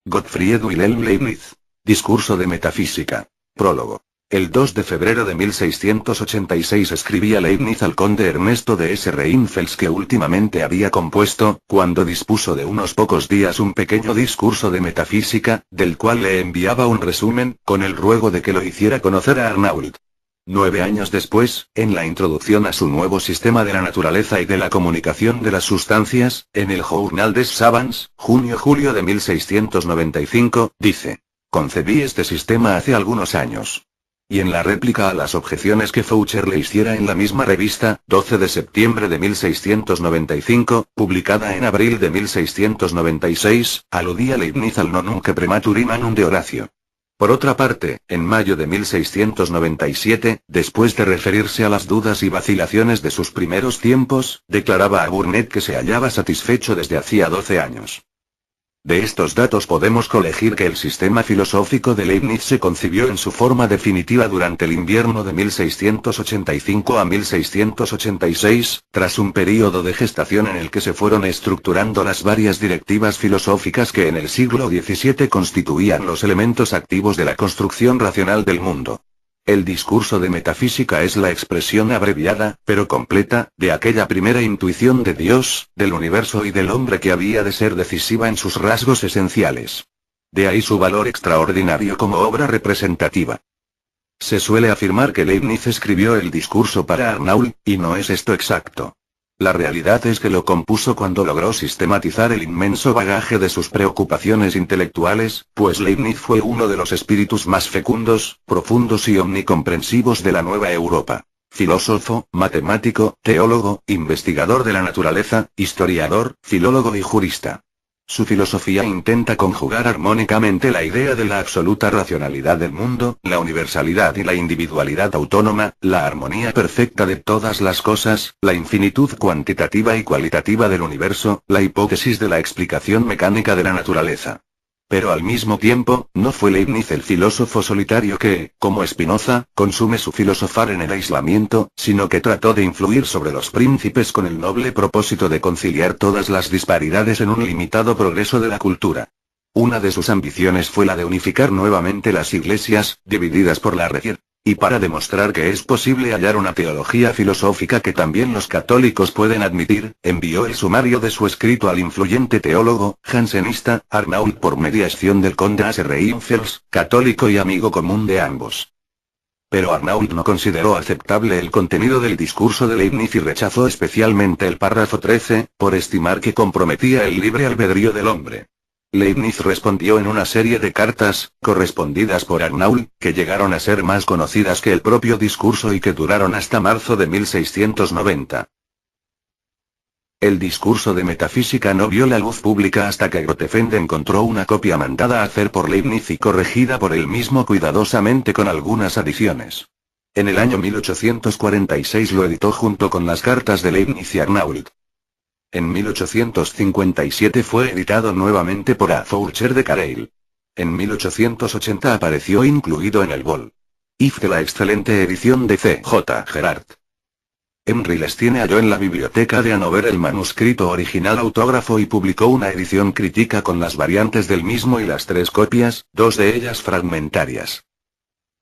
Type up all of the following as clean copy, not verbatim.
Gottfried Wilhelm Leibniz. Discurso de metafísica. Prólogo. El 2 de febrero de 1686 escribía Leibniz al conde Ernesto de S. Rheinfels que últimamente había compuesto, cuando dispuso de unos pocos días un pequeño discurso de metafísica, del cual le enviaba un resumen, con el ruego de que lo hiciera conocer a Arnauld. 9 años después, en la introducción a su nuevo sistema de la naturaleza y de la comunicación de las sustancias, en el Journal des Savants, junio-julio de 1695, dice: concebí este sistema hace algunos años. Y en la réplica a las objeciones que Foucher le hiciera en la misma revista, 12 de septiembre de 1695, publicada en abril de 1696, aludía Leibniz al non nunc prematurim annum de Horacio. Por otra parte, en mayo de 1697, después de referirse a las dudas y vacilaciones de sus primeros tiempos, declaraba a Burnet que se hallaba satisfecho desde hacía 12 años. De estos datos podemos colegir que el sistema filosófico de Leibniz se concibió en su forma definitiva durante el invierno de 1685 a 1686, tras un período de gestación en el que se fueron estructurando las varias directivas filosóficas que en el siglo XVII constituían los elementos activos de la construcción racional del mundo. El discurso de metafísica es la expresión abreviada, pero completa, de aquella primera intuición de Dios, del universo y del hombre que había de ser decisiva en sus rasgos esenciales. De ahí su valor extraordinario como obra representativa. Se suele afirmar que Leibniz escribió el discurso para Arnauld, y no es esto exacto. La realidad es que lo compuso cuando logró sistematizar el inmenso bagaje de sus preocupaciones intelectuales, pues Leibniz fue uno de los espíritus más fecundos, profundos y omnicomprensivos de la Nueva Europa. Filósofo, matemático, teólogo, investigador de la naturaleza, historiador, filólogo y jurista. Su filosofía intenta conjugar armónicamente la idea de la absoluta racionalidad del mundo, la universalidad y la individualidad autónoma, la armonía perfecta de todas las cosas, la infinitud cuantitativa y cualitativa del universo, la hipótesis de la explicación mecánica de la naturaleza. Pero al mismo tiempo, no fue Leibniz el filósofo solitario que, como Spinoza, consume su filosofar en el aislamiento, sino que trató de influir sobre los príncipes con el noble propósito de conciliar todas las disparidades en un limitado progreso de la cultura. Una de sus ambiciones fue la de unificar nuevamente las iglesias, divididas por la religión. Y para demostrar que es posible hallar una teología filosófica que también los católicos pueden admitir, envió el sumario de su escrito al influyente teólogo, jansenista, Arnauld por mediación del conde S. Rheinfels, católico y amigo común de ambos. Pero Arnauld no consideró aceptable el contenido del discurso de Leibniz y rechazó especialmente el párrafo 13, por estimar que comprometía el libre albedrío del hombre. Leibniz respondió en una serie de cartas, correspondidas por Arnauld, que llegaron a ser más conocidas que el propio discurso y que duraron hasta marzo de 1690. El discurso de metafísica no vio la luz pública hasta que Grotefend encontró una copia mandada a hacer por Leibniz y corregida por él mismo cuidadosamente con algunas adiciones. En el año 1846 lo editó junto con las cartas de Leibniz y Arnauld. En 1857 fue editado nuevamente por A. Foucher de Careil. En 1880 apareció incluido en el Vol. If de la excelente edición de C. J. Gerard. Henry Lestienne halló en la biblioteca de Hannover el manuscrito original autógrafo y publicó una edición crítica con las variantes del mismo y las 3 copias, 2 de ellas fragmentarias.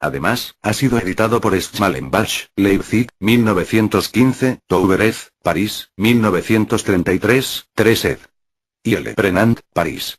Además, ha sido editado por Schmallenbach, Leipzig, 1915, Toubered, París, 1933, 3 ed. Y L. Prenant, París.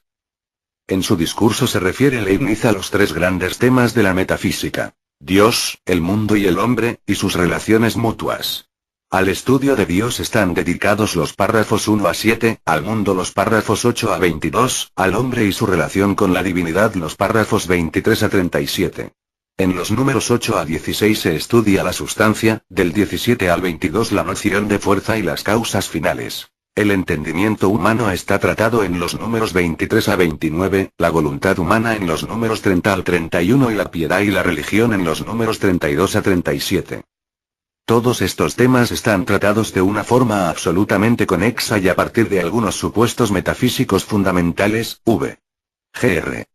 En su discurso se refiere Leibniz a los 3 grandes temas de la metafísica: Dios, el mundo y el hombre, y sus relaciones mutuas. Al estudio de Dios están dedicados los párrafos 1 a 7, al mundo los párrafos 8 a 22, al hombre y su relación con la divinidad los párrafos 23 a 37. En los números 8 a 16 se estudia la sustancia, del 17 al 22 la noción de fuerza y las causas finales. El entendimiento humano está tratado en los números 23 a 29, la voluntad humana en los números 30 al 31 y la piedad y la religión en los números 32 a 37. Todos estos temas están tratados de una forma absolutamente conexa y a partir de algunos supuestos metafísicos fundamentales, v. Gr.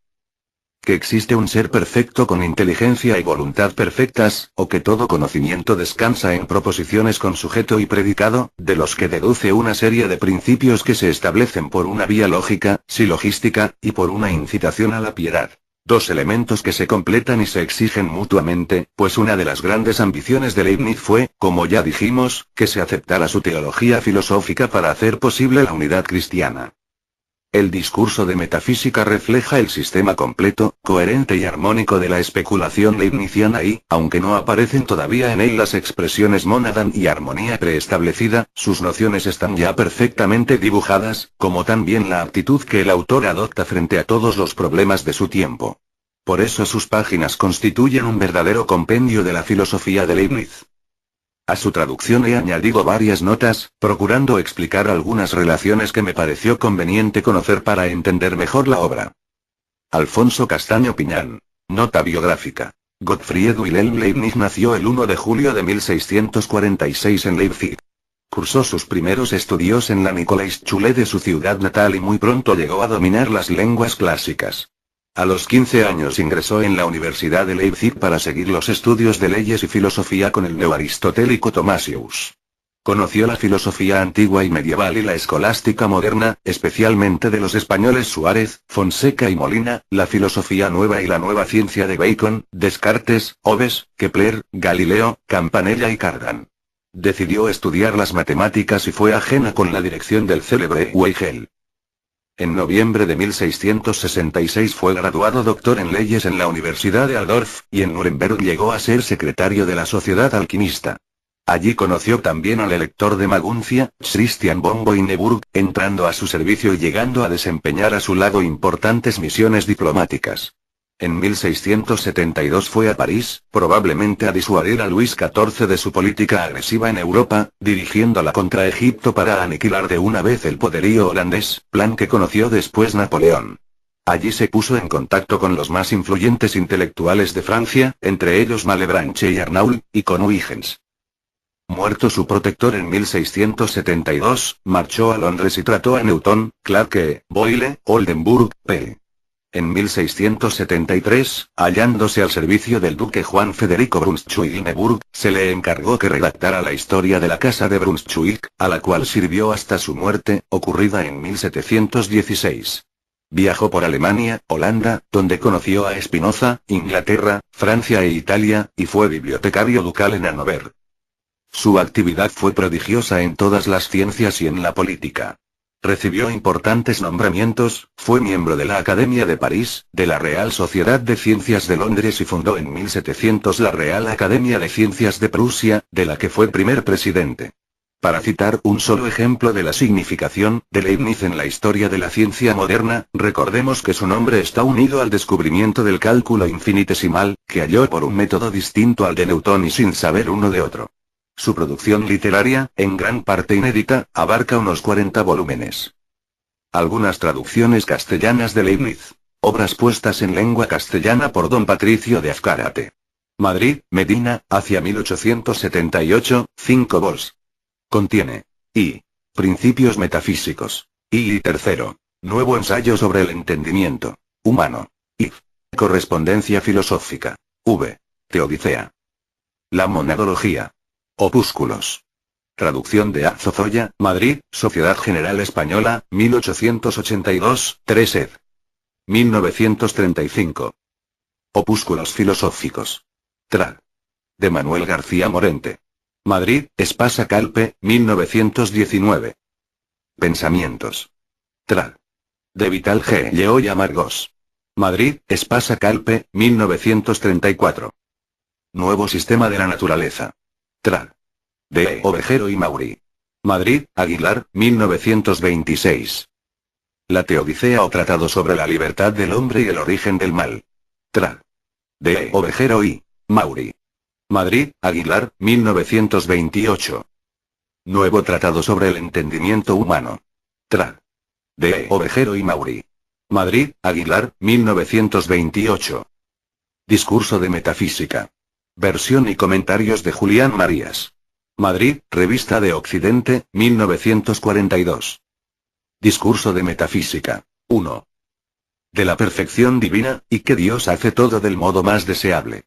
que existe un ser perfecto con inteligencia y voluntad perfectas, o que todo conocimiento descansa en proposiciones con sujeto y predicado, de los que deduce una serie de principios que se establecen por una vía lógica, silogística, y por una incitación a la piedad. Dos elementos que se completan y se exigen mutuamente, pues una de las grandes ambiciones de Leibniz fue, como ya dijimos, que se aceptara su teología filosófica para hacer posible la unidad cristiana. El discurso de metafísica refleja el sistema completo, coherente y armónico de la especulación leibniziana y, aunque no aparecen todavía en él las expresiones monadan y armonía preestablecida, sus nociones están ya perfectamente dibujadas, como también la actitud que el autor adopta frente a todos los problemas de su tiempo. Por eso sus páginas constituyen un verdadero compendio de la filosofía de Leibniz. A su traducción he añadido varias notas, procurando explicar algunas relaciones que me pareció conveniente conocer para entender mejor la obra. Alfonso Castaño Piñán. Nota biográfica. Gottfried Wilhelm Leibniz nació el 1 de julio de 1646 en Leipzig. Cursó sus primeros estudios en la Nikolaisschule de su ciudad natal y muy pronto llegó a dominar las lenguas clásicas. A los 15 años ingresó en la Universidad de Leipzig para seguir los estudios de leyes y filosofía con el neoaristotélico Thomasius. Conoció la filosofía antigua y medieval y la escolástica moderna, especialmente de los españoles Suárez, Fonseca y Molina, la filosofía nueva y la nueva ciencia de Bacon, Descartes, Hobbes, Kepler, Galileo, Campanella y Cardan. Decidió estudiar las matemáticas y fue ajena con la dirección del célebre Weigel. En noviembre de 1666 fue graduado doctor en leyes en la Universidad de Altdorf, y en Nuremberg llegó a ser secretario de la Sociedad Alquimista. Allí conoció también al elector de Maguncia, Christian von Boineburg, entrando a su servicio y llegando a desempeñar a su lado importantes misiones diplomáticas. En 1672 fue a París, probablemente a disuadir a Luis XIV de su política agresiva en Europa, dirigiéndola contra Egipto para aniquilar de una vez el poderío holandés, plan que conoció después Napoleón. Allí se puso en contacto con los más influyentes intelectuales de Francia, entre ellos Malebranche y Arnault, y con Huygens. Muerto su protector en 1672, marchó a Londres y trató a Newton, Clarke, Boyle, Oldenburg, p. En 1673, hallándose al servicio del duque Juan Federico Brunswick-Luneburg, se le encargó que redactara la historia de la casa de Brunswick, a la cual sirvió hasta su muerte, ocurrida en 1716. Viajó por Alemania, Holanda, donde conoció a Spinoza, Inglaterra, Francia e Italia, y fue bibliotecario ducal en Hannover. Su actividad fue prodigiosa en todas las ciencias y en la política. Recibió importantes nombramientos, fue miembro de la Academia de París, de la Real Sociedad de Ciencias de Londres y fundó en 1700 la Real Academia de Ciencias de Prusia, de la que fue primer presidente. Para citar un solo ejemplo de la significación de Leibniz en la historia de la ciencia moderna, recordemos que su nombre está unido al descubrimiento del cálculo infinitesimal, que halló por un método distinto al de Newton y sin saber uno de otro. Su producción literaria, en gran parte inédita, abarca unos 40 volúmenes. Algunas traducciones castellanas de Leibniz. Obras puestas en lengua castellana por don Patricio de Azcárate. Madrid, Medina, hacia 1878, 5 vols. Contiene. I. Principios metafísicos. I. Tercero. Nuevo ensayo sobre el entendimiento humano. I. Correspondencia filosófica. V. Teodicea. La monadología. Opúsculos. Traducción de A. Zozoya, Madrid, Sociedad General Española, 1882, 3 ed. 1935. Opúsculos filosóficos. Trad. De Manuel García Morente. Madrid, Espasa Calpe, 1919. Pensamientos. Trad. De Vital G. Lleó y Amargós. Madrid, Espasa Calpe, 1934. Nuevo sistema de la naturaleza. Trad. De Ovejero y Mauri. Madrid, Aguilar, 1926. La Teodicea o Tratado sobre la libertad del hombre y el origen del mal. Trad. De Ovejero y Mauri. Madrid, Aguilar, 1928. Nuevo Tratado sobre el entendimiento humano. Trad. De Ovejero y Mauri. Madrid, Aguilar, 1928. Discurso de metafísica. Versión y comentarios de Julián Marías. Madrid, Revista de Occidente, 1942. Discurso de metafísica. 1. de la perfección divina, y que Dios hace todo del modo más deseable.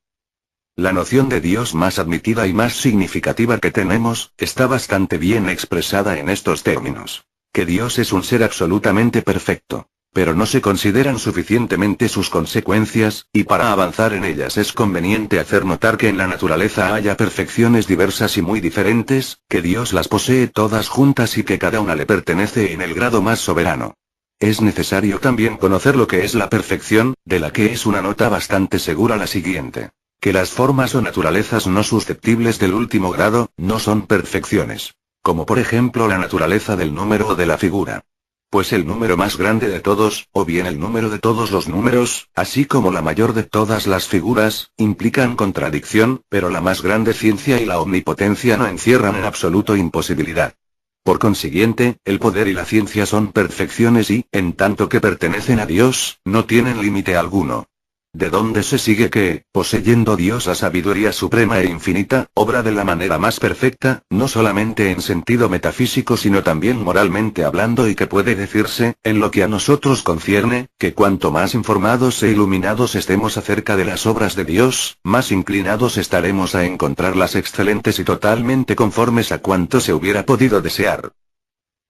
La noción de Dios más admitida y más significativa que tenemos, está bastante bien expresada en estos términos. Que Dios es un ser absolutamente perfecto. Pero no se consideran suficientemente sus consecuencias, y para avanzar en ellas es conveniente hacer notar que en la naturaleza haya perfecciones diversas y muy diferentes, que Dios las posee todas juntas y que cada una le pertenece en el grado más soberano. Es necesario también conocer lo que es la perfección, de la que es una nota bastante segura la siguiente. Que las formas o naturalezas no susceptibles del último grado, no son perfecciones. Como por ejemplo la naturaleza del número o de la figura. Pues el número más grande de todos, o bien el número de todos los números, así como la mayor de todas las figuras, implican contradicción, pero la más grande ciencia y la omnipotencia no encierran en absoluto imposibilidad. Por consiguiente, el poder y la ciencia son perfecciones y, en tanto que pertenecen a Dios, no tienen límite alguno. De donde se sigue que, poseyendo Dios la sabiduría suprema e infinita, obra de la manera más perfecta, no solamente en sentido metafísico sino también moralmente hablando, y que puede decirse, en lo que a nosotros concierne, que cuanto más informados e iluminados estemos acerca de las obras de Dios, más inclinados estaremos a encontrarlas excelentes y totalmente conformes a cuanto se hubiera podido desear.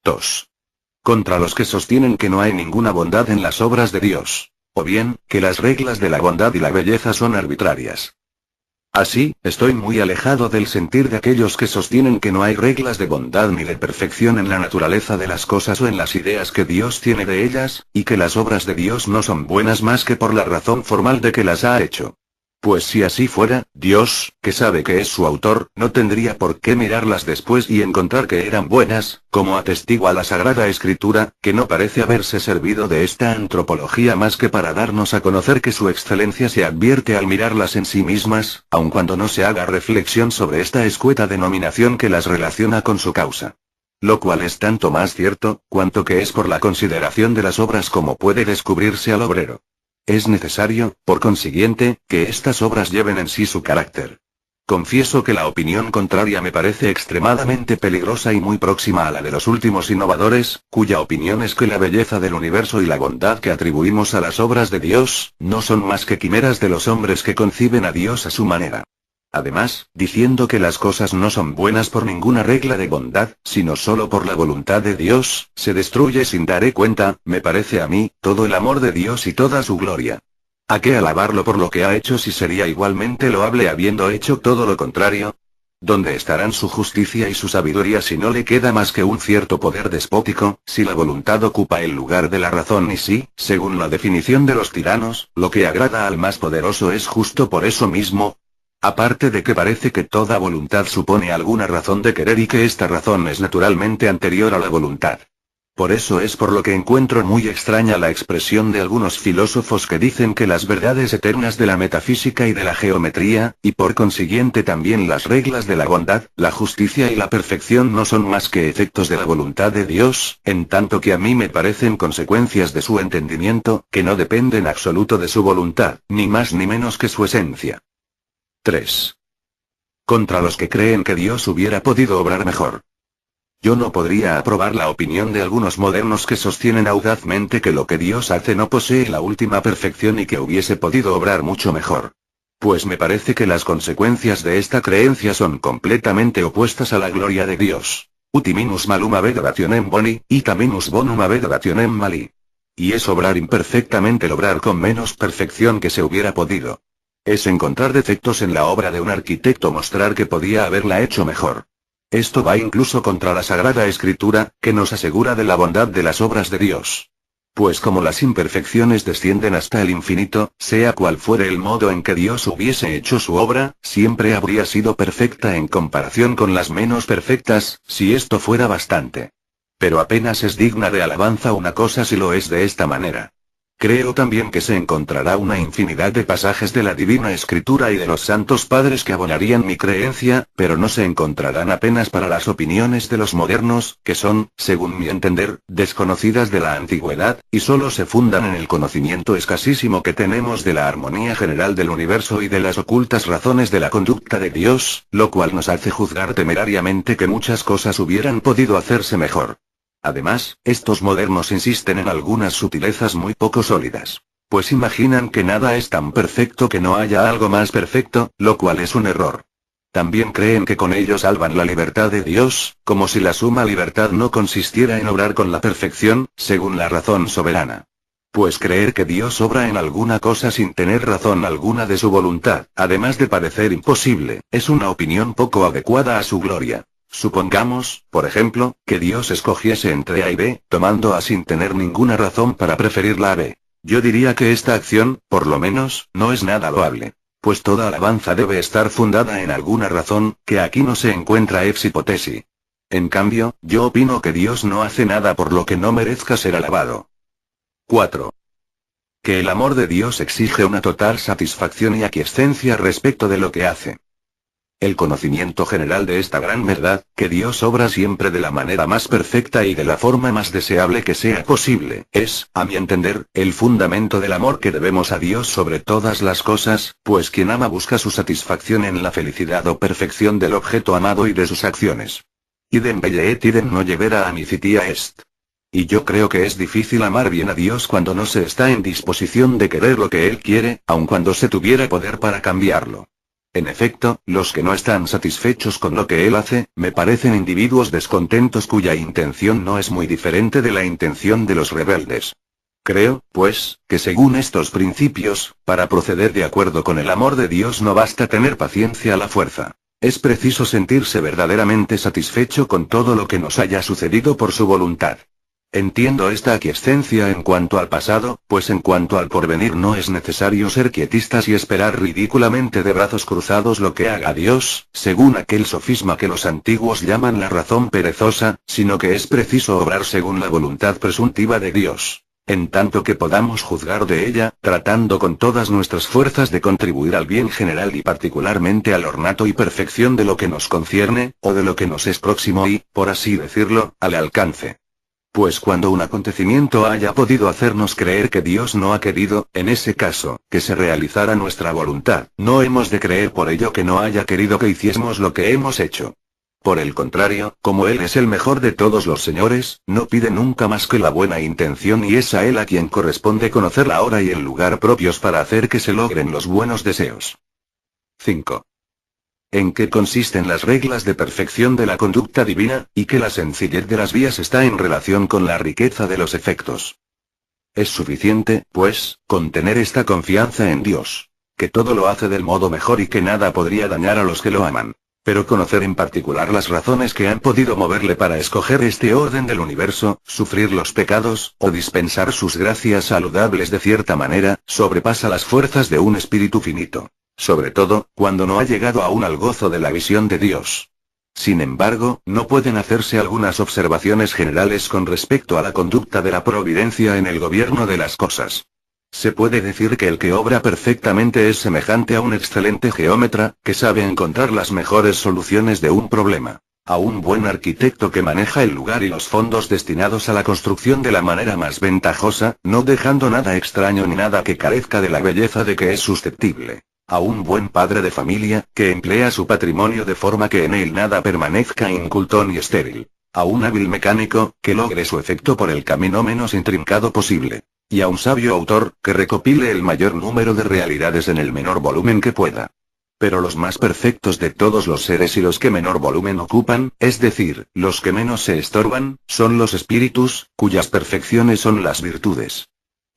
2. Contra los que sostienen que no hay ninguna bondad en las obras de Dios. O bien, que las reglas de la bondad y la belleza son arbitrarias. Así, estoy muy alejado del sentir de aquellos que sostienen que no hay reglas de bondad ni de perfección en la naturaleza de las cosas o en las ideas que Dios tiene de ellas, y que las obras de Dios no son buenas más que por la razón formal de que las ha hecho. Pues si así fuera, Dios, que sabe que es su autor, no tendría por qué mirarlas después y encontrar que eran buenas, como atestigua la Sagrada Escritura, que no parece haberse servido de esta antropología más que para darnos a conocer que su excelencia se advierte al mirarlas en sí mismas, aun cuando no se haga reflexión sobre esta escueta denominación que las relaciona con su causa. Lo cual es tanto más cierto, cuanto que es por la consideración de las obras como puede descubrirse al obrero. Es necesario, por consiguiente, que estas obras lleven en sí su carácter. Confieso que la opinión contraria me parece extremadamente peligrosa y muy próxima a la de los últimos innovadores, cuya opinión es que la belleza del universo y la bondad que atribuimos a las obras de Dios, no son más que quimeras de los hombres que conciben a Dios a su manera. Además, diciendo que las cosas no son buenas por ninguna regla de bondad, sino solo por la voluntad de Dios, se destruye sin dar cuenta, me parece a mí, todo el amor de Dios y toda su gloria. ¿A qué alabarlo por lo que ha hecho si sería igualmente loable habiendo hecho todo lo contrario? ¿Dónde estarán su justicia y su sabiduría si no le queda más que un cierto poder despótico, si la voluntad ocupa el lugar de la razón y si, según la definición de los tiranos, lo que agrada al más poderoso es justo por eso mismo? Aparte de que parece que toda voluntad supone alguna razón de querer y que esta razón es naturalmente anterior a la voluntad. Por eso es por lo que encuentro muy extraña la expresión de algunos filósofos que dicen que las verdades eternas de la metafísica y de la geometría, y por consiguiente también las reglas de la bondad, la justicia y la perfección no son más que efectos de la voluntad de Dios, en tanto que a mí me parecen consecuencias de su entendimiento, que no dependen en absoluto de su voluntad, ni más ni menos que su esencia. 3. Contra los que creen que Dios hubiera podido obrar mejor. Yo no podría aprobar la opinión de algunos modernos que sostienen audazmente que lo que Dios hace no posee la última perfección y que hubiese podido obrar mucho mejor. Pues me parece que las consecuencias de esta creencia son completamente opuestas a la gloria de Dios. Uti minus malum habet rationem boni, ita minus bonum habet rationem mali. Y es obrar imperfectamente el obrar con menos perfección que se hubiera podido. Es encontrar defectos en la obra de un arquitecto mostrar que podía haberla hecho mejor. Esto va incluso contra la Sagrada Escritura, que nos asegura de la bondad de las obras de Dios. Pues como las imperfecciones descienden hasta el infinito, sea cual fuere el modo en que Dios hubiese hecho su obra, siempre habría sido perfecta en comparación con las menos perfectas, si esto fuera bastante. Pero apenas es digna de alabanza una cosa si lo es de esta manera. Creo también que se encontrará una infinidad de pasajes de la Divina Escritura y de los Santos Padres que abonarían mi creencia, pero no se encontrarán apenas para las opiniones de los modernos, que son, según mi entender, desconocidas de la antigüedad, y solo se fundan en el conocimiento escasísimo que tenemos de la armonía general del universo y de las ocultas razones de la conducta de Dios, lo cual nos hace juzgar temerariamente que muchas cosas hubieran podido hacerse mejor. Además, estos modernos insisten en algunas sutilezas muy poco sólidas. Pues imaginan que nada es tan perfecto que no haya algo más perfecto, lo cual es un error. También creen que con ello salvan la libertad de Dios, como si la suma libertad no consistiera en obrar con la perfección, según la razón soberana. Pues creer que Dios obra en alguna cosa sin tener razón alguna de su voluntad, además de parecer imposible, es una opinión poco adecuada a su gloria. Supongamos, por ejemplo, que Dios escogiese entre A y B, tomando A sin tener ninguna razón para preferir la B. Yo diría que esta acción, por lo menos, no es nada loable. Pues toda alabanza debe estar fundada en alguna razón, que aquí no se encuentra ex hipótesis. En cambio, yo opino que Dios no hace nada por lo que no merezca ser alabado. 4. Que el amor de Dios exige una total satisfacción y aquiescencia respecto de lo que hace. El conocimiento general de esta gran verdad, que Dios obra siempre de la manera más perfecta y de la forma más deseable que sea posible, es, a mi entender, el fundamento del amor que debemos a Dios sobre todas las cosas, pues quien ama busca su satisfacción en la felicidad o perfección del objeto amado y de sus acciones. Idem belle et idem no llevera amicitia est. Y yo creo que es difícil amar bien a Dios cuando no se está en disposición de querer lo que Él quiere, aun cuando se tuviera poder para cambiarlo. En efecto, los que no están satisfechos con lo que Él hace, me parecen individuos descontentos cuya intención no es muy diferente de la intención de los rebeldes. Creo, pues, que según estos principios, para proceder de acuerdo con el amor de Dios no basta tener paciencia a la fuerza. Es preciso sentirse verdaderamente satisfecho con todo lo que nos haya sucedido por su voluntad. Entiendo esta aquiescencia en cuanto al pasado, pues en cuanto al porvenir no es necesario ser quietistas y esperar ridículamente de brazos cruzados lo que haga Dios, según aquel sofisma que los antiguos llaman la razón perezosa, sino que es preciso obrar según la voluntad presuntiva de Dios. En tanto que podamos juzgar de ella, tratando con todas nuestras fuerzas de contribuir al bien general y particularmente al ornato y perfección de lo que nos concierne, o de lo que nos es próximo y, por así decirlo, al alcance. Pues cuando un acontecimiento haya podido hacernos creer que Dios no ha querido, en ese caso, que se realizara nuestra voluntad, no hemos de creer por ello que no haya querido que hiciésemos lo que hemos hecho. Por el contrario, como Él es el mejor de todos los señores, no pide nunca más que la buena intención y es a Él a quien corresponde conocer la hora y el lugar propios para hacer que se logren los buenos deseos. 5. En qué consisten las reglas de perfección de la conducta divina, y que la sencillez de las vías está en relación con la riqueza de los efectos. Es suficiente, pues, con tener esta confianza en Dios, que todo lo hace del modo mejor y que nada podría dañar a los que lo aman. Pero conocer en particular las razones que han podido moverle para escoger este orden del universo, sufrir los pecados, o dispensar sus gracias saludables de cierta manera, sobrepasa las fuerzas de un espíritu finito. Sobre todo, cuando no ha llegado aún al gozo de la visión de Dios. Sin embargo, no pueden hacerse algunas observaciones generales con respecto a la conducta de la providencia en el gobierno de las cosas. Se puede decir que el que obra perfectamente es semejante a un excelente geómetra, que sabe encontrar las mejores soluciones de un problema. A un buen arquitecto que maneja el lugar y los fondos destinados a la construcción de la manera más ventajosa, no dejando nada extraño ni nada que carezca de la belleza de que es susceptible. A un buen padre de familia, que emplea su patrimonio de forma que en él nada permanezca inculto ni estéril. A un hábil mecánico, que logre su efecto por el camino menos intrincado posible. Y a un sabio autor, que recopile el mayor número de realidades en el menor volumen que pueda. Pero los más perfectos de todos los seres y los que menor volumen ocupan, es decir, los que menos se estorban, son los espíritus, cuyas perfecciones son las virtudes.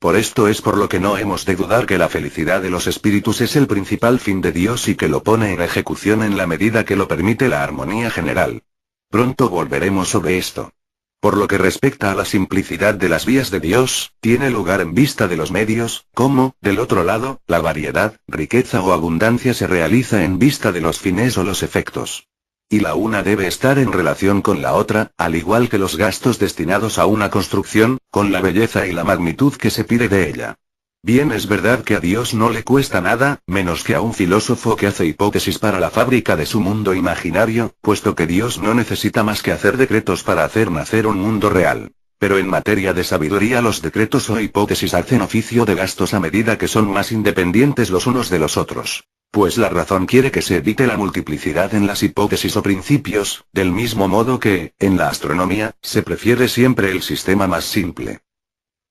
Por esto es por lo que no hemos de dudar que la felicidad de los espíritus es el principal fin de Dios y que lo pone en ejecución en la medida que lo permite la armonía general. Pronto volveremos sobre esto. Por lo que respecta a la simplicidad de las vías de Dios, tiene lugar en vista de los medios, como, del otro lado, la variedad, riqueza o abundancia se realiza en vista de los fines o los efectos. Y la una debe estar en relación con la otra, al igual que los gastos destinados a una construcción, con la belleza y la magnitud que se pide de ella. Bien es verdad que a Dios no le cuesta nada, menos que a un filósofo que hace hipótesis para la fábrica de su mundo imaginario, puesto que Dios no necesita más que hacer decretos para hacer nacer un mundo real. Pero en materia de sabiduría los decretos o hipótesis hacen oficio de gastos a medida que son más independientes los unos de los otros. Pues la razón quiere que se evite la multiplicidad en las hipótesis o principios, del mismo modo que, en la astronomía, se prefiere siempre el sistema más simple.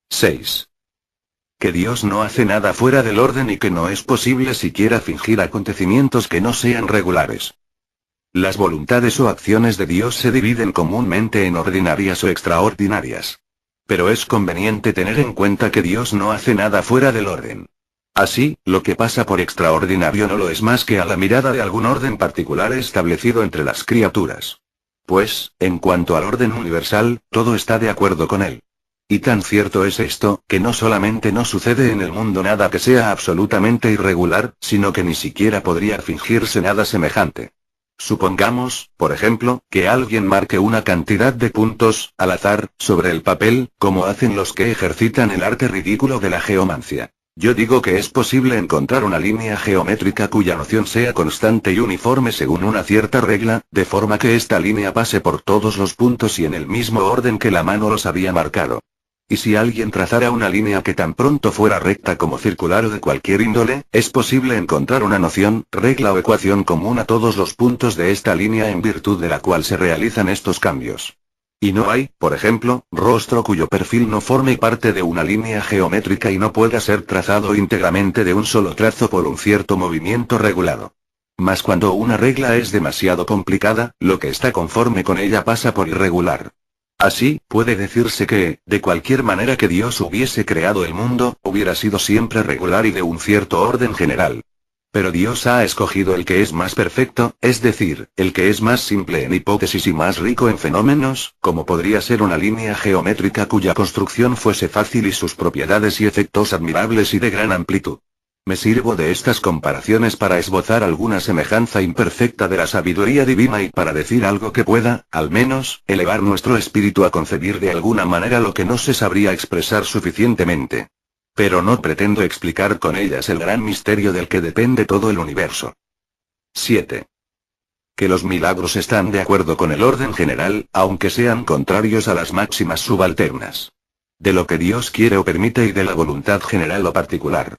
6. que Dios no hace nada fuera del orden y que no es posible siquiera fingir acontecimientos que no sean regulares. Las voluntades o acciones de Dios se dividen comúnmente en ordinarias o extraordinarias. Pero es conveniente tener en cuenta que Dios no hace nada fuera del orden. Así, lo que pasa por extraordinario no lo es más que a la mirada de algún orden particular establecido entre las criaturas. Pues, en cuanto al orden universal, todo está de acuerdo con él. Y tan cierto es esto, que no solamente no sucede en el mundo nada que sea absolutamente irregular, sino que ni siquiera podría fingirse nada semejante. Supongamos, por ejemplo, que alguien marque una cantidad de puntos, al azar, sobre el papel, como hacen los que ejercitan el arte ridículo de la geomancia. Yo digo que es posible encontrar una línea geométrica cuya noción sea constante y uniforme según una cierta regla, de forma que esta línea pase por todos los puntos y en el mismo orden que la mano los había marcado. Y si alguien trazara una línea que tan pronto fuera recta como circular o de cualquier índole, es posible encontrar una noción, regla o ecuación común a todos los puntos de esta línea en virtud de la cual se realizan estos cambios. Y no hay, por ejemplo, rostro cuyo perfil no forme parte de una línea geométrica y no pueda ser trazado íntegramente de un solo trazo por un cierto movimiento regulado. Mas cuando una regla es demasiado complicada, lo que está conforme con ella pasa por irregular. Así, puede decirse que, de cualquier manera que Dios hubiese creado el mundo, hubiera sido siempre regular y de un cierto orden general. Pero Dios ha escogido el que es más perfecto, es decir, el que es más simple en hipótesis y más rico en fenómenos, como podría ser una línea geométrica cuya construcción fuese fácil y sus propiedades y efectos admirables y de gran amplitud. Me sirvo de estas comparaciones para esbozar alguna semejanza imperfecta de la sabiduría divina y para decir algo que pueda, al menos, elevar nuestro espíritu a concebir de alguna manera lo que no se sabría expresar suficientemente. Pero no pretendo explicar con ellas el gran misterio del que depende todo el universo. 7. Que los milagros están de acuerdo con el orden general, aunque sean contrarios a las máximas subalternas. De lo que Dios quiere o permite y de la voluntad general o particular.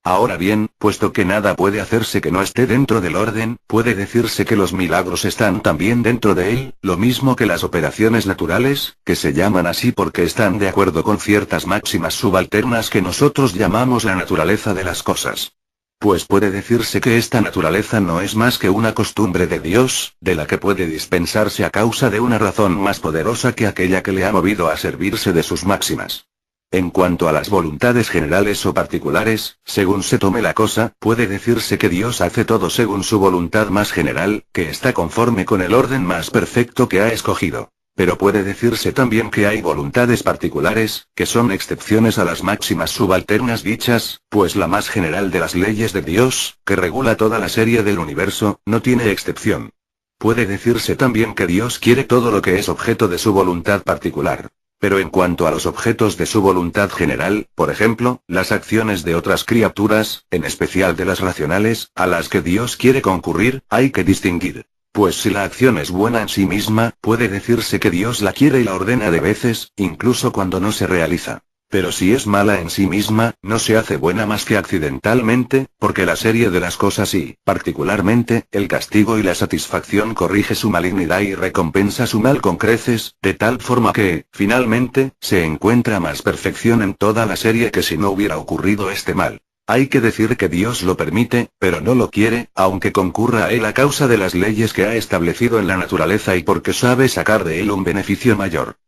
Ahora bien, puesto que nada puede hacerse que no esté dentro del orden, puede decirse que los milagros están también dentro de él, lo mismo que las operaciones naturales, que se llaman así porque están de acuerdo con ciertas máximas subalternas que nosotros llamamos la naturaleza de las cosas. Pues puede decirse que esta naturaleza no es más que una costumbre de Dios, de la que puede dispensarse a causa de una razón más poderosa que aquella que le ha movido a servirse de sus máximas. En cuanto a las voluntades generales o particulares, según se tome la cosa, puede decirse que Dios hace todo según su voluntad más general, que está conforme con el orden más perfecto que ha escogido. Pero puede decirse también que hay voluntades particulares, que son excepciones a las máximas subalternas dichas, pues la más general de las leyes de Dios, que regula toda la serie del universo, no tiene excepción. Puede decirse también que Dios quiere todo lo que es objeto de su voluntad particular. Pero en cuanto a los objetos de su voluntad general, por ejemplo, las acciones de otras criaturas, en especial de las racionales, a las que Dios quiere concurrir, hay que distinguir. Pues si la acción es buena en sí misma, puede decirse que Dios la quiere y la ordena de veces, incluso cuando no se realiza. Pero si es mala en sí misma, no se hace buena más que accidentalmente, porque la serie de las cosas y, particularmente, el castigo y la satisfacción corrige su malignidad y recompensa su mal con creces, de tal forma que, finalmente, se encuentra más perfección en toda la serie que si no hubiera ocurrido este mal. Hay que decir que Dios lo permite, pero no lo quiere, aunque concurra a él a causa de las leyes que ha establecido en la naturaleza y porque sabe sacar de él un beneficio mayor.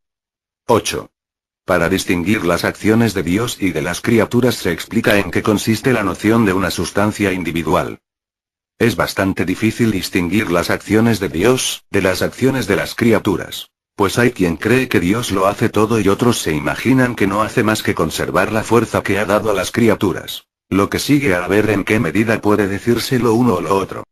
8. Para distinguir las acciones de Dios y de las criaturas se explica en qué consiste la noción de una sustancia individual. Es bastante difícil distinguir las acciones de Dios, de las acciones de las criaturas. Pues hay quien cree que Dios lo hace todo y otros se imaginan que no hace más que conservar la fuerza que ha dado a las criaturas. Lo que sigue a ver en qué medida puede decirse lo uno o lo otro.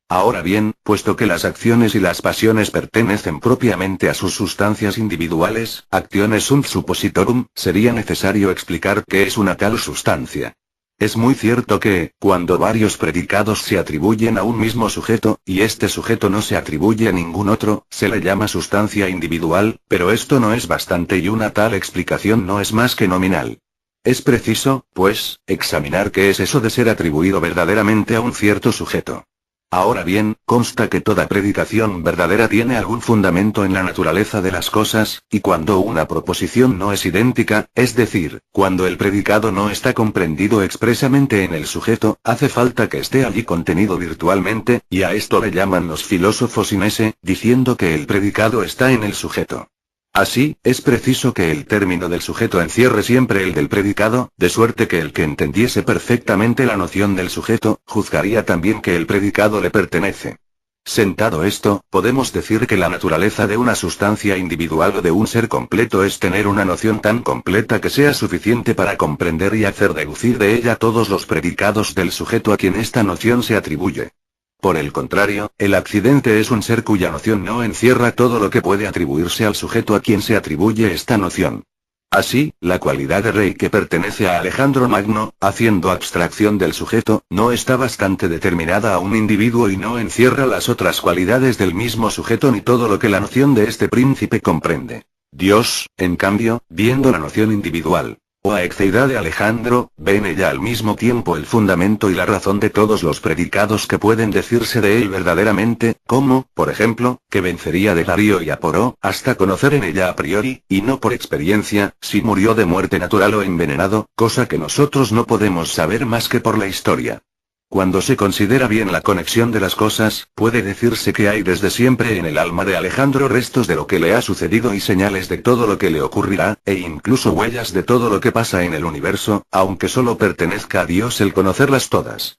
Ahora bien, puesto que las acciones y las pasiones pertenecen propiamente a sus sustancias individuales, actiones sunt suppositorum, sería necesario explicar qué es una tal sustancia. Es muy cierto que, cuando varios predicados se atribuyen a un mismo sujeto, y este sujeto no se atribuye a ningún otro, se le llama sustancia individual, pero esto no es bastante y una tal explicación no es más que nominal. Es preciso, pues, examinar qué es eso de ser atribuido verdaderamente a un cierto sujeto. Ahora bien, consta que toda predicación verdadera tiene algún fundamento en la naturaleza de las cosas, y cuando una proposición no es idéntica, es decir, cuando el predicado no está comprendido expresamente en el sujeto, hace falta que esté allí contenido virtualmente, y a esto le llaman los filósofos inese, diciendo que el predicado está en el sujeto. Así, es preciso que el término del sujeto encierre siempre el del predicado, de suerte que el que entendiese perfectamente la noción del sujeto, juzgaría también que el predicado le pertenece. Sentado esto, podemos decir que la naturaleza de una sustancia individual o de un ser completo es tener una noción tan completa que sea suficiente para comprender y hacer deducir de ella todos los predicados del sujeto a quien esta noción se atribuye. Por el contrario, el accidente es un ser cuya noción no encierra todo lo que puede atribuirse al sujeto a quien se atribuye esta noción. Así, la cualidad de rey que pertenece a Alejandro Magno, haciendo abstracción del sujeto, no está bastante determinada a un individuo y no encierra las otras cualidades del mismo sujeto ni todo lo que la noción de este príncipe comprende. Dios, en cambio, viendo la noción individual, o aexeidad de Alejandro, ve en ella al mismo tiempo el fundamento y la razón de todos los predicados que pueden decirse de él verdaderamente, como, por ejemplo, que vencería de Darío y Aporó, hasta conocer en ella a priori, y no por experiencia, si murió de muerte natural o envenenado, cosa que nosotros no podemos saber más que por la historia. Cuando se considera bien la conexión de las cosas, puede decirse que hay desde siempre en el alma de Alejandro restos de lo que le ha sucedido y señales de todo lo que le ocurrirá, e incluso huellas de todo lo que pasa en el universo, aunque solo pertenezca a Dios el conocerlas todas.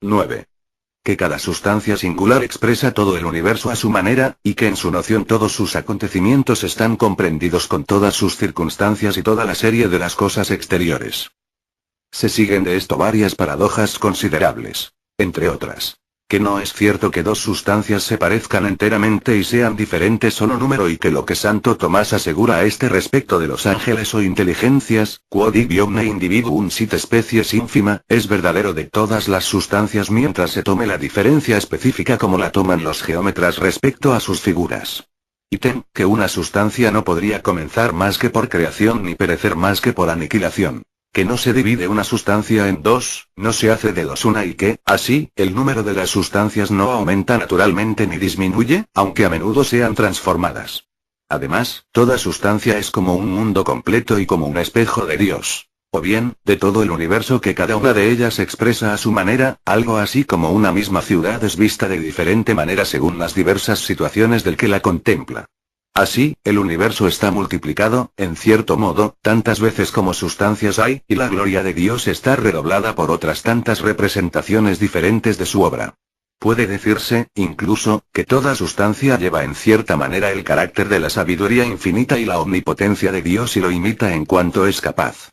9. Que cada sustancia singular expresa todo el universo a su manera, y que en su noción todos sus acontecimientos están comprendidos con todas sus circunstancias y toda la serie de las cosas exteriores. Se siguen de esto varias paradojas considerables. Entre otras, que no es cierto que dos sustancias se parezcan enteramente y sean diferentes solo número y que lo que Santo Tomás asegura a este respecto de los ángeles o inteligencias, quod ibi omne individuum sit species infima, es verdadero de todas las sustancias mientras se tome la diferencia específica como la toman los geómetras respecto a sus figuras. Ítem, que una sustancia no podría comenzar más que por creación ni perecer más que por aniquilación. Que no se divide una sustancia en dos, no se hace de dos una y que, así, el número de las sustancias no aumenta naturalmente ni disminuye, aunque a menudo sean transformadas. Además, toda sustancia es como un mundo completo y como un espejo de Dios. O bien, de todo el universo que cada una de ellas expresa a su manera, algo así como una misma ciudad es vista de diferente manera según las diversas situaciones del que la contempla. Así, el universo está multiplicado, en cierto modo, tantas veces como sustancias hay, y la gloria de Dios está redoblada por otras tantas representaciones diferentes de su obra. Puede decirse, incluso, que toda sustancia lleva en cierta manera el carácter de la sabiduría infinita y la omnipotencia de Dios y lo imita en cuanto es capaz.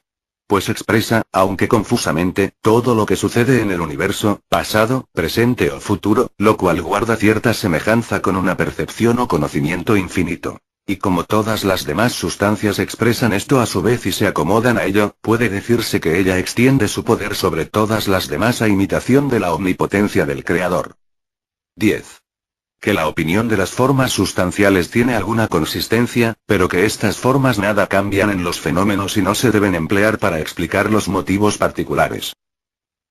Pues expresa, aunque confusamente, todo lo que sucede en el universo, pasado, presente o futuro, lo cual guarda cierta semejanza con una percepción o conocimiento infinito. Y como todas las demás sustancias expresan esto a su vez y se acomodan a ello, puede decirse que ella extiende su poder sobre todas las demás a imitación de la omnipotencia del Creador. 10. Que la opinión de las formas sustanciales tiene alguna consistencia, pero que estas formas nada cambian en los fenómenos y no se deben emplear para explicar los motivos particulares.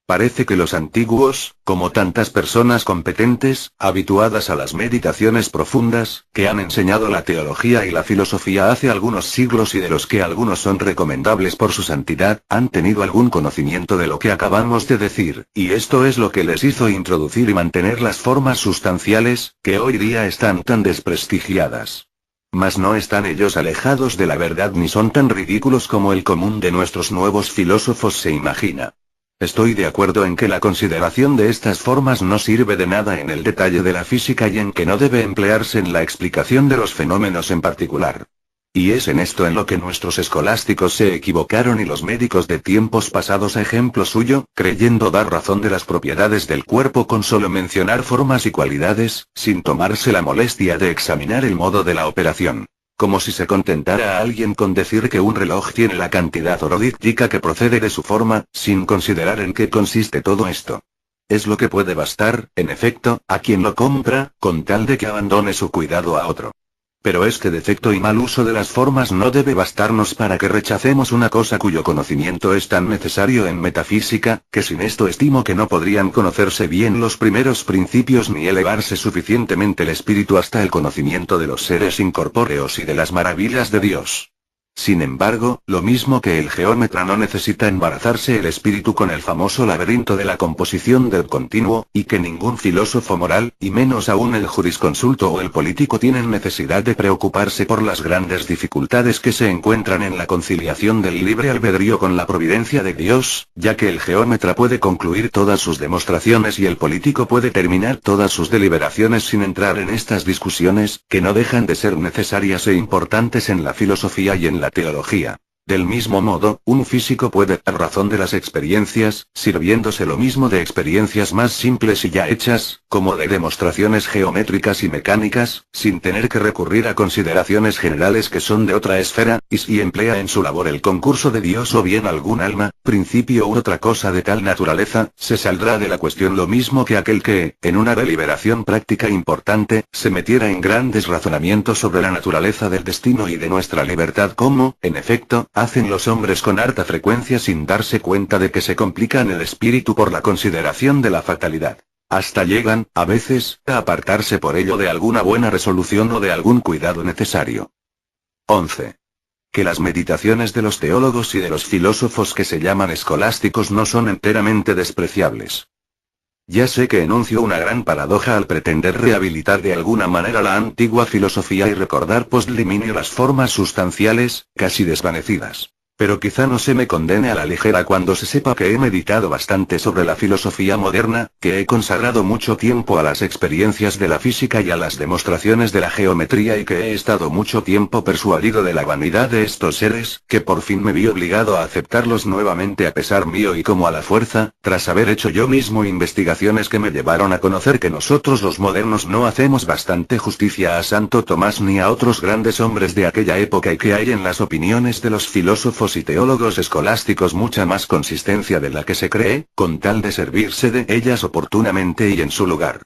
Parece que los antiguos, como tantas personas competentes, habituadas a las meditaciones profundas, que han enseñado la teología y la filosofía hace algunos siglos y de los que algunos son recomendables por su santidad, han tenido algún conocimiento de lo que acabamos de decir, y esto es lo que les hizo introducir y mantener las formas sustanciales, que hoy día están tan desprestigiadas. Mas no están ellos alejados de la verdad ni son tan ridículos como el común de nuestros nuevos filósofos se imagina. Estoy de acuerdo en que la consideración de estas formas no sirve de nada en el detalle de la física y en que no debe emplearse en la explicación de los fenómenos en particular. Y es en esto en lo que nuestros escolásticos se equivocaron y los médicos de tiempos pasados a ejemplo suyo, creyendo dar razón de las propiedades del cuerpo con solo mencionar formas y cualidades, sin tomarse la molestia de examinar el modo de la operación. Como si se contentara a alguien con decir que un reloj tiene la cantidad horodítica que procede de su forma, sin considerar en qué consiste todo esto. Es lo que puede bastar, en efecto, a quien lo compra, con tal de que abandone su cuidado a otro. Pero este defecto y mal uso de las formas no debe bastarnos para que rechacemos una cosa cuyo conocimiento es tan necesario en metafísica, que sin esto estimo que no podrían conocerse bien los primeros principios ni elevarse suficientemente el espíritu hasta el conocimiento de los seres incorpóreos y de las maravillas de Dios. Sin embargo, lo mismo que el geómetra no necesita embarazarse el espíritu con el famoso laberinto de la composición del continuo, y que ningún filósofo moral, y menos aún el jurisconsulto o el político tienen necesidad de preocuparse por las grandes dificultades que se encuentran en la conciliación del libre albedrío con la providencia de Dios, ya que el geómetra puede concluir todas sus demostraciones y el político puede terminar todas sus deliberaciones sin entrar en estas discusiones, que no dejan de ser necesarias e importantes en la filosofía y en la teología. Del mismo modo, un físico puede dar razón de las experiencias, sirviéndose lo mismo de experiencias más simples y ya hechas, como de demostraciones geométricas y mecánicas, sin tener que recurrir a consideraciones generales que son de otra esfera, y si emplea en su labor el concurso de Dios o bien algún alma, principio u otra cosa de tal naturaleza, se saldrá de la cuestión lo mismo que aquel que, en una deliberación práctica importante, se metiera en grandes razonamientos sobre la naturaleza del destino y de nuestra libertad como, en efecto, hacen los hombres con harta frecuencia sin darse cuenta de que se complican el espíritu por la consideración de la fatalidad. Hasta llegan, a veces, a apartarse por ello de alguna buena resolución o de algún cuidado necesario. 11. Que las meditaciones de los teólogos y de los filósofos que se llaman escolásticos no son enteramente despreciables. Ya sé que enuncio una gran paradoja al pretender rehabilitar de alguna manera la antigua filosofía y recordar post liminio las formas sustanciales, casi desvanecidas. Pero quizá no se me condene a la ligera cuando se sepa que he meditado bastante sobre la filosofía moderna, que he consagrado mucho tiempo a las experiencias de la física y a las demostraciones de la geometría y que he estado mucho tiempo persuadido de la vanidad de estos seres, que por fin me vi obligado a aceptarlos nuevamente a pesar mío y como a la fuerza, tras haber hecho yo mismo investigaciones que me llevaron a conocer que nosotros los modernos no hacemos bastante justicia a Santo Tomás ni a otros grandes hombres de aquella época y que hay en las opiniones de los filósofos y teólogos escolásticos mucha más consistencia de la que se cree, con tal de servirse de ellas oportunamente y en su lugar.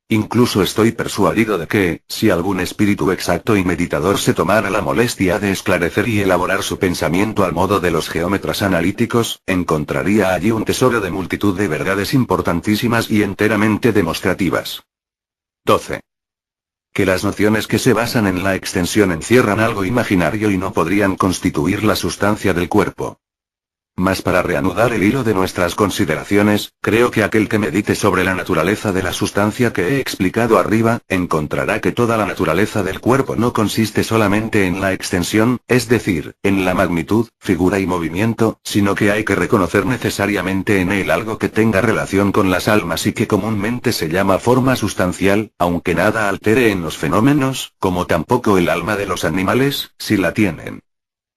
Incluso estoy persuadido de que, si algún espíritu exacto y meditador se tomara la molestia de esclarecer y elaborar su pensamiento al modo de los geómetras analíticos, encontraría allí un tesoro de multitud de verdades importantísimas y enteramente demostrativas. 12. Que las nociones que se basan en la extensión encierran algo imaginario y no podrían constituir la sustancia del cuerpo. Mas para reanudar el hilo de nuestras consideraciones, creo que aquel que medite sobre la naturaleza de la sustancia que he explicado arriba, encontrará que toda la naturaleza del cuerpo no consiste solamente en la extensión, es decir, en la magnitud, figura y movimiento, sino que hay que reconocer necesariamente en él algo que tenga relación con las almas y que comúnmente se llama forma sustancial, aunque nada altere en los fenómenos, como tampoco el alma de los animales, si la tienen.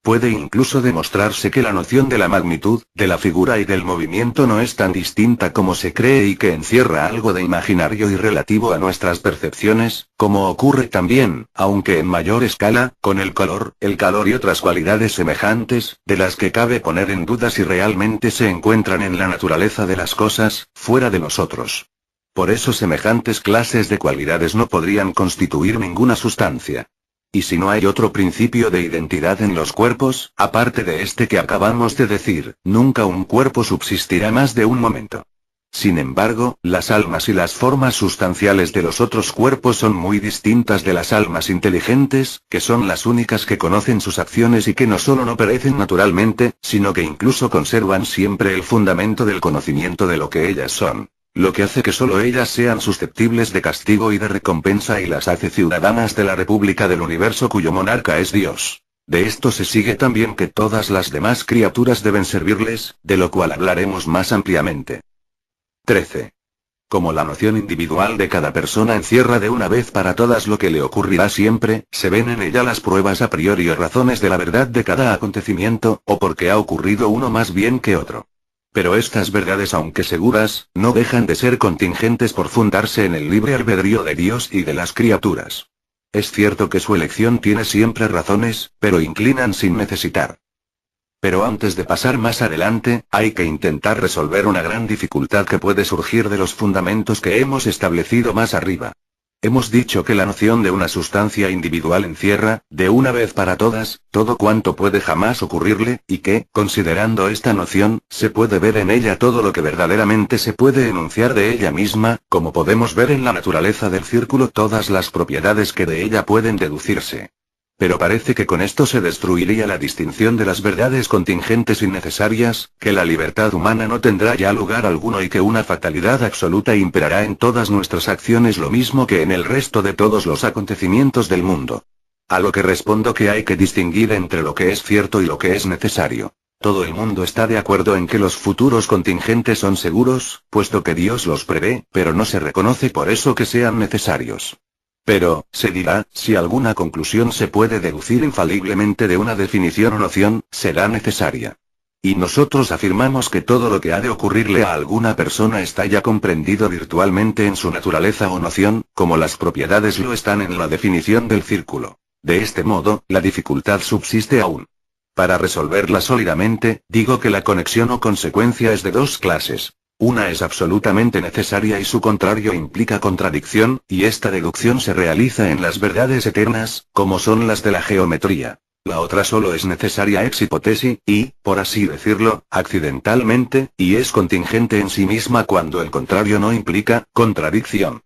Puede incluso demostrarse que la noción de la magnitud, de la figura y del movimiento no es tan distinta como se cree y que encierra algo de imaginario y relativo a nuestras percepciones, como ocurre también, aunque en mayor escala, con el color, el calor y otras cualidades semejantes, de las que cabe poner en duda si realmente se encuentran en la naturaleza de las cosas, fuera de nosotros. Por eso semejantes clases de cualidades no podrían constituir ninguna sustancia. Y si no hay otro principio de identidad en los cuerpos, aparte de este que acabamos de decir, nunca un cuerpo subsistirá más de un momento. Sin embargo, las almas y las formas sustanciales de los otros cuerpos son muy distintas de las almas inteligentes, que son las únicas que conocen sus acciones y que no solo no perecen naturalmente, sino que incluso conservan siempre el fundamento del conocimiento de lo que ellas son. Lo que hace que solo ellas sean susceptibles de castigo y de recompensa y las hace ciudadanas de la República del Universo cuyo monarca es Dios. De esto se sigue también que todas las demás criaturas deben servirles, de lo cual hablaremos más ampliamente. 13. Como la noción individual de cada persona encierra de una vez para todas lo que le ocurrirá siempre, se ven en ella las pruebas a priori o razones de la verdad de cada acontecimiento, o porque ha ocurrido uno más bien que otro. Pero estas verdades, aunque seguras, no dejan de ser contingentes por fundarse en el libre albedrío de Dios y de las criaturas. Es cierto que su elección tiene siempre razones, pero inclinan sin necesitar. Pero antes de pasar más adelante, hay que intentar resolver una gran dificultad que puede surgir de los fundamentos que hemos establecido más arriba. Hemos dicho que la noción de una sustancia individual encierra, de una vez para todas, todo cuanto puede jamás ocurrirle, y que, considerando esta noción, se puede ver en ella todo lo que verdaderamente se puede enunciar de ella misma, como podemos ver en la naturaleza del círculo todas las propiedades que de ella pueden deducirse. Pero parece que con esto se destruiría la distinción de las verdades contingentes y necesarias, que la libertad humana no tendrá ya lugar alguno y que una fatalidad absoluta imperará en todas nuestras acciones lo mismo que en el resto de todos los acontecimientos del mundo. A lo que respondo que hay que distinguir entre lo que es cierto y lo que es necesario. Todo el mundo está de acuerdo en que los futuros contingentes son seguros, puesto que Dios los prevé, pero no se reconoce por eso que sean necesarios. Pero, se dirá, si alguna conclusión se puede deducir infaliblemente de una definición o noción, será necesaria. Y nosotros afirmamos que todo lo que ha de ocurrirle a alguna persona está ya comprendido virtualmente en su naturaleza o noción, como las propiedades lo están en la definición del círculo. De este modo, la dificultad subsiste aún. Para resolverla sólidamente, digo que la conexión o consecuencia es de dos clases. Una es absolutamente necesaria y su contrario implica contradicción, y esta deducción se realiza en las verdades eternas, como son las de la geometría. La otra solo es necesaria ex hipótesis, y, por así decirlo, accidentalmente, y es contingente en sí misma cuando el contrario no implica contradicción.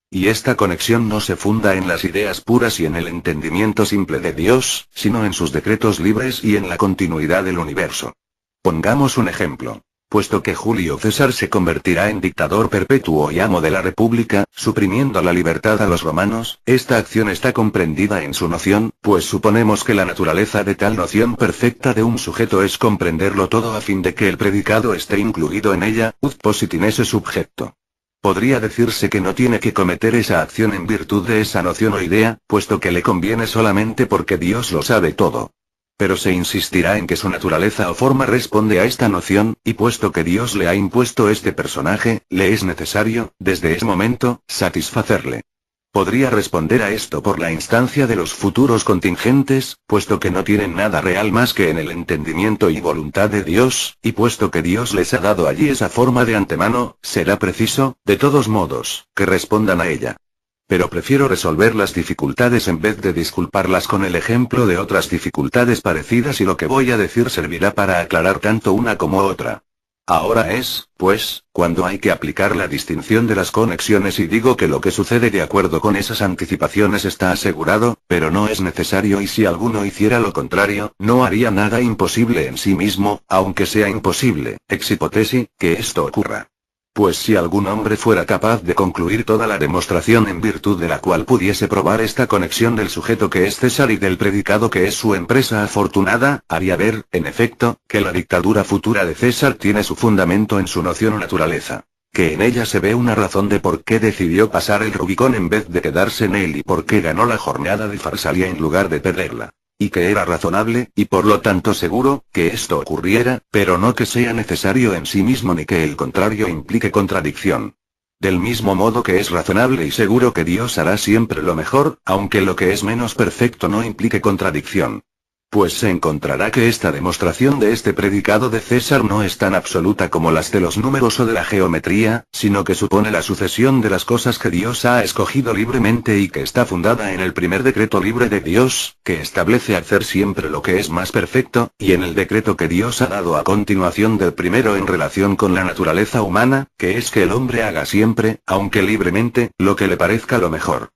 Y esta conexión no se funda en las ideas puras y en el entendimiento simple de Dios, sino en sus decretos libres y en la continuidad del universo. Pongamos un ejemplo. Puesto que Julio César se convertirá en dictador perpetuo y amo de la República, suprimiendo la libertad a los romanos, esta acción está comprendida en su noción, pues suponemos que la naturaleza de tal noción perfecta de un sujeto es comprenderlo todo a fin de que el predicado esté incluido en ella, ut posit in esse subjecto. Podría decirse que no tiene que cometer esa acción en virtud de esa noción o idea, puesto que le conviene solamente porque Dios lo sabe todo. Pero se insistirá en que su naturaleza o forma responde a esta noción, y puesto que Dios le ha impuesto este personaje, le es necesario, desde ese momento, satisfacerle. Podría responder a esto por la instancia de los futuros contingentes, puesto que no tienen nada real más que en el entendimiento y voluntad de Dios, y puesto que Dios les ha dado allí esa forma de antemano, será preciso, de todos modos, que respondan a ella. Pero prefiero resolver las dificultades en vez de disculparlas con el ejemplo de otras dificultades parecidas y lo que voy a decir servirá para aclarar tanto una como otra. Ahora es, pues, cuando hay que aplicar la distinción de las conexiones y digo que lo que sucede de acuerdo con esas anticipaciones está asegurado, pero no es necesario y si alguno hiciera lo contrario, no haría nada imposible en sí mismo, aunque sea imposible, ex hipótesis, que esto ocurra. Pues si algún hombre fuera capaz de concluir toda la demostración en virtud de la cual pudiese probar esta conexión del sujeto que es César y del predicado que es su empresa afortunada, haría ver, en efecto, que la dictadura futura de César tiene su fundamento en su noción o naturaleza. Que en ella se ve una razón de por qué decidió pasar el Rubicón en vez de quedarse en él y por qué ganó la jornada de Farsalia en lugar de perderla. Y que era razonable, y por lo tanto seguro, que esto ocurriera, pero no que sea necesario en sí mismo ni que el contrario implique contradicción. Del mismo modo que es razonable y seguro que Dios hará siempre lo mejor, aunque lo que es menos perfecto no implique contradicción. Pues se encontrará que esta demostración de este predicado de César no es tan absoluta como las de los números o de la geometría, sino que supone la sucesión de las cosas que Dios ha escogido libremente y que está fundada en el primer decreto libre de Dios, que establece hacer siempre lo que es más perfecto, y en el decreto que Dios ha dado a continuación del primero en relación con la naturaleza humana, que es que el hombre haga siempre, aunque libremente, lo que le parezca lo mejor.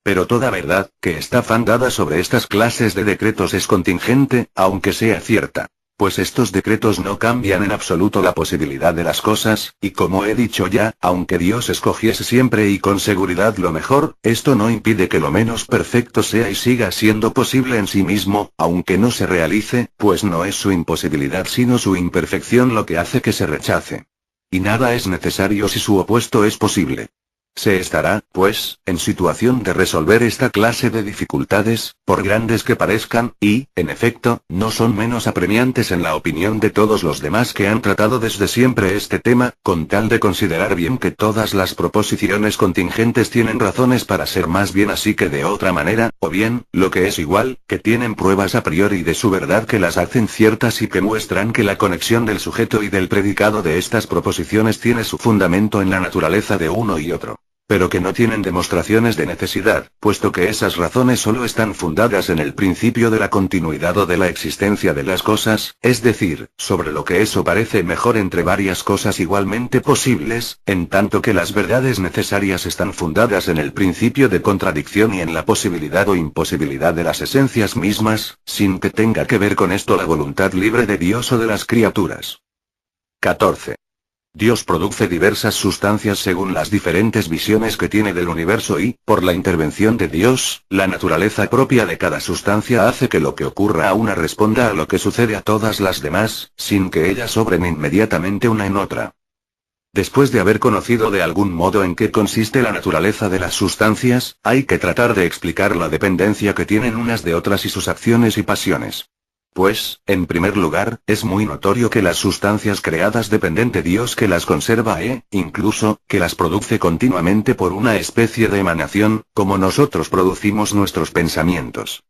Pero toda verdad, que está fundada sobre estas clases de decretos es contingente, aunque sea cierta. Pues estos decretos no cambian en absoluto la posibilidad de las cosas, y como he dicho ya, aunque Dios escogiese siempre y con seguridad lo mejor, esto no impide que lo menos perfecto sea y siga siendo posible en sí mismo, aunque no se realice, pues no es su imposibilidad sino su imperfección lo que hace que se rechace. Y nada es necesario si su opuesto es posible. Se estará, pues, en situación de resolver esta clase de dificultades, por grandes que parezcan, y, en efecto, no son menos apremiantes en la opinión de todos los demás que han tratado desde siempre este tema, con tal de considerar bien que todas las proposiciones contingentes tienen razones para ser más bien así que de otra manera, o bien, lo que es igual, que tienen pruebas a priori de su verdad que las hacen ciertas y que muestran que la conexión del sujeto y del predicado de estas proposiciones tiene su fundamento en la naturaleza de uno y otro. pero que no tienen demostraciones de necesidad, puesto que esas razones solo están fundadas en el principio de la continuidad o de la existencia de las cosas, es decir, sobre lo que eso parece mejor entre varias cosas igualmente posibles, en tanto que las verdades necesarias están fundadas en el principio de contradicción y en la posibilidad o imposibilidad de las esencias mismas, sin que tenga que ver con esto la voluntad libre de Dios o de las criaturas. 14. Dios produce diversas sustancias según las diferentes visiones que tiene del universo y, por la intervención de Dios, la naturaleza propia de cada sustancia hace que lo que ocurra a una responda a lo que sucede a todas las demás, sin que ellas obren inmediatamente una en otra. Después de haber conocido de algún modo en qué consiste la naturaleza de las sustancias, hay que tratar de explicar la dependencia que tienen unas de otras y sus acciones y pasiones. Pues, en primer lugar, es muy notorio que las sustancias creadas dependen de Dios que las conserva incluso, que las produce continuamente por una especie de emanación, como nosotros producimos nuestros pensamientos.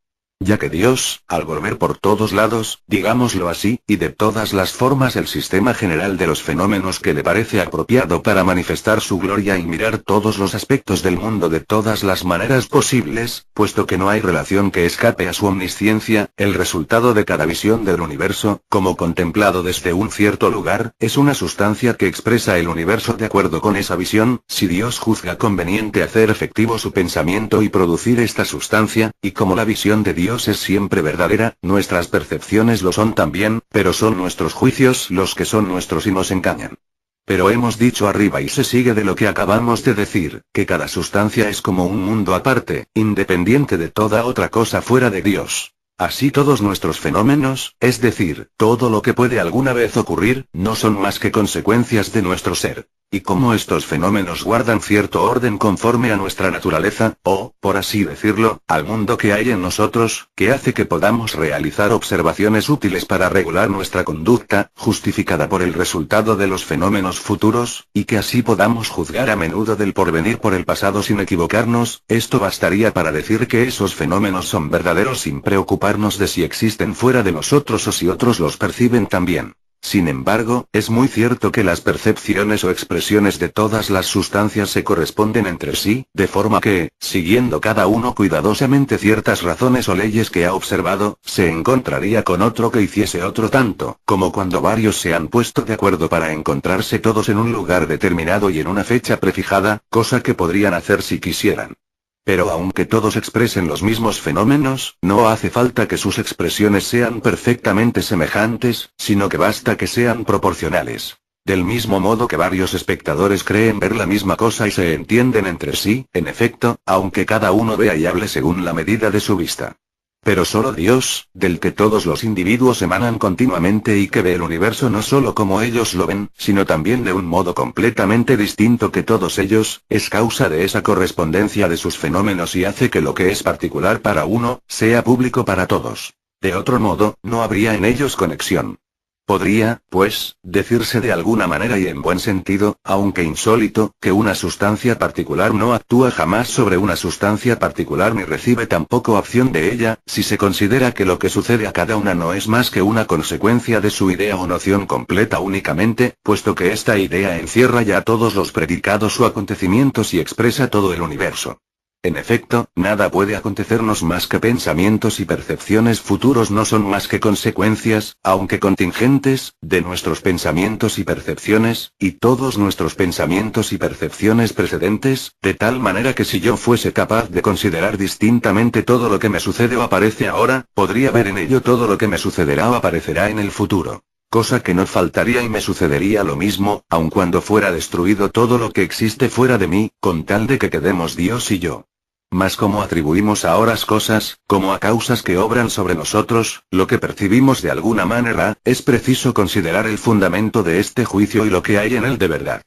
Ya que Dios, al volver por todos lados, digámoslo así, y de todas las formas el sistema general de los fenómenos que le parece apropiado para manifestar su gloria y mirar todos los aspectos del mundo de todas las maneras posibles, puesto que no hay relación que escape a su omnisciencia, el resultado de cada visión del universo, como contemplado desde un cierto lugar, es una sustancia que expresa el universo de acuerdo con esa visión, si Dios juzga conveniente hacer efectivo su pensamiento y producir esta sustancia, y como la visión de Dios es siempre verdadera, nuestras percepciones lo son también, pero son nuestros juicios los que son nuestros y nos engañan. Pero hemos dicho arriba y se sigue de lo que acabamos de decir, que cada sustancia es como un mundo aparte, independiente de toda otra cosa fuera de Dios. Así todos nuestros fenómenos, es decir, todo lo que puede alguna vez ocurrir, no son más que consecuencias de nuestro ser. Y como estos fenómenos guardan cierto orden conforme a nuestra naturaleza, o, por así decirlo, al mundo que hay en nosotros, que hace que podamos realizar observaciones útiles para regular nuestra conducta, justificada por el resultado de los fenómenos futuros, y que así podamos juzgar a menudo del porvenir por el pasado sin equivocarnos, esto bastaría para decir que esos fenómenos son verdaderos sin preocuparnos de si existen fuera de nosotros o si otros los perciben también. Sin embargo, es muy cierto que las percepciones o expresiones de todas las sustancias se corresponden entre sí, de forma que, siguiendo cada uno cuidadosamente ciertas razones o leyes que ha observado, se encontraría con otro que hiciese otro tanto, como cuando varios se han puesto de acuerdo para encontrarse todos en un lugar determinado y en una fecha prefijada, cosa que podrían hacer si quisieran. Pero aunque todos expresen los mismos fenómenos, no hace falta que sus expresiones sean perfectamente semejantes, sino que basta que sean proporcionales. Del mismo modo que varios espectadores creen ver la misma cosa y se entienden entre sí, en efecto, aunque cada uno vea y hable según la medida de su vista. Pero solo Dios, del que todos los individuos emanan continuamente y que ve el universo no solo como ellos lo ven, sino también de un modo completamente distinto que todos ellos, es causa de esa correspondencia de sus fenómenos y hace que lo que es particular para uno, sea público para todos. De otro modo, no habría en ellos conexión. Podría, pues, decirse de alguna manera y en buen sentido, aunque insólito, que una sustancia particular no actúa jamás sobre una sustancia particular ni recibe tampoco acción de ella, si se considera que lo que sucede a cada una no es más que una consecuencia de su idea o noción completa únicamente, puesto que esta idea encierra ya todos los predicados o acontecimientos y expresa todo el universo. En efecto, nada puede acontecernos más que pensamientos y percepciones futuros no son más que consecuencias, aunque contingentes, de nuestros pensamientos y percepciones, y todos nuestros pensamientos y percepciones precedentes, de tal manera que si yo fuese capaz de considerar distintamente todo lo que me sucede o aparece ahora, podría ver en ello todo lo que me sucederá o aparecerá en el futuro. Cosa que no faltaría y me sucedería lo mismo, aun cuando fuera destruido todo lo que existe fuera de mí, con tal de que quedemos Dios y yo. Mas como atribuimos a horas cosas, como a causas que obran sobre nosotros, lo que percibimos de alguna manera, es preciso considerar el fundamento de este juicio y lo que hay en él de verdad.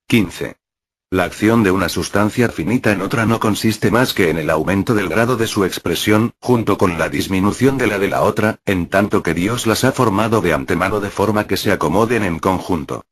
15. La acción de una sustancia finita en otra no consiste más que en el aumento del grado de su expresión, junto con la disminución de la otra, en tanto que Dios las ha formado de antemano de forma que se acomoden en conjunto.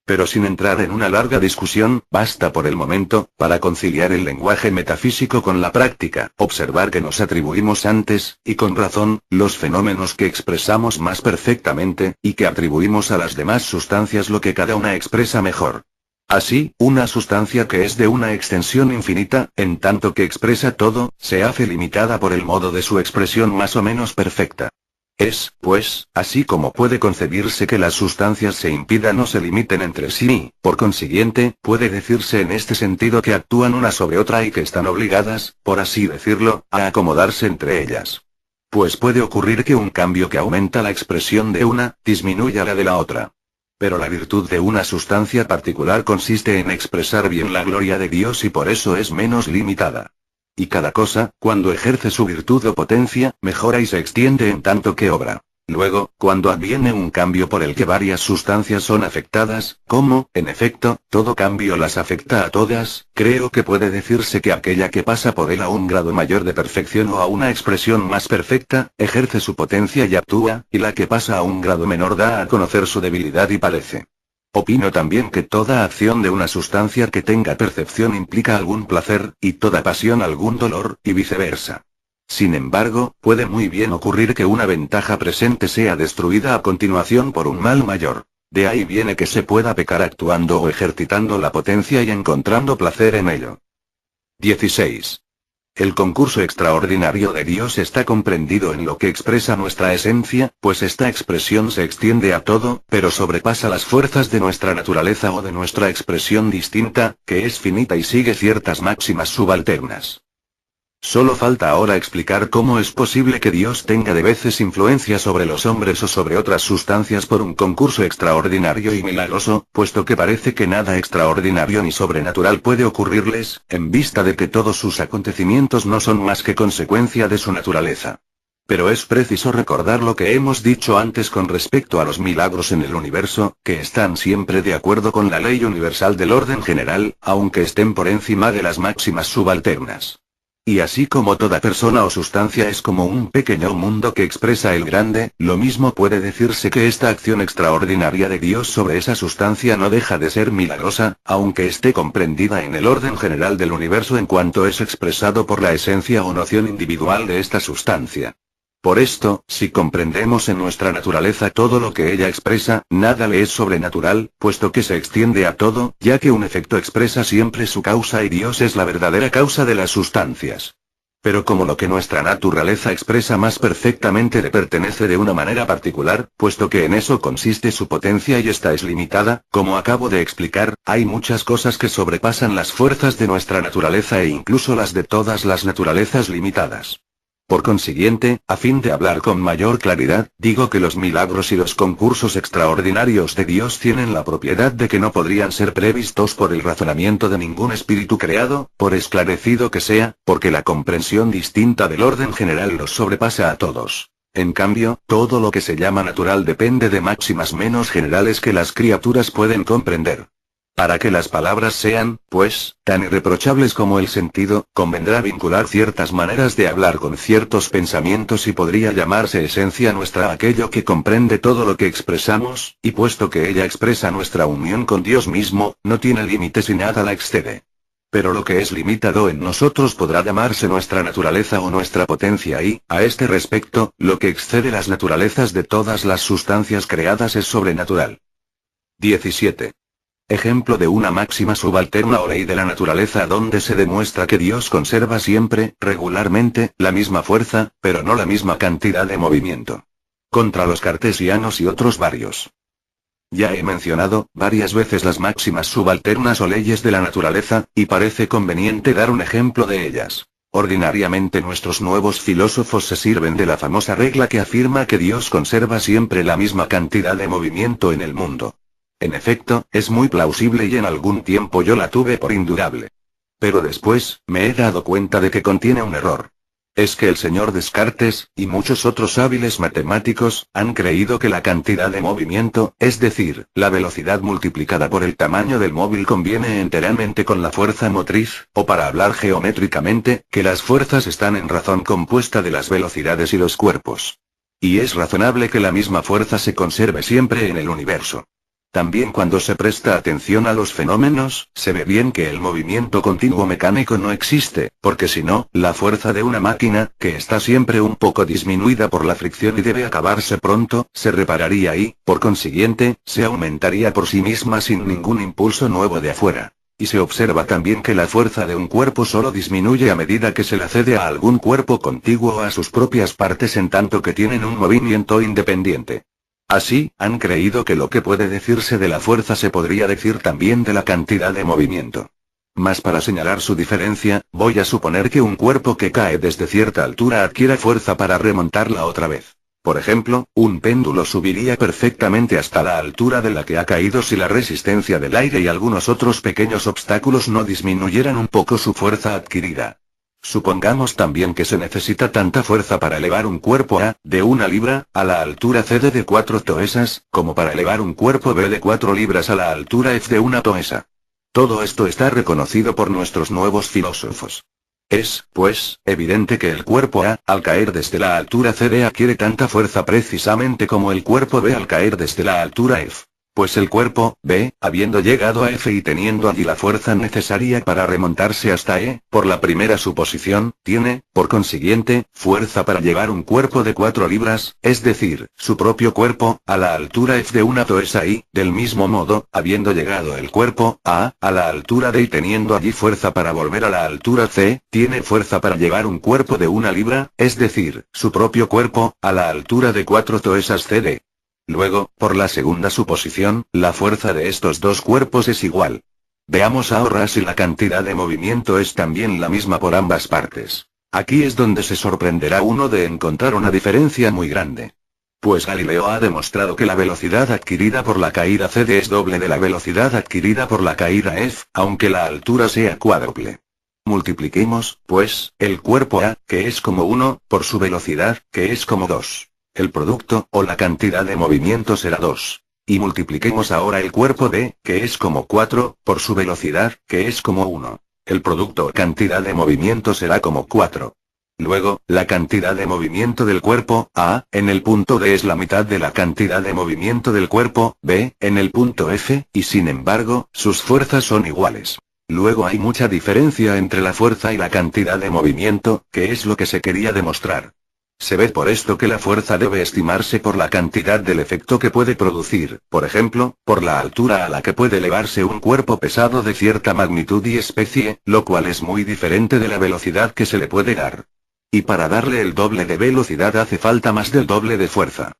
Pero sin entrar en una larga discusión, basta por el momento, para conciliar el lenguaje metafísico con la práctica, observar que nos atribuimos antes, y con razón, los fenómenos que expresamos más perfectamente, y que atribuimos a las demás sustancias lo que cada una expresa mejor. Así, una sustancia que es de una extensión infinita, en tanto que expresa todo, se hace limitada por el modo de su expresión más o menos perfecta. Es, pues, así como puede concebirse que las sustancias se impidan o se limiten entre sí y, por consiguiente, puede decirse en este sentido que actúan una sobre otra y que están obligadas, por así decirlo, a acomodarse entre ellas. Pues puede ocurrir que un cambio que aumenta la expresión de una, disminuya la de la otra. Pero la virtud de una sustancia particular consiste en expresar bien la gloria de Dios y por eso es menos limitada. Y cada cosa, cuando ejerce su virtud o potencia, mejora y se extiende en tanto que obra. Luego, cuando adviene un cambio por el que varias sustancias son afectadas, como, en efecto, todo cambio las afecta a todas, creo que puede decirse que aquella que pasa por él a un grado mayor de perfección o a una expresión más perfecta, ejerce su potencia y actúa, y la que pasa a un grado menor da a conocer su debilidad y parece. Opino también que toda acción de una sustancia que tenga percepción implica algún placer, y toda pasión algún dolor, y viceversa. Sin embargo, puede muy bien ocurrir que una ventaja presente sea destruida a continuación por un mal mayor. De ahí viene que se pueda pecar actuando o ejercitando la potencia y encontrando placer en ello. 16. El concurso extraordinario de Dios está comprendido en lo que expresa nuestra esencia, pues esta expresión se extiende a todo, pero sobrepasa las fuerzas de nuestra naturaleza o de nuestra expresión distinta, que es finita y sigue ciertas máximas subalternas. Solo falta ahora explicar cómo es posible que Dios tenga de veces influencia sobre los hombres o sobre otras sustancias por un concurso extraordinario y milagroso, puesto que parece que nada extraordinario ni sobrenatural puede ocurrirles, en vista de que todos sus acontecimientos no son más que consecuencia de su naturaleza. Pero es preciso recordar lo que hemos dicho antes con respecto a los milagros en el universo, que están siempre de acuerdo con la ley universal del orden general, aunque estén por encima de las máximas subalternas. Y así como toda persona o sustancia es como un pequeño mundo que expresa el grande, lo mismo puede decirse que esta acción extraordinaria de Dios sobre esa sustancia no deja de ser milagrosa, aunque esté comprendida en el orden general del universo en cuanto es expresado por la esencia o noción individual de esta sustancia. Por esto, si comprendemos en nuestra naturaleza todo lo que ella expresa, nada le es sobrenatural, puesto que se extiende a todo, ya que un efecto expresa siempre su causa y Dios es la verdadera causa de las sustancias. Pero como lo que nuestra naturaleza expresa más perfectamente le pertenece de una manera particular, puesto que en eso consiste su potencia y esta es limitada, como acabo de explicar, hay muchas cosas que sobrepasan las fuerzas de nuestra naturaleza e incluso las de todas las naturalezas limitadas. Por consiguiente, a fin de hablar con mayor claridad, digo que los milagros y los concursos extraordinarios de Dios tienen la propiedad de que no podrían ser previstos por el razonamiento de ningún espíritu creado, por esclarecido que sea, porque la comprensión distinta del orden general los sobrepasa a todos. En cambio, todo lo que se llama natural depende de máximas menos generales que las criaturas pueden comprender. Para que las palabras sean, pues, tan irreprochables como el sentido, convendrá vincular ciertas maneras de hablar con ciertos pensamientos y podría llamarse esencia nuestra aquello que comprende todo lo que expresamos, y puesto que ella expresa nuestra unión con Dios mismo, no tiene límites y nada la excede. Pero lo que es limitado en nosotros podrá llamarse nuestra naturaleza o nuestra potencia y, a este respecto, lo que excede las naturalezas de todas las sustancias creadas es sobrenatural. 17. Ejemplo de una máxima subalterna o ley de la naturaleza donde se demuestra que Dios conserva siempre, regularmente, la misma fuerza, pero no la misma cantidad de movimiento. Contra los cartesianos y otros varios. Ya he mencionado, varias veces las máximas subalternas o leyes de la naturaleza, y parece conveniente dar un ejemplo de ellas. Ordinariamente nuestros nuevos filósofos se sirven de la famosa regla que afirma que Dios conserva siempre la misma cantidad de movimiento en el mundo. En efecto, es muy plausible y en algún tiempo yo la tuve por indudable. Pero después, me he dado cuenta de que contiene un error. Es que el señor Descartes, y muchos otros hábiles matemáticos, han creído que la cantidad de movimiento, es decir, la velocidad multiplicada por el tamaño del móvil conviene enteramente con la fuerza motriz, o para hablar geométricamente, que las fuerzas están en razón compuesta de las velocidades y los cuerpos. Y es razonable que la misma fuerza se conserve siempre en el universo. También cuando se presta atención a los fenómenos, se ve bien que el movimiento continuo mecánico no existe, porque si no, la fuerza de una máquina, que está siempre un poco disminuida por la fricción y debe acabarse pronto, se repararía y, por consiguiente, se aumentaría por sí misma sin ningún impulso nuevo de afuera. Y se observa también que la fuerza de un cuerpo solo disminuye a medida que se la cede a algún cuerpo contiguo a sus propias partes en tanto que tienen un movimiento independiente. Así, han creído que lo que puede decirse de la fuerza se podría decir también de la cantidad de movimiento. Mas para señalar su diferencia, voy a suponer que un cuerpo que cae desde cierta altura adquiera fuerza para remontarla otra vez. Por ejemplo, un péndulo subiría perfectamente hasta la altura de la que ha caído si la resistencia del aire y algunos otros pequeños obstáculos no disminuyeran un poco su fuerza adquirida. Supongamos también que se necesita tanta fuerza para elevar un cuerpo A, de 1 libra, a la altura C de 4 toesas, como para elevar un cuerpo B de 4 libras a la altura F de 1 toesa. Todo esto está reconocido por nuestros nuevos filósofos. Es, pues, evidente que el cuerpo A, al caer desde la altura CD adquiere tanta fuerza precisamente como el cuerpo B al caer desde la altura F. Pues el cuerpo B, habiendo llegado a F y teniendo allí la fuerza necesaria para remontarse hasta E, por la primera suposición, tiene, por consiguiente, fuerza para llevar un cuerpo de 4 libras, es decir, su propio cuerpo, a la altura F de 1 toesa y, del mismo modo, habiendo llegado el cuerpo A, a la altura D y teniendo allí fuerza para volver a la altura C, tiene fuerza para llevar un cuerpo de 1 libra, es decir, su propio cuerpo, a la altura de 4 toesas CD. Luego, por la segunda suposición, la fuerza de estos dos cuerpos es igual. Veamos ahora si la cantidad de movimiento es también la misma por ambas partes. Aquí es donde se sorprenderá uno de encontrar una diferencia muy grande. Pues Galileo ha demostrado que la velocidad adquirida por la caída CD es doble de la velocidad adquirida por la caída F, aunque la altura sea cuádruple. Multipliquemos, pues, el cuerpo A, que es como 1, por su velocidad, que es como 2. El producto, o la cantidad de movimiento será 2. Y multipliquemos ahora el cuerpo B, que es como 4, por su velocidad, que es como 1. El producto o cantidad de movimiento será como 4. Luego, la cantidad de movimiento del cuerpo A, en el punto D es la mitad de la cantidad de movimiento del cuerpo B, en el punto F, y sin embargo, sus fuerzas son iguales. Luego hay mucha diferencia entre la fuerza y la cantidad de movimiento, que es lo que se quería demostrar. Se ve por esto que la fuerza debe estimarse por la cantidad del efecto que puede producir, por ejemplo, por la altura a la que puede elevarse un cuerpo pesado de cierta magnitud y especie, lo cual es muy diferente de la velocidad que se le puede dar. Y para darle el doble de velocidad hace falta más del doble de fuerza.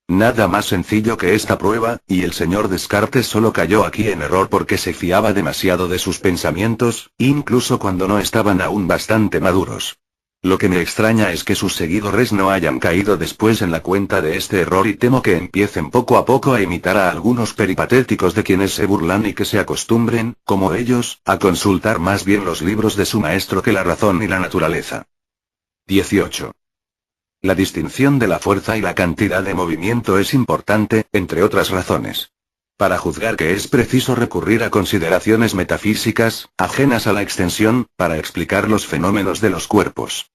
Nada más sencillo que esta prueba, y el señor Descartes solo cayó aquí en error porque se fiaba demasiado de sus pensamientos, incluso cuando no estaban aún bastante maduros. Lo que me extraña es que sus seguidores no hayan caído después en la cuenta de este error y temo que empiecen poco a poco a imitar a algunos peripatéticos de quienes se burlan y que se acostumbren, como ellos, a consultar más bien los libros de su maestro que la razón y la naturaleza. 18. La distinción de la fuerza y la cantidad de movimiento es importante, entre otras razones. Para juzgar que es preciso recurrir a consideraciones metafísicas, ajenas a la extensión, para explicar los fenómenos de los cuerpos.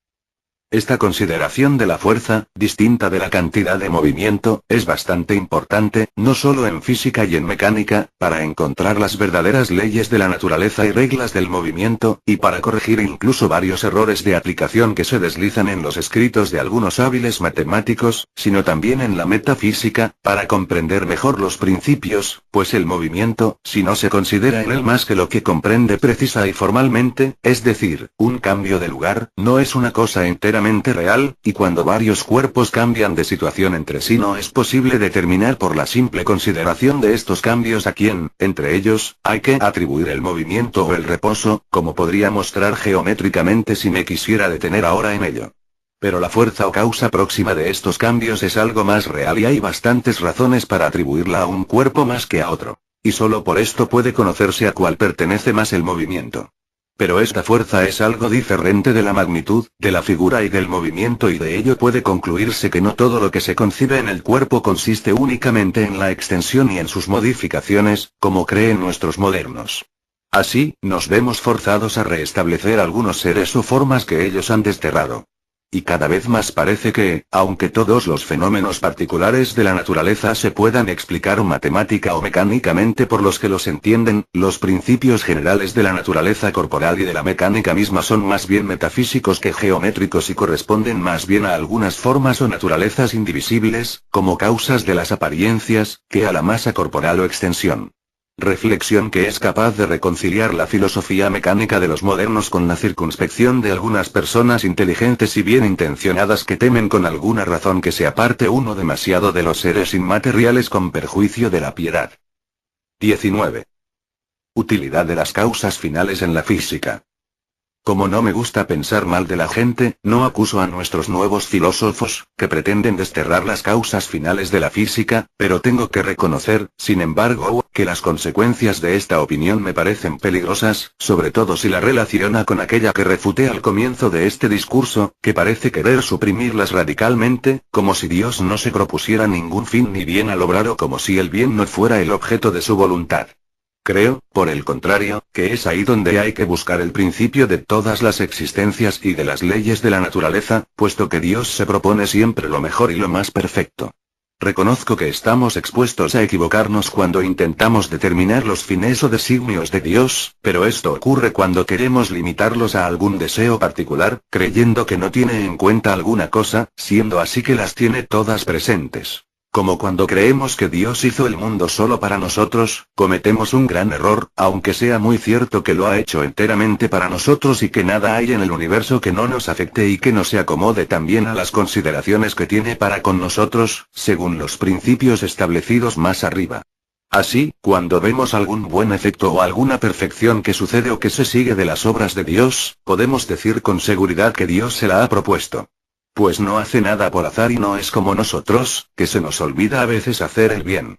Esta consideración de la fuerza, distinta de la cantidad de movimiento, es bastante importante, no solo en física y en mecánica, para encontrar las verdaderas leyes de la naturaleza y reglas del movimiento, y para corregir incluso varios errores de aplicación que se deslizan en los escritos de algunos hábiles matemáticos, sino también en la metafísica, para comprender mejor los principios, pues el movimiento, si no se considera en él más que lo que comprende precisa y formalmente, es decir, un cambio de lugar, no es una cosa entera real, y cuando varios cuerpos cambian de situación entre sí no es posible determinar por la simple consideración de estos cambios a quién, entre ellos, hay que atribuir el movimiento o el reposo, como podría mostrar geométricamente si me quisiera detener ahora en ello. Pero la fuerza o causa próxima de estos cambios es algo más real y hay bastantes razones para atribuirla a un cuerpo más que a otro. Y solo por esto puede conocerse a cuál pertenece más el movimiento. Pero esta fuerza es algo diferente de la magnitud, de la figura y del movimiento y de ello puede concluirse que no todo lo que se concibe en el cuerpo consiste únicamente en la extensión y en sus modificaciones, como creen nuestros modernos. Así, nos vemos forzados a restablecer algunos seres o formas que ellos han desterrado. Y cada vez más parece que, aunque todos los fenómenos particulares de la naturaleza se puedan explicar matemática o mecánicamente por los que los entienden, los principios generales de la naturaleza corporal y de la mecánica misma son más bien metafísicos que geométricos y corresponden más bien a algunas formas o naturalezas indivisibles, como causas de las apariencias, que a la masa corporal o extensión. Reflexión que es capaz de reconciliar la filosofía mecánica de los modernos con la circunspección de algunas personas inteligentes y bien intencionadas que temen con alguna razón que se aparte uno demasiado de los seres inmateriales con perjuicio de la piedad. 19. Utilidad de las causas finales en la física. Como no me gusta pensar mal de la gente, no acuso a nuestros nuevos filósofos, que pretenden desterrar las causas finales de la física, pero tengo que reconocer, sin embargo, que las consecuencias de esta opinión me parecen peligrosas, sobre todo si la relaciona con aquella que refuté al comienzo de este discurso, que parece querer suprimirlas radicalmente, como si Dios no se propusiera ningún fin ni bien al obrar o como si el bien no fuera el objeto de su voluntad. Creo, por el contrario, que es ahí donde hay que buscar el principio de todas las existencias y de las leyes de la naturaleza, puesto que Dios se propone siempre lo mejor y lo más perfecto. Reconozco que estamos expuestos a equivocarnos cuando intentamos determinar los fines o designios de Dios, pero esto ocurre cuando queremos limitarlos a algún deseo particular, creyendo que no tiene en cuenta alguna cosa, siendo así que las tiene todas presentes. Como cuando creemos que Dios hizo el mundo solo para nosotros, cometemos un gran error, aunque sea muy cierto que lo ha hecho enteramente para nosotros y que nada hay en el universo que no nos afecte y que no se acomode también a las consideraciones que tiene para con nosotros, según los principios establecidos más arriba. Así, cuando vemos algún buen efecto o alguna perfección que sucede o que se sigue de las obras de Dios, podemos decir con seguridad que Dios se la ha propuesto. Pues no hace nada por azar y no es como nosotros, que se nos olvida a veces hacer el bien.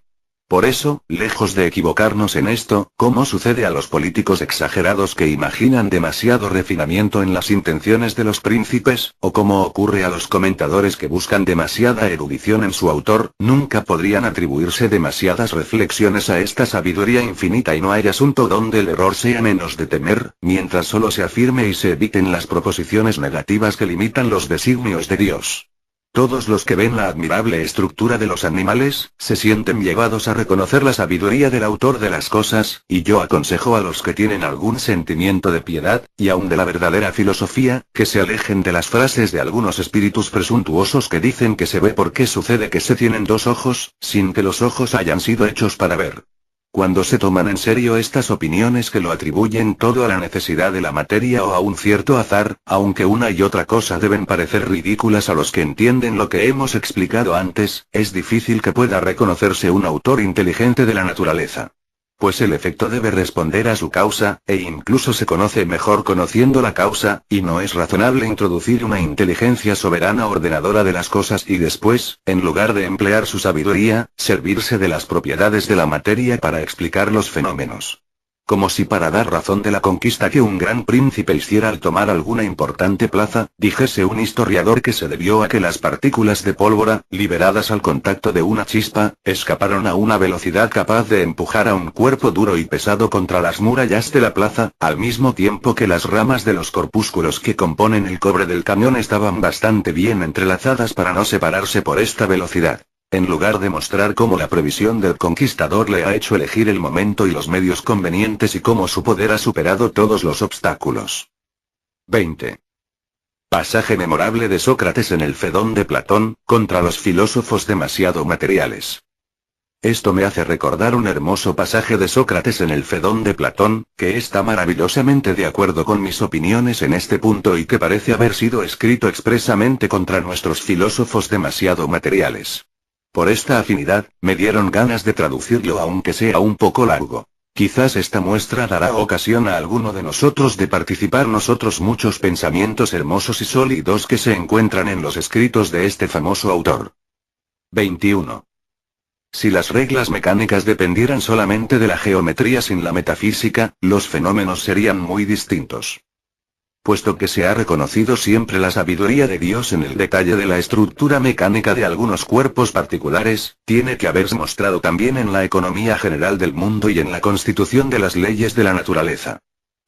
Por eso, lejos de equivocarnos en esto, como sucede a los políticos exagerados que imaginan demasiado refinamiento en las intenciones de los príncipes, o como ocurre a los comentadores que buscan demasiada erudición en su autor, nunca podrían atribuirse demasiadas reflexiones a esta sabiduría infinita y no hay asunto donde el error sea menos de temer, mientras solo se afirme y se eviten las proposiciones negativas que limitan los designios de Dios. Todos los que ven la admirable estructura de los animales, se sienten llevados a reconocer la sabiduría del autor de las cosas, y yo aconsejo a los que tienen algún sentimiento de piedad, y aun de la verdadera filosofía, que se alejen de las frases de algunos espíritus presuntuosos que dicen que se ve porque sucede que se tienen dos ojos, sin que los ojos hayan sido hechos para ver. Cuando se toman en serio estas opiniones que lo atribuyen todo a la necesidad de la materia o a un cierto azar, aunque una y otra cosa deben parecer ridículas a los que entienden lo que hemos explicado antes, es difícil que pueda reconocerse un autor inteligente de la naturaleza. Pues el efecto debe responder a su causa, e incluso se conoce mejor conociendo la causa, y no es razonable introducir una inteligencia soberana ordenadora de las cosas y después, en lugar de emplear su sabiduría, servirse de las propiedades de la materia para explicar los fenómenos. Como si para dar razón de la conquista que un gran príncipe hiciera al tomar alguna importante plaza, dijese un historiador que se debió a que las partículas de pólvora, liberadas al contacto de una chispa, escaparon a una velocidad capaz de empujar a un cuerpo duro y pesado contra las murallas de la plaza, al mismo tiempo que las ramas de los corpúsculos que componen el cobre del cañón estaban bastante bien entrelazadas para no separarse por esta velocidad. En lugar de mostrar cómo la previsión del conquistador le ha hecho elegir el momento y los medios convenientes y cómo su poder ha superado todos los obstáculos. 20. Pasaje memorable de Sócrates en el Fedón de Platón, contra los filósofos demasiado materiales. Esto me hace recordar un hermoso pasaje de Sócrates en el Fedón de Platón, que está maravillosamente de acuerdo con mis opiniones en este punto y que parece haber sido escrito expresamente contra nuestros filósofos demasiado materiales. Por esta afinidad, me dieron ganas de traducirlo aunque sea un poco largo. Quizás esta muestra dará ocasión a alguno de nosotros de participar nosotros muchos pensamientos hermosos y sólidos que se encuentran en los escritos de este famoso autor. 21. Si las reglas mecánicas dependieran solamente de la geometría sin la metafísica, los fenómenos serían muy distintos. Puesto que se ha reconocido siempre la sabiduría de Dios en el detalle de la estructura mecánica de algunos cuerpos particulares, tiene que haberse mostrado también en la economía general del mundo y en la constitución de las leyes de la naturaleza.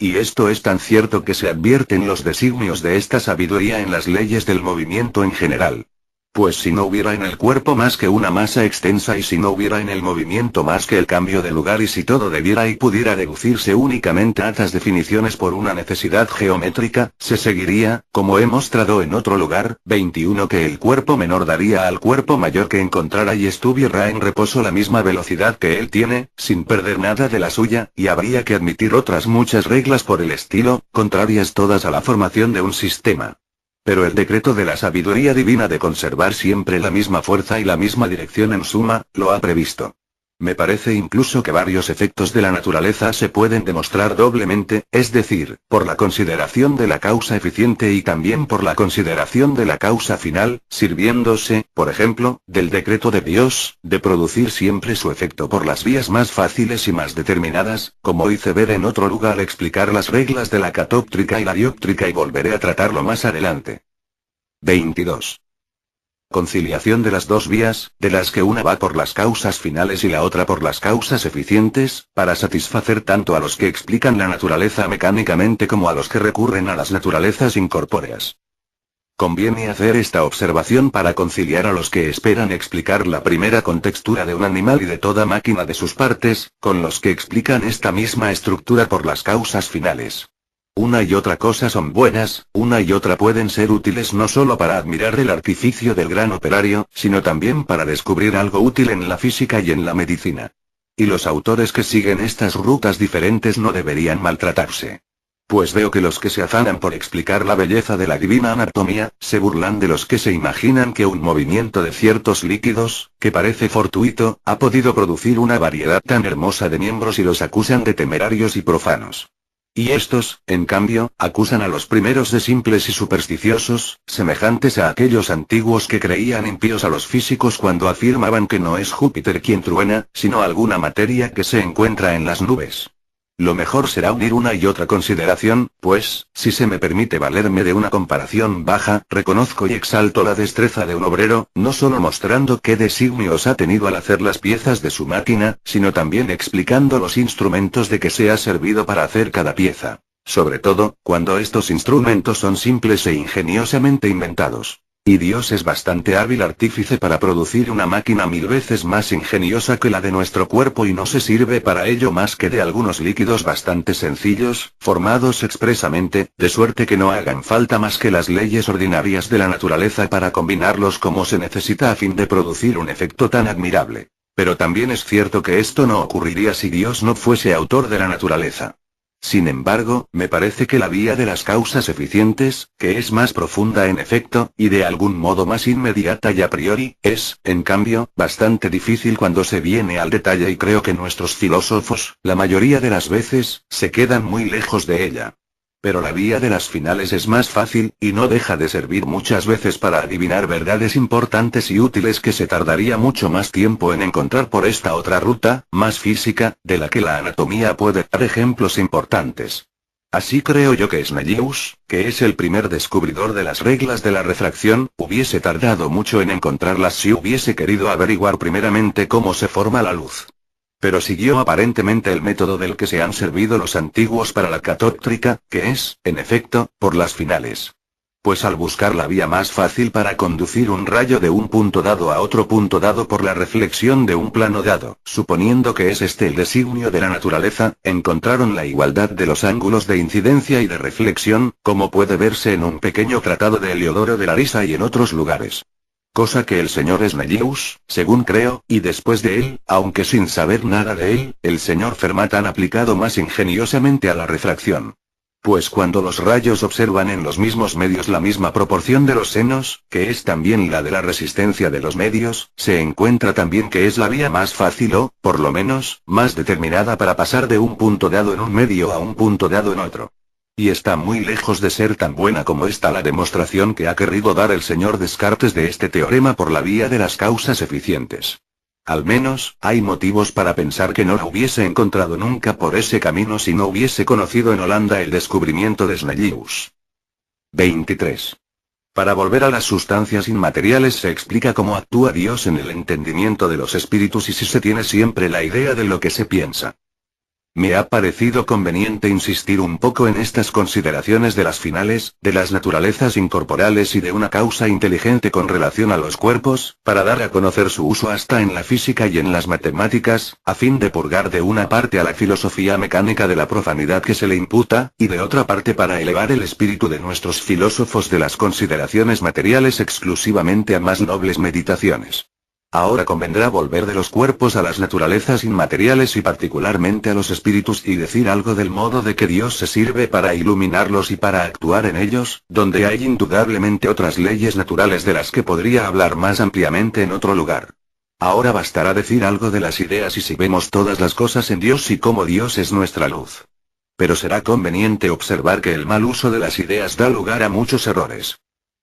Y esto es tan cierto que se advierten los designios de esta sabiduría en las leyes del movimiento en general. Pues si no hubiera en el cuerpo más que una masa extensa y si no hubiera en el movimiento más que el cambio de lugar y si todo debiera y pudiera deducirse únicamente a estas definiciones por una necesidad geométrica, se seguiría, como he mostrado en otro lugar, 21 que el cuerpo menor daría al cuerpo mayor que encontrara y estuviera en reposo la misma velocidad que él tiene, sin perder nada de la suya, y habría que admitir otras muchas reglas por el estilo, contrarias todas a la formación de un sistema. Pero el decreto de la sabiduría divina de conservar siempre la misma fuerza y la misma dirección en suma, lo ha previsto. Me parece incluso que varios efectos de la naturaleza se pueden demostrar doblemente, es decir, por la consideración de la causa eficiente y también por la consideración de la causa final, sirviéndose, por ejemplo, del decreto de Dios, de producir siempre su efecto por las vías más fáciles y más determinadas, como hice ver en otro lugar al explicar las reglas de la catóptrica y la dióptrica y volveré a tratarlo más adelante. 22. Conciliación de las dos vías, de las que una va por las causas finales y la otra por las causas eficientes, para satisfacer tanto a los que explican la naturaleza mecánicamente como a los que recurren a las naturalezas incorpóreas. Conviene hacer esta observación para conciliar a los que esperan explicar la primera contextura de un animal y de toda máquina de sus partes, con los que explican esta misma estructura por las causas finales. Una y otra cosa son buenas, una y otra pueden ser útiles no solo para admirar el artificio del gran operario, sino también para descubrir algo útil en la física y en la medicina. Y los autores que siguen estas rutas diferentes no deberían maltratarse. Pues veo que los que se afanan por explicar la belleza de la divina anatomía, se burlan de los que se imaginan que un movimiento de ciertos líquidos, que parece fortuito, ha podido producir una variedad tan hermosa de miembros y los acusan de temerarios y profanos. Y estos, en cambio, acusan a los primeros de simples y supersticiosos, semejantes a aquellos antiguos que creían impíos a los físicos cuando afirmaban que no es Júpiter quien truena, sino alguna materia que se encuentra en las nubes. Lo mejor será unir una y otra consideración, pues, si se me permite valerme de una comparación baja, reconozco y exalto la destreza de un obrero, no solo mostrando qué designios ha tenido al hacer las piezas de su máquina, sino también explicando los instrumentos de que se ha servido para hacer cada pieza. Sobre todo, cuando estos instrumentos son simples e ingeniosamente inventados. Y Dios es bastante hábil artífice para producir una máquina 1000 veces más ingeniosa que la de nuestro cuerpo y no se sirve para ello más que de algunos líquidos bastante sencillos, formados expresamente, de suerte que no hagan falta más que las leyes ordinarias de la naturaleza para combinarlos como se necesita a fin de producir un efecto tan admirable. Pero también es cierto que esto no ocurriría si Dios no fuese autor de la naturaleza. Sin embargo, me parece que la vía de las causas eficientes, que es más profunda en efecto, y de algún modo más inmediata y a priori, es, en cambio, bastante difícil cuando se viene al detalle y creo que nuestros filósofos, la mayoría de las veces, se quedan muy lejos de ella. Pero la vía de las finales es más fácil, y no deja de servir muchas veces para adivinar verdades importantes y útiles que se tardaría mucho más tiempo en encontrar por esta otra ruta, más física, de la que la anatomía puede dar ejemplos importantes. Así creo yo que Snellius, que es el primer descubridor de las reglas de la refracción, hubiese tardado mucho en encontrarlas si hubiese querido averiguar primeramente cómo se forma la luz. Pero siguió aparentemente el método del que se han servido los antiguos para la catóptrica, que es, en efecto, por las finales. Pues al buscar la vía más fácil para conducir un rayo de un punto dado a otro punto dado por la reflexión de un plano dado, suponiendo que es este el designio de la naturaleza, encontraron la igualdad de los ángulos de incidencia y de reflexión, como puede verse en un pequeño tratado de Heliodoro de Larisa y en otros lugares. Cosa que el señor Snellius, según creo, y después de él, aunque sin saber nada de él, el señor Fermat han aplicado más ingeniosamente a la refracción. Pues cuando los rayos observan en los mismos medios la misma proporción de los senos, que es también la de la resistencia de los medios, se encuentra también que es la vía más fácil o, por lo menos, más determinada para pasar de un punto dado en un medio a un punto dado en otro. Y está muy lejos de ser tan buena como está la demostración que ha querido dar el señor Descartes de este teorema por la vía de las causas eficientes. Al menos, hay motivos para pensar que no la hubiese encontrado nunca por ese camino si no hubiese conocido en Holanda el descubrimiento de Snellius. 23. Para volver a las sustancias inmateriales se explica cómo actúa Dios en el entendimiento de los espíritus y si se tiene siempre la idea de lo que se piensa. Me ha parecido conveniente insistir un poco en estas consideraciones de las finales, de las naturalezas incorporales y de una causa inteligente con relación a los cuerpos, para dar a conocer su uso hasta en la física y en las matemáticas, a fin de purgar de una parte a la filosofía mecánica de la profanidad que se le imputa, y de otra parte para elevar el espíritu de nuestros filósofos de las consideraciones materiales exclusivamente a más nobles meditaciones. Ahora convendrá volver de los cuerpos a las naturalezas inmateriales y particularmente a los espíritus y decir algo del modo de que Dios se sirve para iluminarlos y para actuar en ellos, donde hay indudablemente otras leyes naturales de las que podría hablar más ampliamente en otro lugar. Ahora bastará decir algo de las ideas y si vemos todas las cosas en Dios y cómo Dios es nuestra luz. Pero será conveniente observar que el mal uso de las ideas da lugar a muchos errores.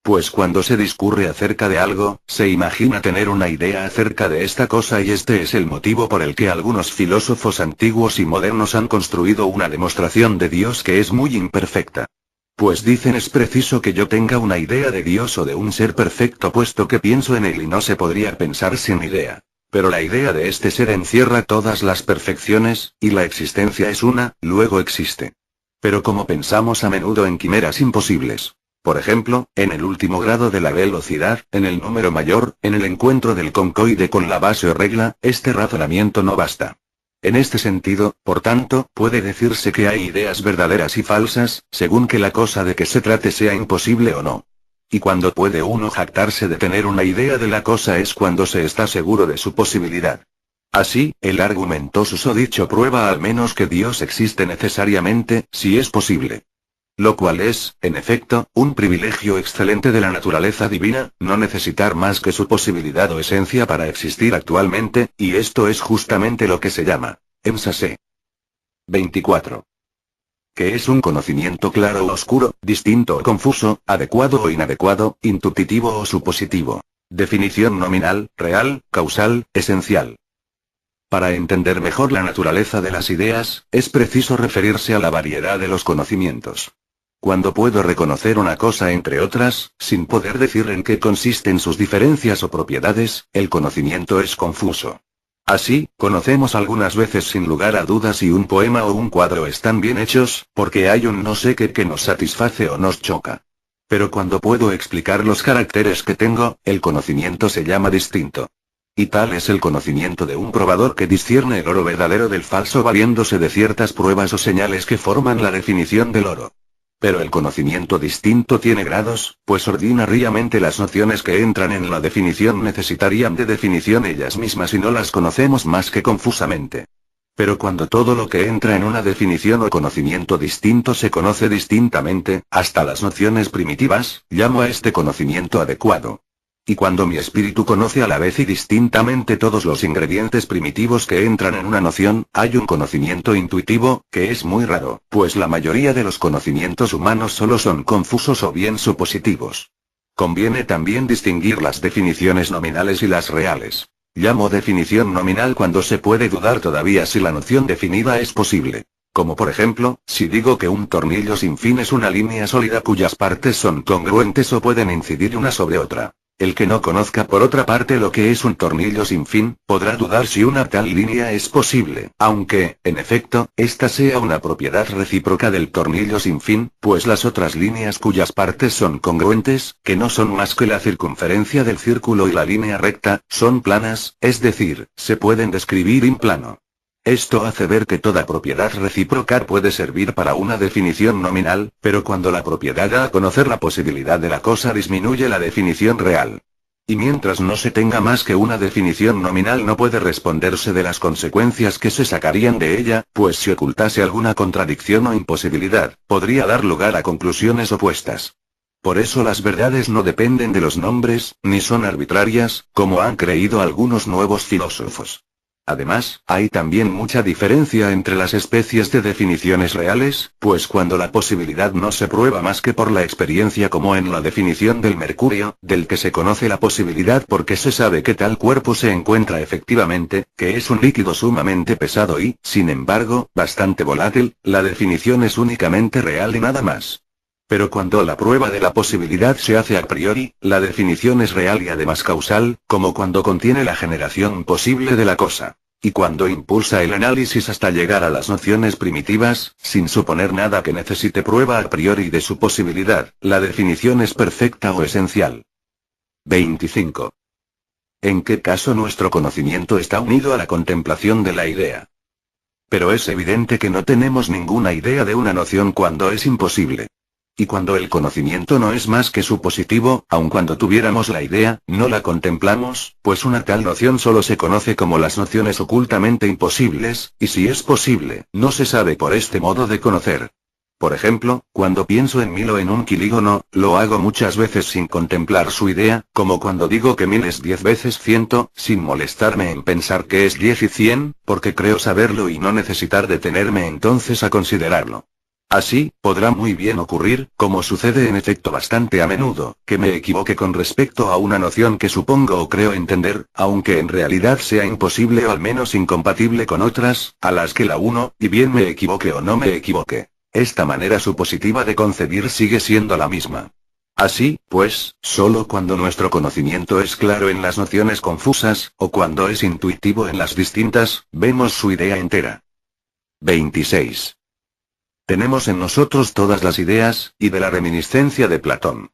Pues cuando se discurre acerca de algo, se imagina tener una idea acerca de esta cosa y este es el motivo por el que algunos filósofos antiguos y modernos han construido una demostración de Dios que es muy imperfecta. Pues dicen es preciso que yo tenga una idea de Dios o de un ser perfecto puesto que pienso en él y no se podría pensar sin idea. Pero la idea de este ser encierra todas las perfecciones, y la existencia es una, luego existe. Pero como pensamos a menudo en quimeras imposibles. Por ejemplo, en el último grado de la velocidad, en el número mayor, en el encuentro del concoide con la base o regla, este razonamiento no basta. En este sentido, por tanto, puede decirse que hay ideas verdaderas y falsas, según que la cosa de que se trate sea imposible o no. Y cuando puede uno jactarse de tener una idea de la cosa es cuando se está seguro de su posibilidad. Así, el argumento susodicho prueba al menos que Dios existe necesariamente, si es posible. Lo cual es, en efecto, un privilegio excelente de la naturaleza divina, no necesitar más que su posibilidad o esencia para existir actualmente, y esto es justamente lo que se llama énfasis. 24. Que es un conocimiento claro o oscuro, distinto o confuso, adecuado o inadecuado, intuitivo o supositivo. Definición nominal, real, causal, esencial. Para entender mejor la naturaleza de las ideas, es preciso referirse a la variedad de los conocimientos. Cuando puedo reconocer una cosa entre otras, sin poder decir en qué consisten sus diferencias o propiedades, el conocimiento es confuso. Así, conocemos algunas veces sin lugar a dudas si un poema o un cuadro están bien hechos, porque hay un no sé qué que nos satisface o nos choca. Pero cuando puedo explicar los caracteres que tengo, el conocimiento se llama distinto. Y tal es el conocimiento de un probador que discierne el oro verdadero del falso valiéndose de ciertas pruebas o señales que forman la definición del oro. Pero el conocimiento distinto tiene grados, pues ordinariamente las nociones que entran en la definición necesitarían de definición ellas mismas y no las conocemos más que confusamente. Pero cuando todo lo que entra en una definición o conocimiento distinto se conoce distintamente, hasta las nociones primitivas, llamo a este conocimiento adecuado. Y cuando mi espíritu conoce a la vez y distintamente todos los ingredientes primitivos que entran en una noción, hay un conocimiento intuitivo, que es muy raro, pues la mayoría de los conocimientos humanos solo son confusos o bien supositivos. Conviene también distinguir las definiciones nominales y las reales. Llamo definición nominal cuando se puede dudar todavía si la noción definida es posible. Como por ejemplo, si digo que un tornillo sin fin es una línea sólida cuyas partes son congruentes o pueden incidir una sobre otra. El que no conozca por otra parte lo que es un tornillo sin fin, podrá dudar si una tal línea es posible, aunque, en efecto, esta sea una propiedad recíproca del tornillo sin fin, pues las otras líneas cuyas partes son congruentes, que no son más que la circunferencia del círculo y la línea recta, son planas, es decir, se pueden describir in plano. Esto hace ver que toda propiedad recíproca puede servir para una definición nominal, pero cuando la propiedad da a conocer la posibilidad de la cosa disminuye la definición real. Y mientras no se tenga más que una definición nominal no puede responderse de las consecuencias que se sacarían de ella, pues si ocultase alguna contradicción o imposibilidad, podría dar lugar a conclusiones opuestas. Por eso las verdades no dependen de los nombres, ni son arbitrarias, como han creído algunos nuevos filósofos. Además, hay también mucha diferencia entre las especies de definiciones reales, pues cuando la posibilidad no se prueba más que por la experiencia como en la definición del mercurio, del que se conoce la posibilidad porque se sabe que tal cuerpo se encuentra efectivamente, que es un líquido sumamente pesado y, sin embargo, bastante volátil, la definición es únicamente real y nada más. Pero cuando la prueba de la posibilidad se hace a priori, la definición es real y además causal, como cuando contiene la generación posible de la cosa. Y cuando impulsa el análisis hasta llegar a las nociones primitivas, sin suponer nada que necesite prueba a priori de su posibilidad, la definición es perfecta o esencial. 25. ¿En qué caso nuestro conocimiento está unido a la contemplación de la idea? Pero es evidente que no tenemos ninguna idea de una noción cuando es imposible. Y cuando el conocimiento no es más que supositivo, aun cuando tuviéramos la idea, no la contemplamos, pues una tal noción solo se conoce como las nociones ocultamente imposibles, y si es posible, no se sabe por este modo de conocer. Por ejemplo, cuando pienso en 1000 o en un kilígono, lo hago muchas veces sin contemplar su idea, como cuando digo que 1000 es 10 veces 100, sin molestarme en pensar que es 10 y 100, porque creo saberlo y no necesitar detenerme entonces a considerarlo. Así, podrá muy bien ocurrir, como sucede en efecto bastante a menudo, que me equivoque con respecto a una noción que supongo o creo entender, aunque en realidad sea imposible o al menos incompatible con otras, a las que la uno, y bien me equivoque o no me equivoque. Esta manera supositiva de concebir sigue siendo la misma. Así, pues, solo cuando nuestro conocimiento es claro en las nociones confusas, o cuando es intuitivo en las distintas, vemos su idea entera. 26. Tenemos en nosotros todas las ideas, y de la reminiscencia de Platón.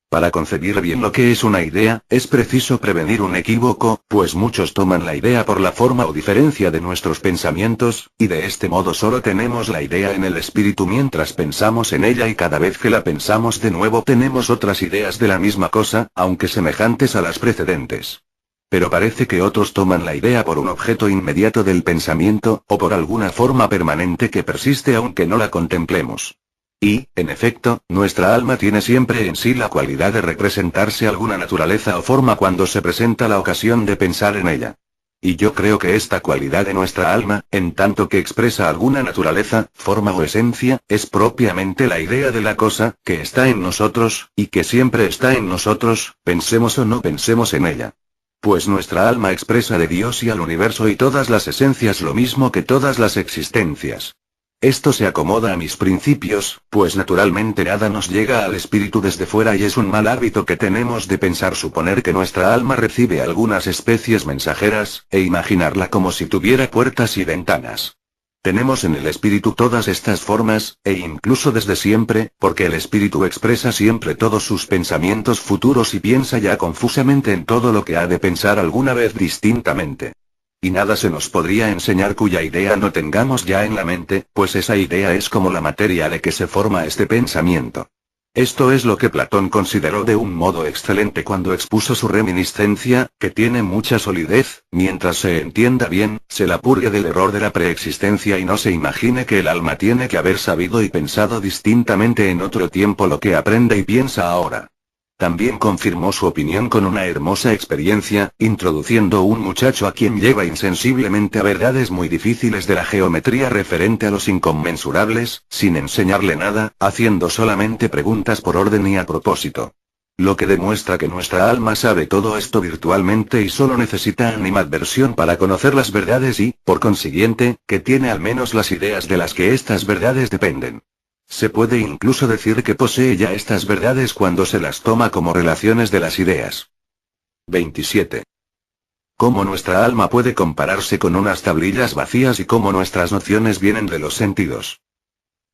Para concebir bien lo que es una idea, es preciso prevenir un equívoco, pues muchos toman la idea por la forma o diferencia de nuestros pensamientos, y de este modo solo tenemos la idea en el espíritu mientras pensamos en ella y cada vez que la pensamos de nuevo tenemos otras ideas de la misma cosa, aunque semejantes a las precedentes. Pero parece que otros toman la idea por un objeto inmediato del pensamiento, o por alguna forma permanente que persiste aunque no la contemplemos. Y, en efecto, nuestra alma tiene siempre en sí la cualidad de representarse alguna naturaleza o forma cuando se presenta la ocasión de pensar en ella. Y yo creo que esta cualidad de nuestra alma, en tanto que expresa alguna naturaleza, forma o esencia, es propiamente la idea de la cosa, que está en nosotros, y que siempre está en nosotros, pensemos o no pensemos en ella. Pues nuestra alma expresa de Dios y al universo y todas las esencias lo mismo que todas las existencias. Esto se acomoda a mis principios, pues naturalmente nada nos llega al espíritu desde fuera y es un mal hábito que tenemos de pensar suponer que nuestra alma recibe algunas especies mensajeras, e imaginarla como si tuviera puertas y ventanas. Tenemos en el espíritu todas estas formas, e incluso desde siempre, porque el espíritu expresa siempre todos sus pensamientos futuros y piensa ya confusamente en todo lo que ha de pensar alguna vez distintamente. Y nada se nos podría enseñar cuya idea no tengamos ya en la mente, pues esa idea es como la materia de que se forma este pensamiento. Esto es lo que Platón consideró de un modo excelente cuando expuso su reminiscencia, que tiene mucha solidez, mientras se entienda bien, se la purgue del error de la preexistencia y no se imagine que el alma tiene que haber sabido y pensado distintamente en otro tiempo lo que aprende y piensa ahora. También confirmó su opinión con una hermosa experiencia, introduciendo un muchacho a quien lleva insensiblemente a verdades muy difíciles de la geometría referente a los inconmensurables, sin enseñarle nada, haciendo solamente preguntas por orden y a propósito. Lo que demuestra que nuestra alma sabe todo esto virtualmente y solo necesita animadversión para conocer las verdades y, por consiguiente, que tiene al menos las ideas de las que estas verdades dependen. Se puede incluso decir que posee ya estas verdades cuando se las toma como relaciones de las ideas. 27. ¿Cómo nuestra alma puede compararse con unas tablillas vacías y cómo nuestras nociones vienen de los sentidos?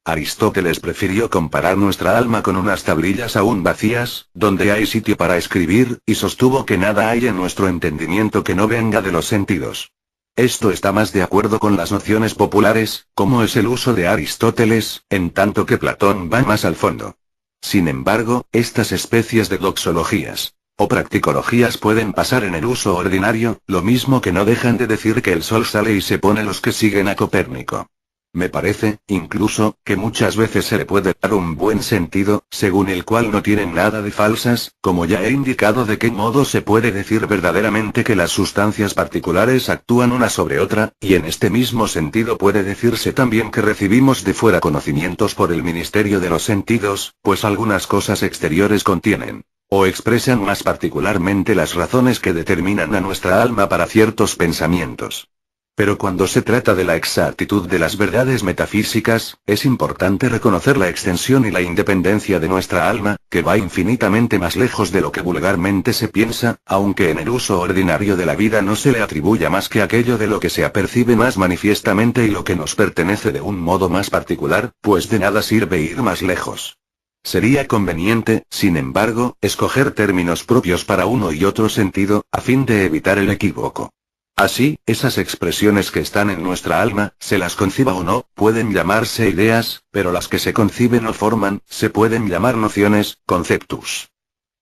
Aristóteles prefirió comparar nuestra alma con unas tablillas aún vacías, donde hay sitio para escribir, y sostuvo que nada hay en nuestro entendimiento que no venga de los sentidos. Esto está más de acuerdo con las nociones populares, como es el uso de Aristóteles, en tanto que Platón va más al fondo. Sin embargo, estas especies de doxologías, o practicologías pueden pasar en el uso ordinario, lo mismo que no dejan de decir que el sol sale y se pone los que siguen a Copérnico. Me parece, incluso, que muchas veces se le puede dar un buen sentido, según el cual no tienen nada de falsas, como ya he indicado de qué modo se puede decir verdaderamente que las sustancias particulares actúan una sobre otra, y en este mismo sentido puede decirse también que recibimos de fuera conocimientos por el ministerio de los sentidos, pues algunas cosas exteriores contienen, o expresan más particularmente las razones que determinan a nuestra alma para ciertos pensamientos. Pero cuando se trata de la exactitud de las verdades metafísicas, es importante reconocer la extensión y la independencia de nuestra alma, que va infinitamente más lejos de lo que vulgarmente se piensa, aunque en el uso ordinario de la vida no se le atribuya más que aquello de lo que se apercibe más manifiestamente y lo que nos pertenece de un modo más particular, pues de nada sirve ir más lejos. Sería conveniente, sin embargo, escoger términos propios para uno y otro sentido, a fin de evitar el equívoco. Así, esas expresiones que están en nuestra alma, se las conciba o no, pueden llamarse ideas, pero las que se conciben o forman, se pueden llamar nociones, conceptus.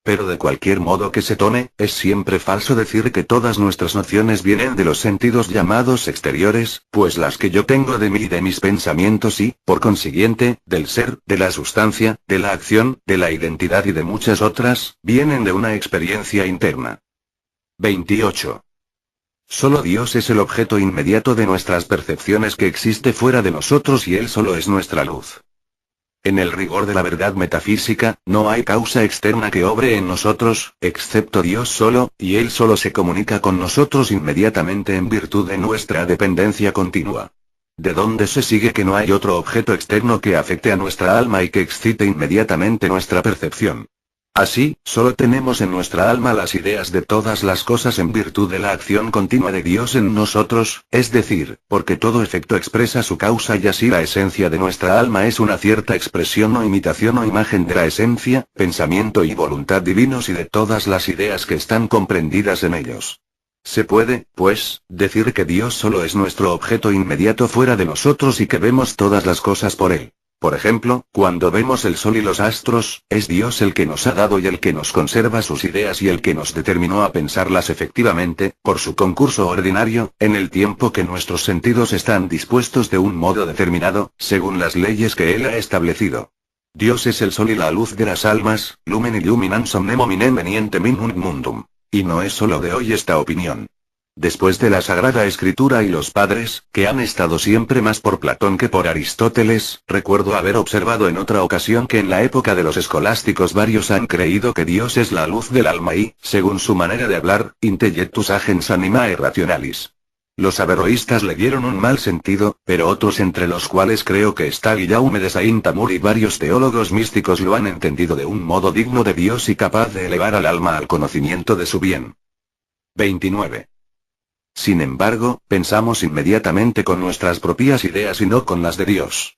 Pero de cualquier modo que se tome, es siempre falso decir que todas nuestras nociones vienen de los sentidos llamados exteriores, pues las que yo tengo de mí y de mis pensamientos y, por consiguiente, del ser, de la sustancia, de la acción, de la identidad y de muchas otras, vienen de una experiencia interna. 28. Solo Dios es el objeto inmediato de nuestras percepciones que existe fuera de nosotros y Él solo es nuestra luz. En el rigor de la verdad metafísica, no hay causa externa que obre en nosotros, excepto Dios solo, y Él solo se comunica con nosotros inmediatamente en virtud de nuestra dependencia continua. ¿De dónde se sigue que no hay otro objeto externo que afecte a nuestra alma y que excite inmediatamente nuestra percepción? Así, solo tenemos en nuestra alma las ideas de todas las cosas en virtud de la acción continua de Dios en nosotros, es decir, porque todo efecto expresa su causa y así la esencia de nuestra alma es una cierta expresión o imitación o imagen de la esencia, pensamiento y voluntad divinos y de todas las ideas que están comprendidas en ellos. Se puede, pues, decir que Dios solo es nuestro objeto inmediato fuera de nosotros y que vemos todas las cosas por Él. Por ejemplo, cuando vemos el sol y los astros, es Dios el que nos ha dado y el que nos conserva sus ideas y el que nos determinó a pensarlas efectivamente, por su concurso ordinario, en el tiempo que nuestros sentidos están dispuestos de un modo determinado, según las leyes que Él ha establecido. Dios es el sol y la luz de las almas, lumen illuminam somnem hominem venientem in un mundum. Y no es solo de hoy esta opinión. Después de la Sagrada Escritura y los padres, que han estado siempre más por Platón que por Aristóteles, recuerdo haber observado en otra ocasión que en la época de los escolásticos varios han creído que Dios es la luz del alma y, según su manera de hablar, intellectus agens animae rationalis. Los averroístas le dieron un mal sentido, pero otros entre los cuales creo que está Guillaume de Saint-Amour y varios teólogos místicos lo han entendido de un modo digno de Dios y capaz de elevar al alma al conocimiento de su bien. 29. Sin embargo, pensamos inmediatamente con nuestras propias ideas y no con las de Dios.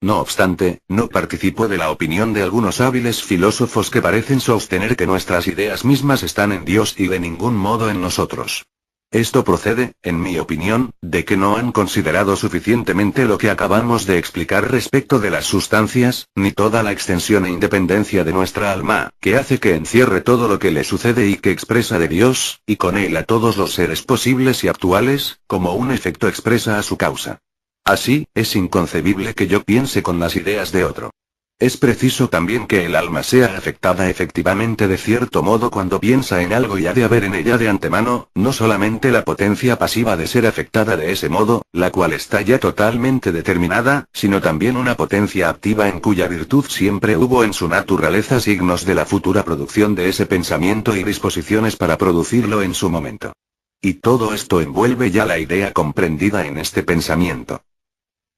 No obstante, no participo de la opinión de algunos hábiles filósofos que parecen sostener que nuestras ideas mismas están en Dios y de ningún modo en nosotros. Esto procede, en mi opinión, de que no han considerado suficientemente lo que acabamos de explicar respecto de las sustancias, ni toda la extensión e independencia de nuestra alma, que hace que encierre todo lo que le sucede y que expresa de Dios, y con él a todos los seres posibles y actuales, como un efecto expresa a su causa. Así, es inconcebible que yo piense con las ideas de otro. Es preciso también que el alma sea afectada efectivamente de cierto modo cuando piensa en algo y ha de haber en ella de antemano, no solamente la potencia pasiva de ser afectada de ese modo, la cual está ya totalmente determinada, sino también una potencia activa en cuya virtud siempre hubo en su naturaleza signos de la futura producción de ese pensamiento y disposiciones para producirlo en su momento. Y todo esto envuelve ya la idea comprendida en este pensamiento.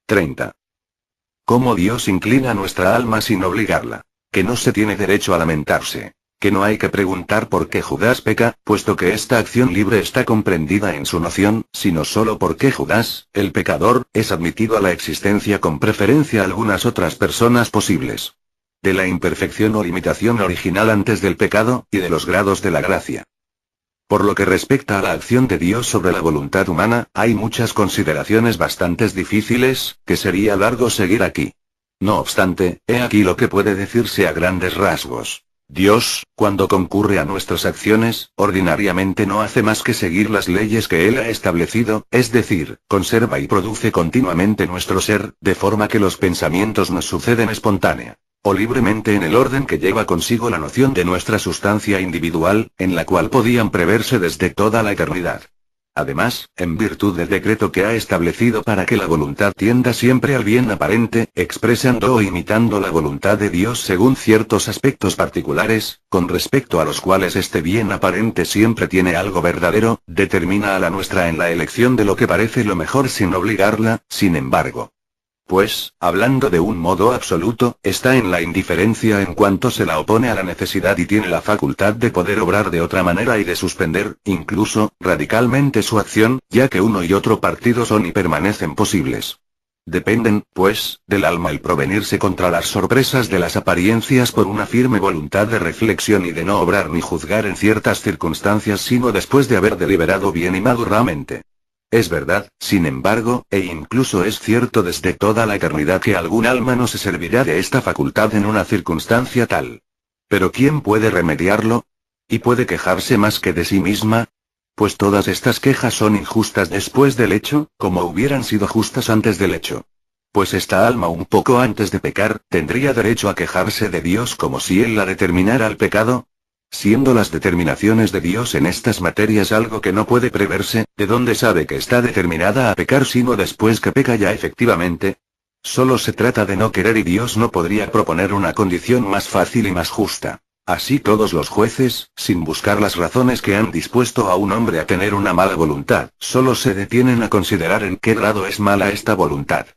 30. Cómo Dios inclina nuestra alma sin obligarla. Que no se tiene derecho a lamentarse. Que no hay que preguntar por qué Judas peca, puesto que esta acción libre está comprendida en su noción, sino solo por qué Judas, el pecador, es admitido a la existencia con preferencia a algunas otras personas posibles. De la imperfección o limitación original antes del pecado, y de los grados de la gracia. Por lo que respecta a la acción de Dios sobre la voluntad humana, hay muchas consideraciones bastante difíciles, que sería largo seguir aquí. No obstante, he aquí lo que puede decirse a grandes rasgos. Dios, cuando concurre a nuestras acciones, ordinariamente no hace más que seguir las leyes que Él ha establecido, es decir, conserva y produce continuamente nuestro ser, de forma que los pensamientos nos suceden espontánea o libremente en el orden que lleva consigo la noción de nuestra sustancia individual, en la cual podían preverse desde toda la eternidad. Además, en virtud del decreto que ha establecido para que la voluntad tienda siempre al bien aparente, expresando o imitando la voluntad de Dios según ciertos aspectos particulares, con respecto a los cuales este bien aparente siempre tiene algo verdadero, determina a la nuestra en la elección de lo que parece lo mejor sin obligarla, sin embargo. Pues, hablando de un modo absoluto, está en la indiferencia en cuanto se la opone a la necesidad y tiene la facultad de poder obrar de otra manera y de suspender, incluso, radicalmente su acción, ya que uno y otro partido son y permanecen posibles. Dependen, pues, del alma el provenirse contra las sorpresas de las apariencias por una firme voluntad de reflexión y de no obrar ni juzgar en ciertas circunstancias sino después de haber deliberado bien y maduramente. Es verdad, sin embargo, e incluso es cierto desde toda la eternidad que algún alma no se servirá de esta facultad en una circunstancia tal. Pero ¿quién puede remediarlo? ¿Y puede quejarse más que de sí misma? Pues todas estas quejas son injustas después del hecho, como hubieran sido justas antes del hecho. Pues esta alma un poco antes de pecar, ¿tendría derecho a quejarse de Dios como si Él la determinara al pecado? Siendo las determinaciones de Dios en estas materias algo que no puede preverse, ¿de dónde sabe que está determinada a pecar sino después que peca ya efectivamente? Solo se trata de no querer y Dios no podría proponer una condición más fácil y más justa. Así todos los jueces, sin buscar las razones que han dispuesto a un hombre a tener una mala voluntad, solo se detienen a considerar en qué grado es mala esta voluntad.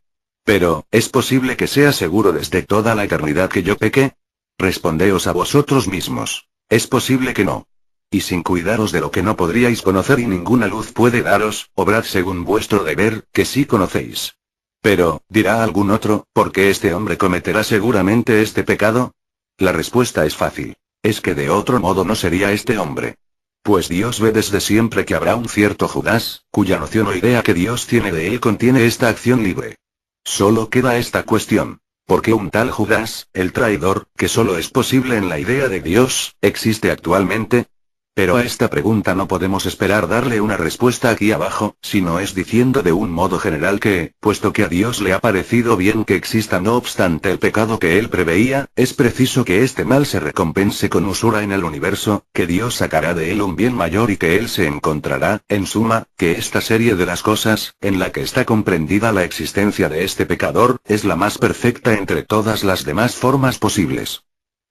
Pero, ¿es posible que sea seguro desde toda la eternidad que yo peque? Respondeos a vosotros mismos. Es posible que no. Y sin cuidaros de lo que no podríais conocer y ninguna luz puede daros, obrad según vuestro deber, que sí conocéis. Pero, dirá algún otro, ¿por qué este hombre cometerá seguramente este pecado? La respuesta es fácil. Es que de otro modo no sería este hombre. Pues Dios ve desde siempre que habrá un cierto Judas, cuya noción o idea que Dios tiene de él contiene esta acción libre. Solo queda esta cuestión. ¿Por qué un tal Judas, el traidor, que solo es posible en la idea de Dios, existe actualmente? Pero a esta pregunta no podemos esperar darle una respuesta aquí abajo, sino es diciendo de un modo general que, puesto que a Dios le ha parecido bien que exista no obstante el pecado que él preveía, es preciso que este mal se recompense con usura en el universo, que Dios sacará de él un bien mayor y que él se encontrará, en suma, que esta serie de las cosas, en la que está comprendida la existencia de este pecador, es la más perfecta entre todas las demás formas posibles.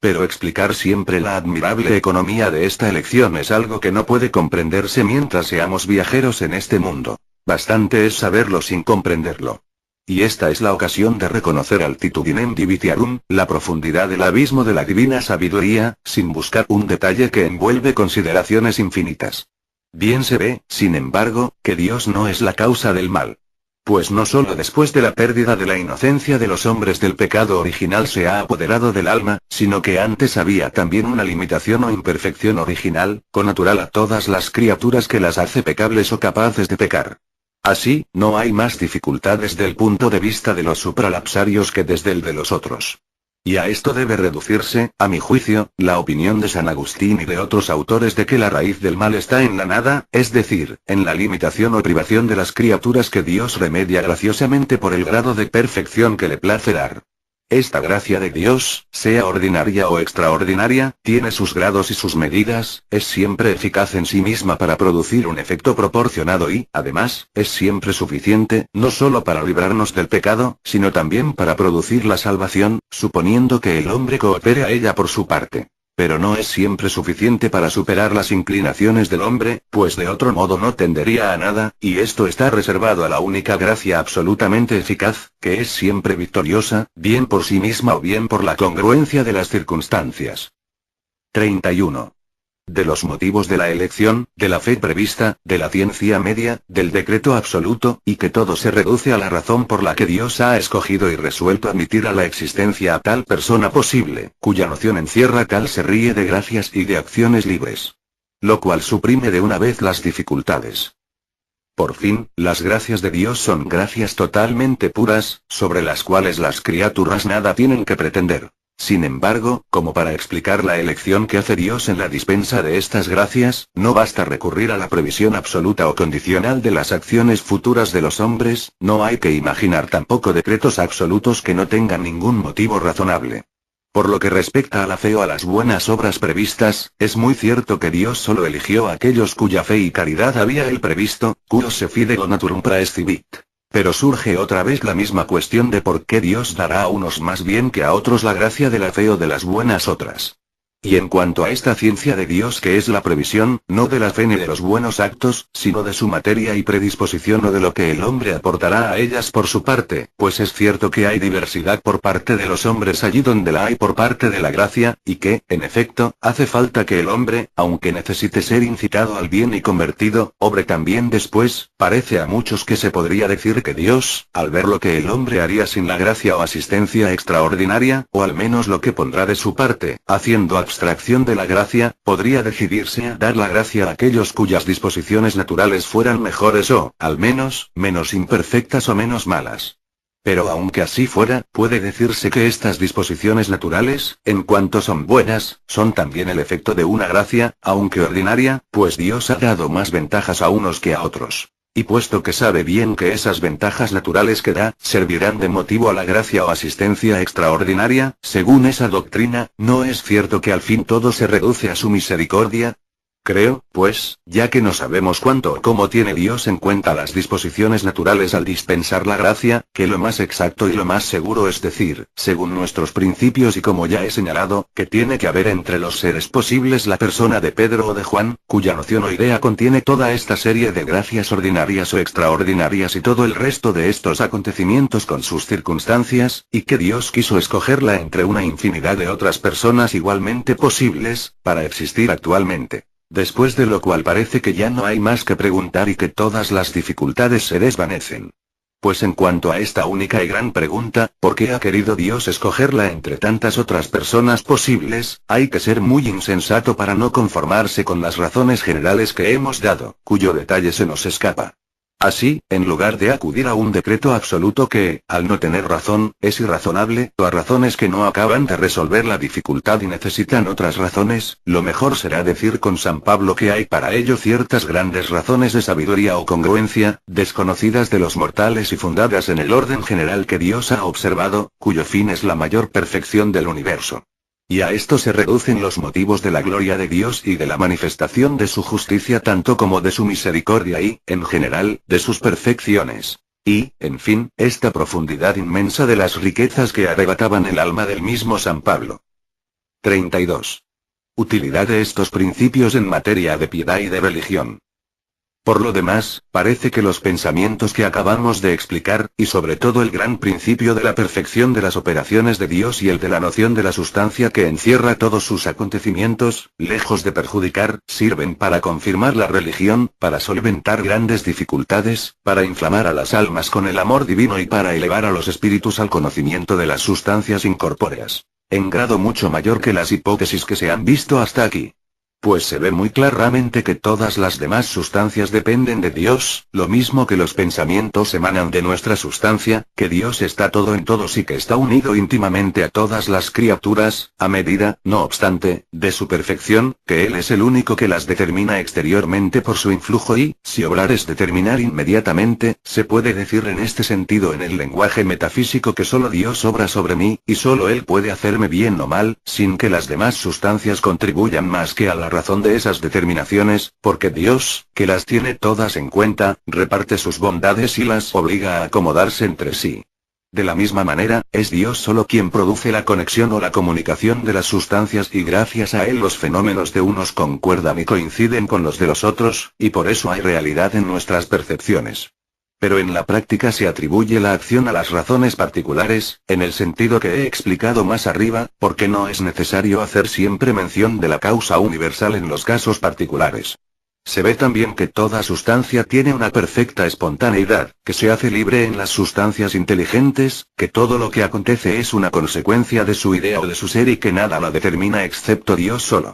Pero explicar siempre la admirable economía de esta elección es algo que no puede comprenderse mientras seamos viajeros en este mundo. Bastante es saberlo sin comprenderlo. Y esta es la ocasión de reconocer altitudinem divitiarum, la profundidad del abismo de la divina sabiduría, sin buscar un detalle que envuelve consideraciones infinitas. Bien se ve, sin embargo, que Dios no es la causa del mal. Pues no solo después de la pérdida de la inocencia de los hombres del pecado original se ha apoderado del alma, sino que antes había también una limitación o imperfección original, connatural a todas las criaturas que las hace pecables o capaces de pecar. Así, no hay más dificultad desde el punto de vista de los supralapsarios que desde el de los otros. Y a esto debe reducirse, a mi juicio, la opinión de San Agustín y de otros autores de que la raíz del mal está en la nada, es decir, en la limitación o privación de las criaturas que Dios remedia graciosamente por el grado de perfección que le place dar. Esta gracia de Dios, sea ordinaria o extraordinaria, tiene sus grados y sus medidas, es siempre eficaz en sí misma para producir un efecto proporcionado y, además, es siempre suficiente, no solo para librarnos del pecado, sino también para producir la salvación, suponiendo que el hombre coopere a ella por su parte. Pero no es siempre suficiente para superar las inclinaciones del hombre, pues de otro modo no tendería a nada, y esto está reservado a la única gracia absolutamente eficaz, que es siempre victoriosa, bien por sí misma o bien por la congruencia de las circunstancias. 31. De los motivos de la elección, de la fe prevista, de la ciencia media, del decreto absoluto, y que todo se reduce a la razón por la que Dios ha escogido y resuelto admitir a la existencia a tal persona posible, cuya noción encierra tal se ríe de gracias y de acciones libres. Lo cual suprime de una vez las dificultades. Por fin, las gracias de Dios son gracias totalmente puras, sobre las cuales las criaturas nada tienen que pretender. Sin embargo, como para explicar la elección que hace Dios en la dispensa de estas gracias, no basta recurrir a la previsión absoluta o condicional de las acciones futuras de los hombres, no hay que imaginar tampoco decretos absolutos que no tengan ningún motivo razonable. Por lo que respecta a la fe o a las buenas obras previstas, es muy cierto que Dios solo eligió a aquellos cuya fe y caridad había él previsto, cuos se fideo naturum praescivit. Pero surge otra vez la misma cuestión de por qué Dios dará a unos más bien que a otros la gracia de la fe o de las buenas otras. Y en cuanto a esta ciencia de Dios que es la previsión, no de la fe ni de los buenos actos, sino de su materia y predisposición o de lo que el hombre aportará a ellas por su parte, pues es cierto que hay diversidad por parte de los hombres allí donde la hay por parte de la gracia, y que, en efecto, hace falta que el hombre, aunque necesite ser incitado al bien y convertido, obre también después. Parece a muchos que se podría decir que Dios, al ver lo que el hombre haría sin la gracia o asistencia extraordinaria, o al menos lo que pondrá de su parte, haciendo abstracción de la gracia, podría decidirse a dar la gracia a aquellos cuyas disposiciones naturales fueran mejores o, al menos, menos imperfectas o menos malas. Pero aunque así fuera, puede decirse que estas disposiciones naturales, en cuanto son buenas, son también el efecto de una gracia, aunque ordinaria, pues Dios ha dado más ventajas a unos que a otros. Y puesto que sabe bien que esas ventajas naturales que da, servirán de motivo a la gracia o asistencia extraordinaria, según esa doctrina, ¿no es cierto que al fin todo se reduce a su misericordia? Creo, pues, ya que no sabemos cuánto o cómo tiene Dios en cuenta las disposiciones naturales al dispensar la gracia, que lo más exacto y lo más seguro es decir, según nuestros principios y como ya he señalado, que tiene que haber entre los seres posibles la persona de Pedro o de Juan, cuya noción o idea contiene toda esta serie de gracias ordinarias o extraordinarias y todo el resto de estos acontecimientos con sus circunstancias, y que Dios quiso escogerla entre una infinidad de otras personas igualmente posibles, para existir actualmente. Después de lo cual parece que ya no hay más que preguntar y que todas las dificultades se desvanecen. Pues en cuanto a esta única y gran pregunta, ¿por qué ha querido Dios escogerla entre tantas otras personas posibles? Hay que ser muy insensato para no conformarse con las razones generales que hemos dado, cuyo detalle se nos escapa. Así, en lugar de acudir a un decreto absoluto que, al no tener razón, es irrazonable, o a razones que no acaban de resolver la dificultad y necesitan otras razones, lo mejor será decir con San Pablo que hay para ello ciertas grandes razones de sabiduría o congruencia, desconocidas de los mortales y fundadas en el orden general que Dios ha observado, cuyo fin es la mayor perfección del universo. Y a esto se reducen los motivos de la gloria de Dios y de la manifestación de su justicia tanto como de su misericordia y, en general, de sus perfecciones. Y, en fin, esta profundidad inmensa de las riquezas que arrebataban el alma del mismo San Pablo. 32. Utilidad de estos principios en materia de piedad y de religión. Por lo demás, parece que los pensamientos que acabamos de explicar, y sobre todo el gran principio de la perfección de las operaciones de Dios y el de la noción de la sustancia que encierra todos sus acontecimientos, lejos de perjudicar, sirven para confirmar la religión, para solventar grandes dificultades, para inflamar a las almas con el amor divino y para elevar a los espíritus al conocimiento de las sustancias incorpóreas. En grado mucho mayor que las hipótesis que se han visto hasta aquí. Pues se ve muy claramente que todas las demás sustancias dependen de Dios, lo mismo que los pensamientos emanan de nuestra sustancia, que Dios está todo en todos y que está unido íntimamente a todas las criaturas, a medida, no obstante, de su perfección, que Él es el único que las determina exteriormente por su influjo y, si obrar es determinar inmediatamente, se puede decir en este sentido en el lenguaje metafísico que solo Dios obra sobre mí, y solo Él puede hacerme bien o mal, sin que las demás sustancias contribuyan más que a la razón de esas determinaciones, porque Dios, que las tiene todas en cuenta, reparte sus bondades y las obliga a acomodarse entre sí. De la misma manera, es Dios solo quien produce la conexión o la comunicación de las sustancias y gracias a Él los fenómenos de unos concuerdan y coinciden con los de los otros, y por eso hay realidad en nuestras percepciones. Pero en la práctica se atribuye la acción a las razones particulares, en el sentido que he explicado más arriba, porque no es necesario hacer siempre mención de la causa universal en los casos particulares. Se ve también que toda sustancia tiene una perfecta espontaneidad, que se hace libre en las sustancias inteligentes, que todo lo que acontece es una consecuencia de su idea o de su ser y que nada la determina excepto Dios solo.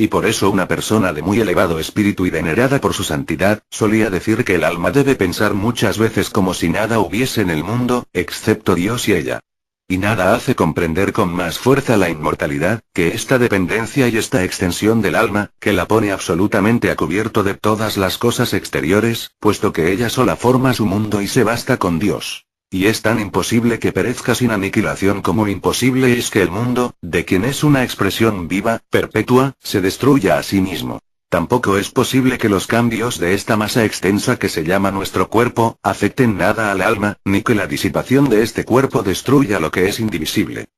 Y por eso una persona de muy elevado espíritu y venerada por su santidad, solía decir que el alma debe pensar muchas veces como si nada hubiese en el mundo, excepto Dios y ella. Y nada hace comprender con más fuerza la inmortalidad, que esta dependencia y esta extensión del alma, que la pone absolutamente a cubierto de todas las cosas exteriores, puesto que ella sola forma su mundo y se basta con Dios. Y es tan imposible que perezca sin aniquilación como imposible es que el mundo, de quien es una expresión viva, perpetua, se destruya a sí mismo. Tampoco es posible que los cambios de esta masa extensa que se llama nuestro cuerpo, afecten nada al alma, ni que la disipación de este cuerpo destruya lo que es indivisible.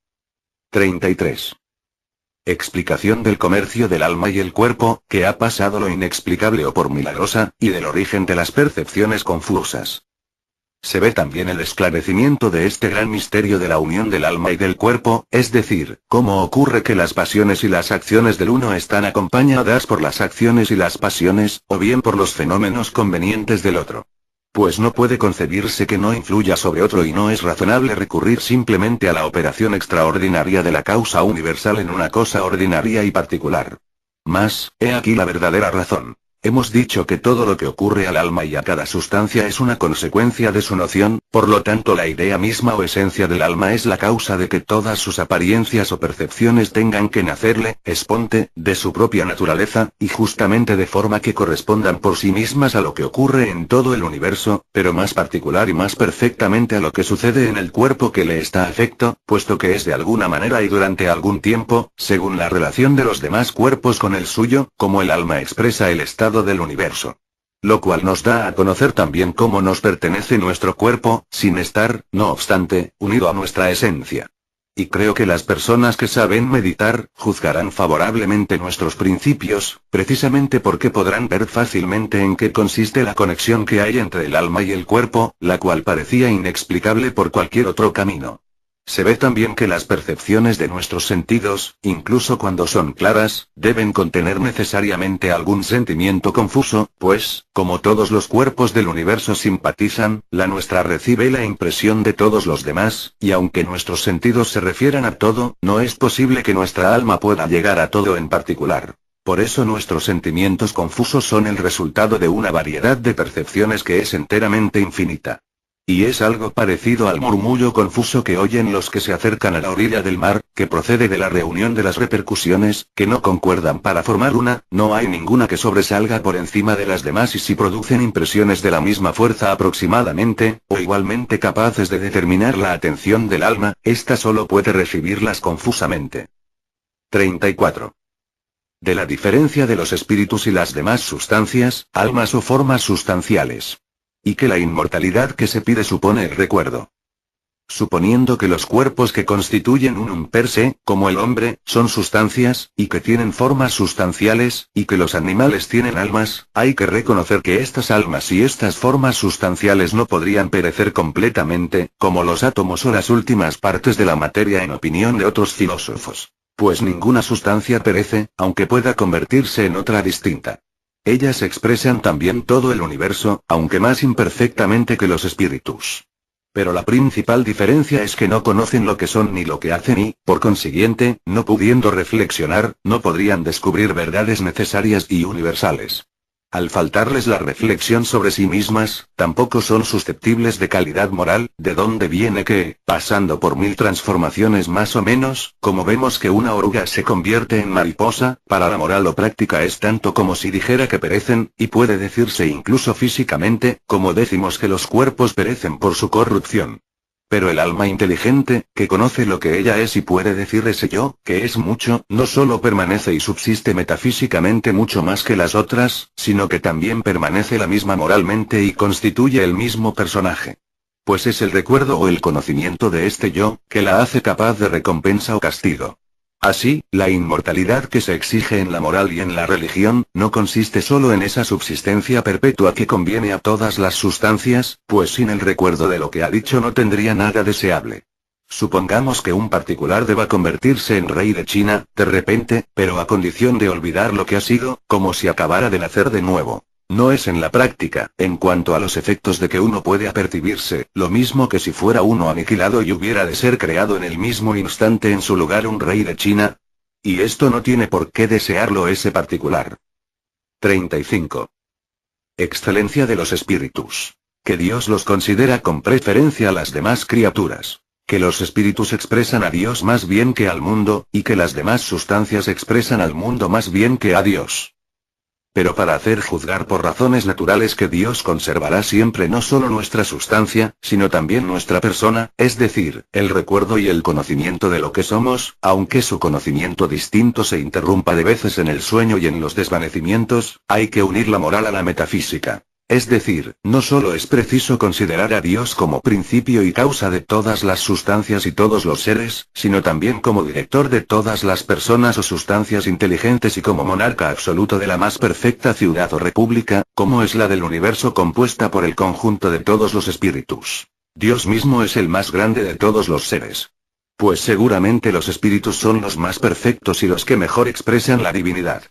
33. Explicación del comercio del alma y el cuerpo, que ha pasado lo inexplicable o por milagrosa, y del origen de las percepciones confusas. Se ve también el esclarecimiento de este gran misterio de la unión del alma y del cuerpo, es decir, cómo ocurre que las pasiones y las acciones del uno están acompañadas por las acciones y las pasiones, o bien por los fenómenos convenientes del otro. Pues no puede concebirse que no influya sobre otro y no es razonable recurrir simplemente a la operación extraordinaria de la causa universal en una cosa ordinaria y particular. Mas, he aquí la verdadera razón. Hemos dicho que todo lo que ocurre al alma y a cada sustancia es una consecuencia de su noción, por lo tanto la idea misma o esencia del alma es la causa de que todas sus apariencias o percepciones tengan que nacerle, esponte, de su propia naturaleza, y justamente de forma que correspondan por sí mismas a lo que ocurre en todo el universo, pero más particular y más perfectamente a lo que sucede en el cuerpo que le está afecto, puesto que es de alguna manera y durante algún tiempo, según la relación de los demás cuerpos con el suyo, como el alma expresa el estado del universo. Lo cual nos da a conocer también cómo nos pertenece nuestro cuerpo, sin estar, no obstante, unido a nuestra esencia. Y creo que las personas que saben meditar, juzgarán favorablemente nuestros principios, precisamente porque podrán ver fácilmente en qué consiste la conexión que hay entre el alma y el cuerpo, la cual parecía inexplicable por cualquier otro camino. Se ve también que las percepciones de nuestros sentidos, incluso cuando son claras, deben contener necesariamente algún sentimiento confuso, pues, como todos los cuerpos del universo simpatizan, la nuestra recibe la impresión de todos los demás, y aunque nuestros sentidos se refieran a todo, no es posible que nuestra alma pueda llegar a todo en particular. Por eso nuestros sentimientos confusos son el resultado de una variedad de percepciones que es enteramente infinita. Y es algo parecido al murmullo confuso que oyen los que se acercan a la orilla del mar, que procede de la reunión de las repercusiones, que no concuerdan para formar una, no hay ninguna que sobresalga por encima de las demás y si producen impresiones de la misma fuerza aproximadamente, o igualmente capaces de determinar la atención del alma, ésta solo puede recibirlas confusamente. 34. De la diferencia de los espíritus y las demás sustancias, almas o formas sustanciales. Y que la inmortalidad que se pide supone el recuerdo. Suponiendo que los cuerpos que constituyen un per se, como el hombre, son sustancias, y que tienen formas sustanciales, y que los animales tienen almas, hay que reconocer que estas almas y estas formas sustanciales no podrían perecer completamente, como los átomos o las últimas partes de la materia en opinión de otros filósofos. Pues ninguna sustancia perece, aunque pueda convertirse en otra distinta. Ellas expresan también todo el universo, aunque más imperfectamente que los espíritus. Pero la principal diferencia es que no conocen lo que son ni lo que hacen y, por consiguiente, no pudiendo reflexionar, no podrían descubrir verdades necesarias y universales. Al faltarles la reflexión sobre sí mismas, tampoco son susceptibles de calidad moral, de donde viene que, pasando por 1000 transformaciones más o menos, como vemos que una oruga se convierte en mariposa, para la moral o práctica es tanto como si dijera que perecen, y puede decirse incluso físicamente, como decimos que los cuerpos perecen por su corrupción. Pero el alma inteligente, que conoce lo que ella es y puede decir ese yo, que es mucho, no solo permanece y subsiste metafísicamente mucho más que las otras, sino que también permanece la misma moralmente y constituye el mismo personaje. Pues es el recuerdo o el conocimiento de este yo, que la hace capaz de recompensa o castigo. Así, la inmortalidad que se exige en la moral y en la religión, no consiste solo en esa subsistencia perpetua que conviene a todas las sustancias, pues sin el recuerdo de lo que ha dicho no tendría nada deseable. Supongamos que un particular deba convertirse en rey de China, de repente, pero a condición de olvidar lo que ha sido, como si acabara de nacer de nuevo. No es en la práctica, en cuanto a los efectos de que uno puede apercibirse, lo mismo que si fuera uno aniquilado y hubiera de ser creado en el mismo instante en su lugar un rey de China. Y esto no tiene por qué desearlo ese particular. 35. Excelencia de los espíritus. Que Dios los considera con preferencia a las demás criaturas. Que los espíritus expresan a Dios más bien que al mundo, y que las demás sustancias expresan al mundo más bien que a Dios. Pero para hacer juzgar por razones naturales que Dios conservará siempre no solo nuestra sustancia, sino también nuestra persona, es decir, el recuerdo y el conocimiento de lo que somos, aunque su conocimiento distinto se interrumpa de veces en el sueño y en los desvanecimientos, hay que unir la moral a la metafísica. Es decir, no solo es preciso considerar a Dios como principio y causa de todas las sustancias y todos los seres, sino también como director de todas las personas o sustancias inteligentes y como monarca absoluto de la más perfecta ciudad o república, como es la del universo compuesta por el conjunto de todos los espíritus. Dios mismo es el más grande de todos los seres. Pues seguramente los espíritus son los más perfectos y los que mejor expresan la divinidad.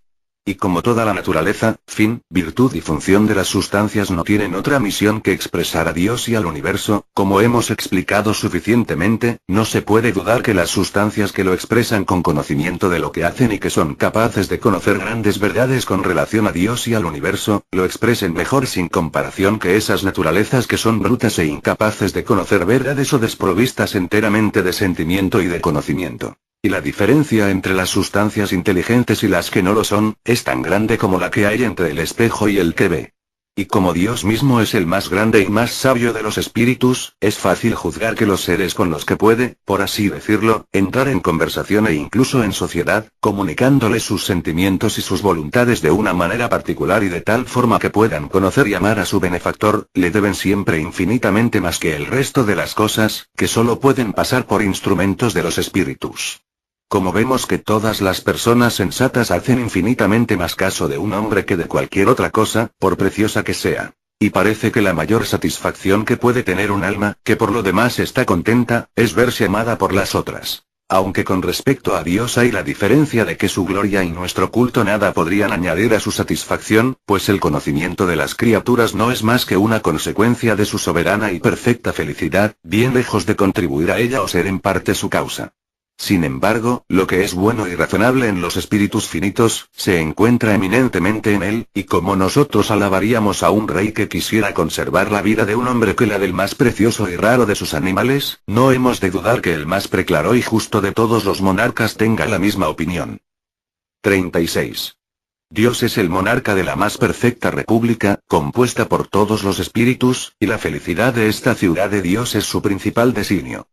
Y como toda la naturaleza, fin, virtud y función de las sustancias no tienen otra misión que expresar a Dios y al universo, como hemos explicado suficientemente, no se puede dudar que las sustancias que lo expresan con conocimiento de lo que hacen y que son capaces de conocer grandes verdades con relación a Dios y al universo, lo expresen mejor sin comparación que esas naturalezas que son brutas e incapaces de conocer verdades o desprovistas enteramente de sentimiento y de conocimiento. Y la diferencia entre las sustancias inteligentes y las que no lo son, es tan grande como la que hay entre el espejo y el que ve. Y como Dios mismo es el más grande y más sabio de los espíritus, es fácil juzgar que los seres con los que puede, por así decirlo, entrar en conversación e incluso en sociedad, comunicándoles sus sentimientos y sus voluntades de una manera particular y de tal forma que puedan conocer y amar a su benefactor, le deben siempre infinitamente más que el resto de las cosas, que solo pueden pasar por instrumentos de los espíritus. Como vemos que todas las personas sensatas hacen infinitamente más caso de un hombre que de cualquier otra cosa, por preciosa que sea. Y parece que la mayor satisfacción que puede tener un alma, que por lo demás está contenta, es verse amada por las otras. Aunque con respecto a Dios hay la diferencia de que su gloria y nuestro culto nada podrían añadir a su satisfacción, pues el conocimiento de las criaturas no es más que una consecuencia de su soberana y perfecta felicidad, bien lejos de contribuir a ella o ser en parte su causa. Sin embargo, lo que es bueno y razonable en los espíritus finitos, se encuentra eminentemente en él, y como nosotros alabaríamos a un rey que quisiera conservar la vida de un hombre que la del más precioso y raro de sus animales, no hemos de dudar que el más preclaro y justo de todos los monarcas tenga la misma opinión. 36. Dios es el monarca de la más perfecta república, compuesta por todos los espíritus, y la felicidad de esta ciudad de Dios es su principal designio.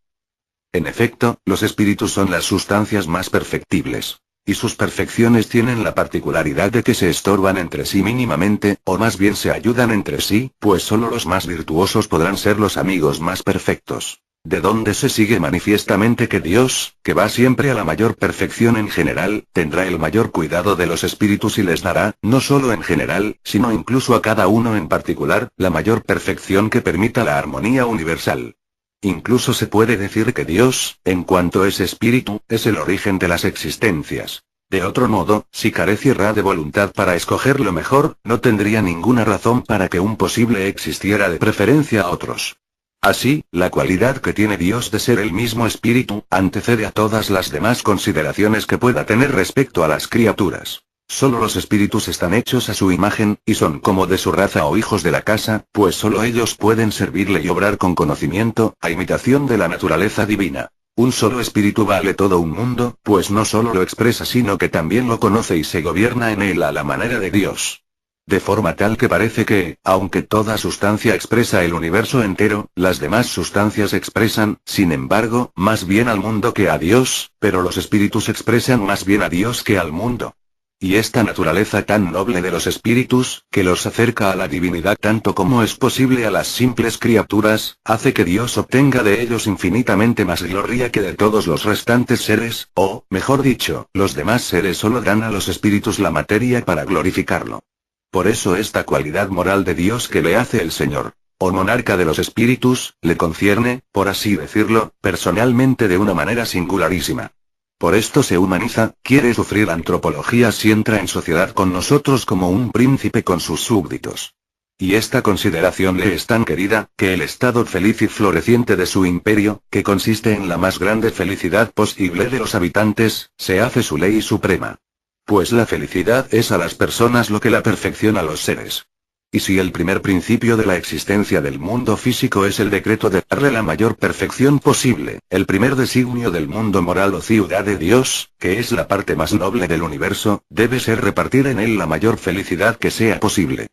En efecto, los espíritus son las sustancias más perfectibles. Y sus perfecciones tienen la particularidad de que se estorban entre sí mínimamente, o más bien se ayudan entre sí, pues solo los más virtuosos podrán ser los amigos más perfectos. De donde se sigue manifiestamente que Dios, que va siempre a la mayor perfección en general, tendrá el mayor cuidado de los espíritus y les dará, no solo en general, sino incluso a cada uno en particular, la mayor perfección que permita la armonía universal. Incluso se puede decir que Dios, en cuanto es espíritu, es el origen de las existencias. De otro modo, si careciera de voluntad para escoger lo mejor, no tendría ninguna razón para que un posible existiera de preferencia a otros. Así, la cualidad que tiene Dios de ser el mismo espíritu, antecede a todas las demás consideraciones que pueda tener respecto a las criaturas. Solo los espíritus están hechos a su imagen, y son como de su raza o hijos de la casa, pues solo ellos pueden servirle y obrar con conocimiento, a imitación de la naturaleza divina. Un solo espíritu vale todo un mundo, pues no solo lo expresa sino que también lo conoce y se gobierna en él a la manera de Dios. De forma tal que parece que, aunque toda sustancia expresa el universo entero, las demás sustancias expresan, sin embargo, más bien al mundo que a Dios, pero los espíritus expresan más bien a Dios que al mundo. Y esta naturaleza tan noble de los espíritus, que los acerca a la divinidad tanto como es posible a las simples criaturas, hace que Dios obtenga de ellos infinitamente más gloria que de todos los restantes seres, o, mejor dicho, los demás seres solo dan a los espíritus la materia para glorificarlo. Por eso esta cualidad moral de Dios que le hace el Señor, o monarca de los espíritus, le concierne, por así decirlo, personalmente de una manera singularísima. Por esto se humaniza, quiere sufrir antropologías y entra en sociedad con nosotros como un príncipe con sus súbditos. Y esta consideración le es tan querida, que el estado feliz y floreciente de su imperio, que consiste en la más grande felicidad posible de los habitantes, se hace su ley suprema. Pues la felicidad es a las personas lo que la perfección a los seres. Y si el primer principio de la existencia del mundo físico es el decreto de darle la mayor perfección posible, el primer designio del mundo moral o ciudad de Dios, que es la parte más noble del universo, debe ser repartir en él la mayor felicidad que sea posible.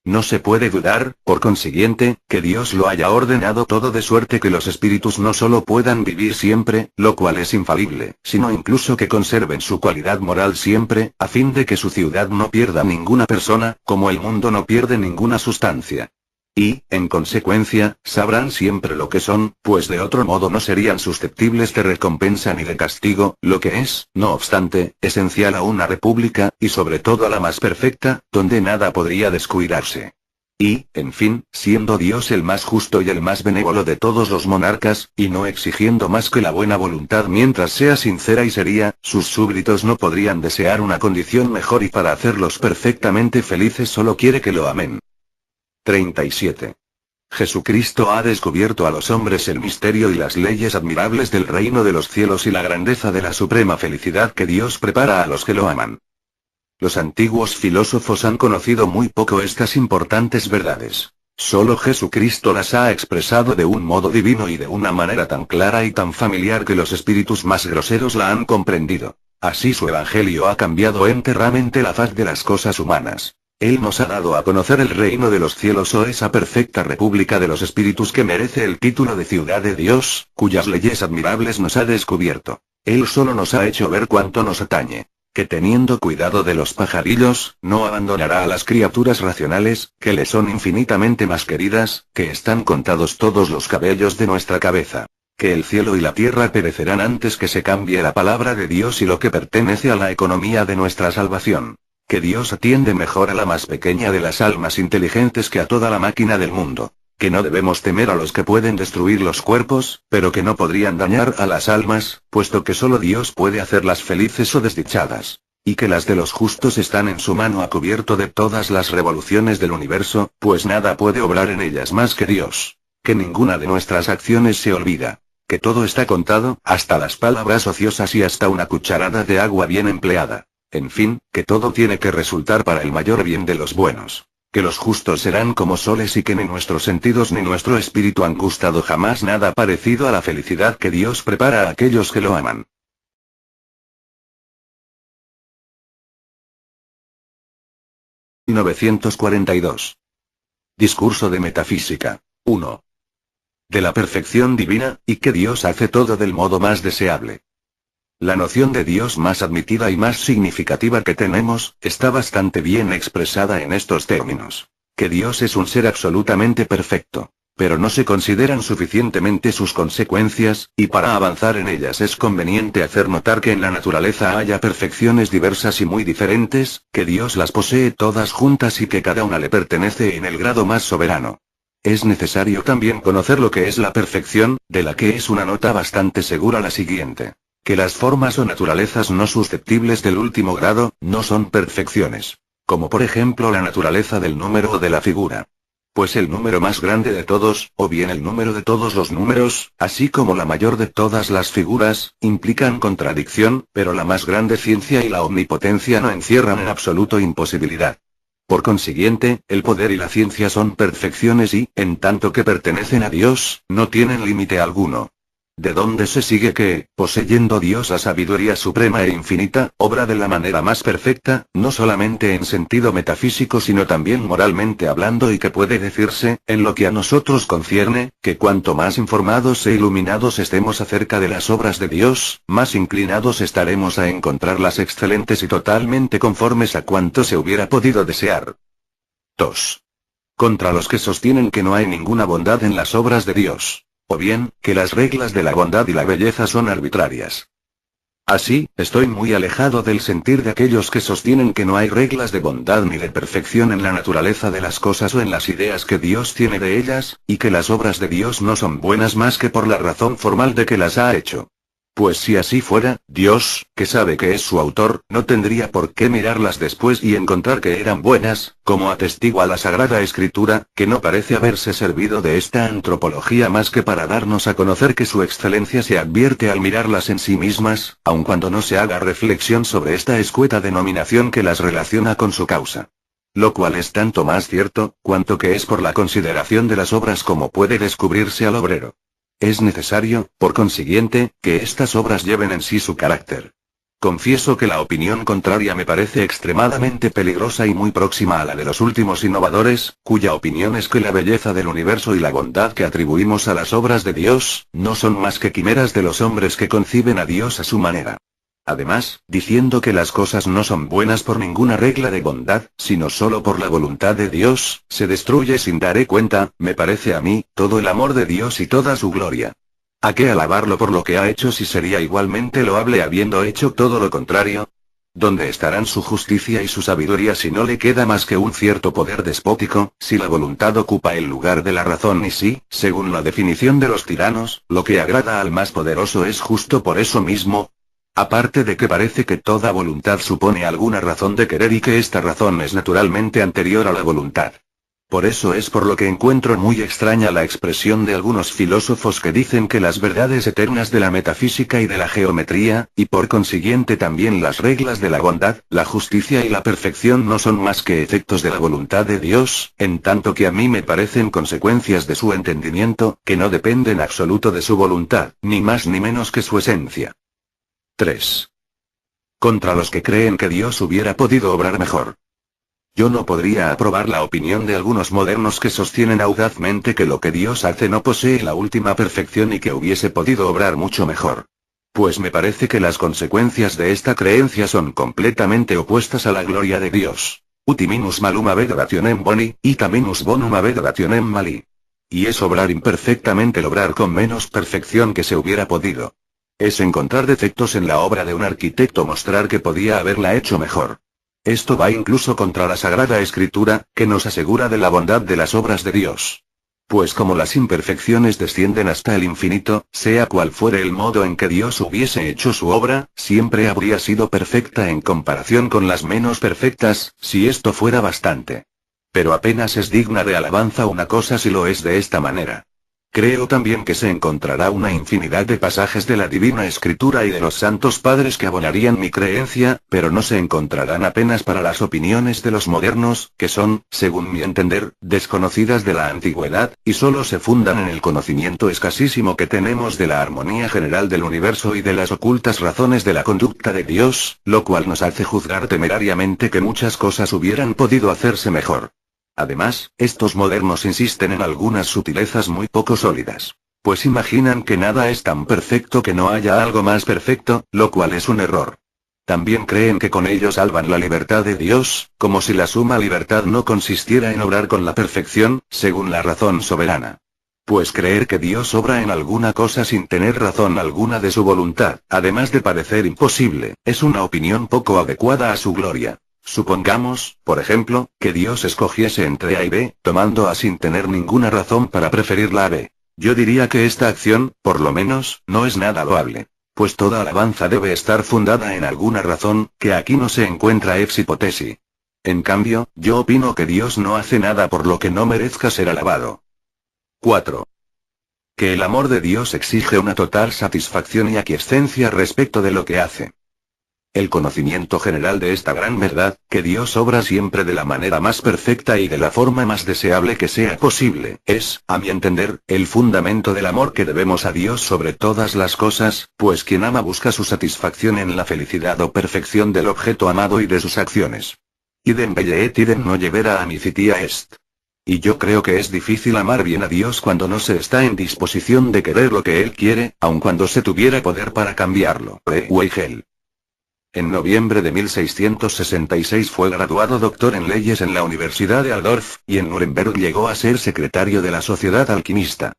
No se puede dudar, por consiguiente, que Dios lo haya ordenado todo de suerte que los espíritus no solo puedan vivir siempre, lo cual es infalible, sino incluso que conserven su cualidad moral siempre, a fin de que su ciudad no pierda ninguna persona, como el mundo no pierde ninguna sustancia. Y, en consecuencia, sabrán siempre lo que son, pues de otro modo no serían susceptibles de recompensa ni de castigo, lo que es, no obstante, esencial a una república, y sobre todo a la más perfecta, donde nada podría descuidarse. Y, en fin, siendo Dios el más justo y el más benévolo de todos los monarcas, y no exigiendo más que la buena voluntad mientras sea sincera y seria, sus súbditos no podrían desear una condición mejor y para hacerlos perfectamente felices solo quiere que lo amen. 37. Jesucristo ha descubierto a los hombres el misterio y las leyes admirables del reino de los cielos y la grandeza de la suprema felicidad que Dios prepara a los que lo aman. Los antiguos filósofos han conocido muy poco estas importantes verdades. Solo Jesucristo las ha expresado de un modo divino y de una manera tan clara y tan familiar que los espíritus más groseros la han comprendido. Así su evangelio ha cambiado enteramente la faz de las cosas humanas. Él nos ha dado a conocer el reino de los cielos o esa perfecta república de los espíritus que merece el título de ciudad de Dios, cuyas leyes admirables nos ha descubierto. Él solo nos ha hecho ver cuánto nos atañe. Que teniendo cuidado de los pajarillos, no abandonará a las criaturas racionales, que le son infinitamente más queridas, que están contados todos los cabellos de nuestra cabeza. Que el cielo y la tierra perecerán antes que se cambie la palabra de Dios y lo que pertenece a la economía de nuestra salvación. Que Dios atiende mejor a la más pequeña de las almas inteligentes que a toda la máquina del mundo. Que no debemos temer a los que pueden destruir los cuerpos, pero que no podrían dañar a las almas, puesto que solo Dios puede hacerlas felices o desdichadas. Y que las de los justos están en su mano a cubierto de todas las revoluciones del universo, pues nada puede obrar en ellas más que Dios. Que ninguna de nuestras acciones se olvida. Que todo está contado, hasta las palabras ociosas y hasta una cucharada de agua bien empleada. En fin, que todo tiene que resultar para el mayor bien de los buenos. Que los justos serán como soles y que ni nuestros sentidos ni nuestro espíritu han gustado jamás nada parecido a la felicidad que Dios prepara a aquellos que lo aman. 942. Discurso de Metafísica. 1. De la perfección divina, y que Dios hace todo del modo más deseable. La noción de Dios más admitida y más significativa que tenemos, está bastante bien expresada en estos términos. Que Dios es un ser absolutamente perfecto. Pero no se consideran suficientemente sus consecuencias, y para avanzar en ellas es conveniente hacer notar que en la naturaleza haya perfecciones diversas y muy diferentes, que Dios las posee todas juntas y que cada una le pertenece en el grado más soberano. Es necesario también conocer lo que es la perfección, de la que es una nota bastante segura la siguiente. Que las formas o naturalezas no susceptibles del último grado, no son perfecciones. Como por ejemplo la naturaleza del número o de la figura. Pues el número más grande de todos, o bien el número de todos los números, así como la mayor de todas las figuras, implican contradicción, pero la más grande ciencia y la omnipotencia no encierran en absoluto imposibilidad. Por consiguiente, el poder y la ciencia son perfecciones y, en tanto que pertenecen a Dios, no tienen límite alguno. De donde se sigue que, poseyendo Dios la sabiduría suprema e infinita, obra de la manera más perfecta, no solamente en sentido metafísico sino también moralmente hablando y que puede decirse, en lo que a nosotros concierne, que cuanto más informados e iluminados estemos acerca de las obras de Dios, más inclinados estaremos a encontrarlas excelentes y totalmente conformes a cuanto se hubiera podido desear. 2. Contra los que sostienen que no hay ninguna bondad en las obras de Dios. O bien, que las reglas de la bondad y la belleza son arbitrarias. Así, estoy muy alejado del sentir de aquellos que sostienen que no hay reglas de bondad ni de perfección en la naturaleza de las cosas o en las ideas que Dios tiene de ellas, y que las obras de Dios no son buenas más que por la razón formal de que las ha hecho. Pues si así fuera, Dios, que sabe que es su autor, no tendría por qué mirarlas después y encontrar que eran buenas, como atestigua la Sagrada Escritura, que no parece haberse servido de esta antropología más que para darnos a conocer que su excelencia se advierte al mirarlas en sí mismas, aun cuando no se haga reflexión sobre esta escueta denominación que las relaciona con su causa. Lo cual es tanto más cierto, cuanto que es por la consideración de las obras como puede descubrirse al obrero. Es necesario, por consiguiente, que estas obras lleven en sí su carácter. Confieso que la opinión contraria me parece extremadamente peligrosa y muy próxima a la de los últimos innovadores, cuya opinión es que la belleza del universo y la bondad que atribuimos a las obras de Dios, no son más que quimeras de los hombres que conciben a Dios a su manera. Además, diciendo que las cosas no son buenas por ninguna regla de bondad, sino solo por la voluntad de Dios, se destruye sin daré cuenta, me parece a mí, todo el amor de Dios y toda su gloria. ¿A qué alabarlo por lo que ha hecho si sería igualmente loable habiendo hecho todo lo contrario? ¿Dónde estarán su justicia y su sabiduría si no le queda más que un cierto poder despótico, si la voluntad ocupa el lugar de la razón y si, según la definición de los tiranos, lo que agrada al más poderoso es justo por eso mismo? Aparte de que parece que toda voluntad supone alguna razón de querer y que esta razón es naturalmente anterior a la voluntad. Por eso es por lo que encuentro muy extraña la expresión de algunos filósofos que dicen que las verdades eternas de la metafísica y de la geometría, y por consiguiente también las reglas de la bondad, la justicia y la perfección no son más que efectos de la voluntad de Dios, en tanto que a mí me parecen consecuencias de su entendimiento, que no dependen en absoluto de su voluntad, ni más ni menos que su esencia. 3. Contra los que creen que Dios hubiera podido obrar mejor. Yo no podría aprobar la opinión de algunos modernos que sostienen audazmente que lo que Dios hace no posee la última perfección y que hubiese podido obrar mucho mejor. Pues me parece que las consecuencias de esta creencia son completamente opuestas a la gloria de Dios. Uti minus malum habet rationem boni, ita minus bonum habet rationem mali. Y es obrar imperfectamente el obrar con menos perfección que se hubiera podido. Es encontrar defectos en la obra de un arquitecto mostrar que podía haberla hecho mejor. Esto va incluso contra la Sagrada Escritura, que nos asegura de la bondad de las obras de Dios. Pues como las imperfecciones descienden hasta el infinito, sea cual fuere el modo en que Dios hubiese hecho su obra, siempre habría sido perfecta en comparación con las menos perfectas, si esto fuera bastante. Pero apenas es digna de alabanza una cosa si lo es de esta manera. Creo también que se encontrará una infinidad de pasajes de la Divina Escritura y de los Santos Padres que abonarían mi creencia, pero no se encontrarán apenas para las opiniones de los modernos, que son, según mi entender, desconocidas de la antigüedad, y solo se fundan en el conocimiento escasísimo que tenemos de la armonía general del universo y de las ocultas razones de la conducta de Dios, lo cual nos hace juzgar temerariamente que muchas cosas hubieran podido hacerse mejor. Además, estos modernos insisten en algunas sutilezas muy poco sólidas. Pues imaginan que nada es tan perfecto que no haya algo más perfecto, lo cual es un error. También creen que con ello salvan la libertad de Dios, como si la suma libertad no consistiera en obrar con la perfección, según la razón soberana. Pues creer que Dios obra en alguna cosa sin tener razón alguna de su voluntad, además de parecer imposible, es una opinión poco adecuada a su gloria. Supongamos, por ejemplo, que Dios escogiese entre A y B, tomando A sin tener ninguna razón para preferir la B. Yo diría que esta acción, por lo menos, no es nada loable. Pues toda alabanza debe estar fundada en alguna razón, que aquí no se encuentra ex hipótesis. En cambio, yo opino que Dios no hace nada por lo que no merezca ser alabado. 4. Que el amor de Dios exige una total satisfacción y aquiescencia respecto de lo que hace. El conocimiento general de esta gran verdad, que Dios obra siempre de la manera más perfecta y de la forma más deseable que sea posible, es, a mi entender, el fundamento del amor que debemos a Dios sobre todas las cosas, pues quien ama busca su satisfacción en la felicidad o perfección del objeto amado y de sus acciones. Idem bellet idem no llevera amicitia est. Y yo creo que es difícil amar bien a Dios cuando no se está en disposición de querer lo que Él quiere, aun cuando se tuviera poder para cambiarlo. Weigel. En noviembre de 1666 fue graduado doctor en leyes en la Universidad de Altdorf, y en Nuremberg llegó a ser secretario de la Sociedad Alquimista.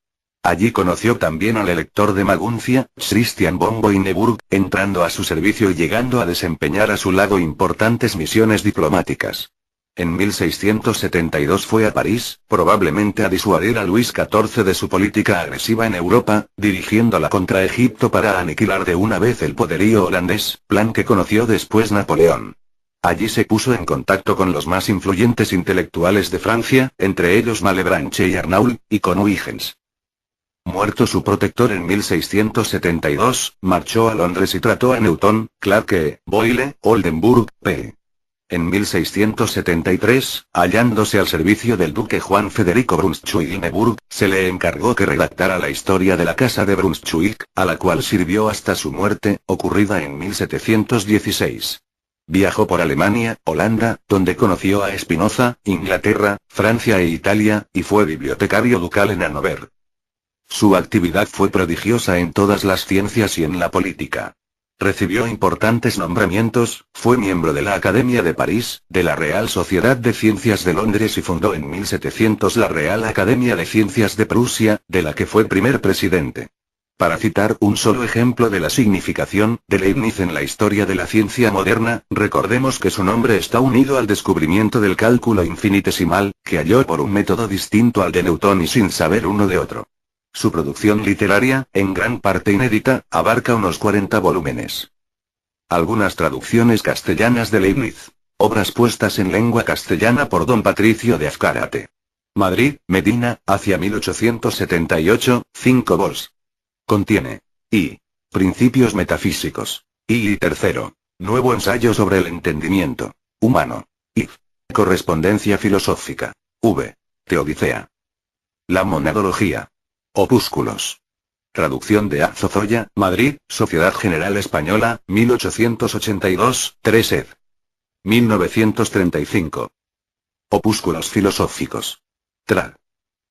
Allí conoció también al elector de Maguncia, Christian von Boineburg, entrando a su servicio y llegando a desempeñar a su lado importantes misiones diplomáticas. En 1672 fue a París, probablemente a disuadir a Luis XIV de su política agresiva en Europa, dirigiéndola contra Egipto para aniquilar de una vez el poderío holandés, plan que conoció después Napoleón. Allí se puso en contacto con los más influyentes intelectuales de Francia, entre ellos Malebranche y Arnault, y con Huygens. Muerto su protector en 1672, marchó a Londres y trató a Newton, Clarke, Boyle, Oldenburg, p. En 1673, hallándose al servicio del duque Juan Federico Brunswick-Lüneburg, se le encargó que redactara la historia de la Casa de Brunswick, a la cual sirvió hasta su muerte, ocurrida en 1716. Viajó por Alemania, Holanda, donde conoció a Spinoza, Inglaterra, Francia e Italia, y fue bibliotecario ducal en Hannover. Su actividad fue prodigiosa en todas las ciencias y en la política. Recibió importantes nombramientos, fue miembro de la Academia de París, de la Real Sociedad de Ciencias de Londres y fundó en 1700 la Real Academia de Ciencias de Prusia, de la que fue primer presidente. Para citar un solo ejemplo de la significación de Leibniz en la historia de la ciencia moderna, recordemos que su nombre está unido al descubrimiento del cálculo infinitesimal, que halló por un método distinto al de Newton y sin saber uno de otro. Su producción literaria, en gran parte inédita, abarca unos 40 volúmenes. Algunas traducciones castellanas de Leibniz. Obras puestas en lengua castellana por don Patricio de Azcárate. Madrid, Medina, hacia 1878, 5 vols. Contiene I. Principios metafísicos. I. Tercero. Nuevo ensayo sobre el entendimiento humano. I. Correspondencia filosófica. V. Teodicea. La monadología. Opúsculos. Traducción de A. Zozoya, Madrid, Sociedad General Española, 1882, 3 ed. 1935. Opúsculos filosóficos. Trad.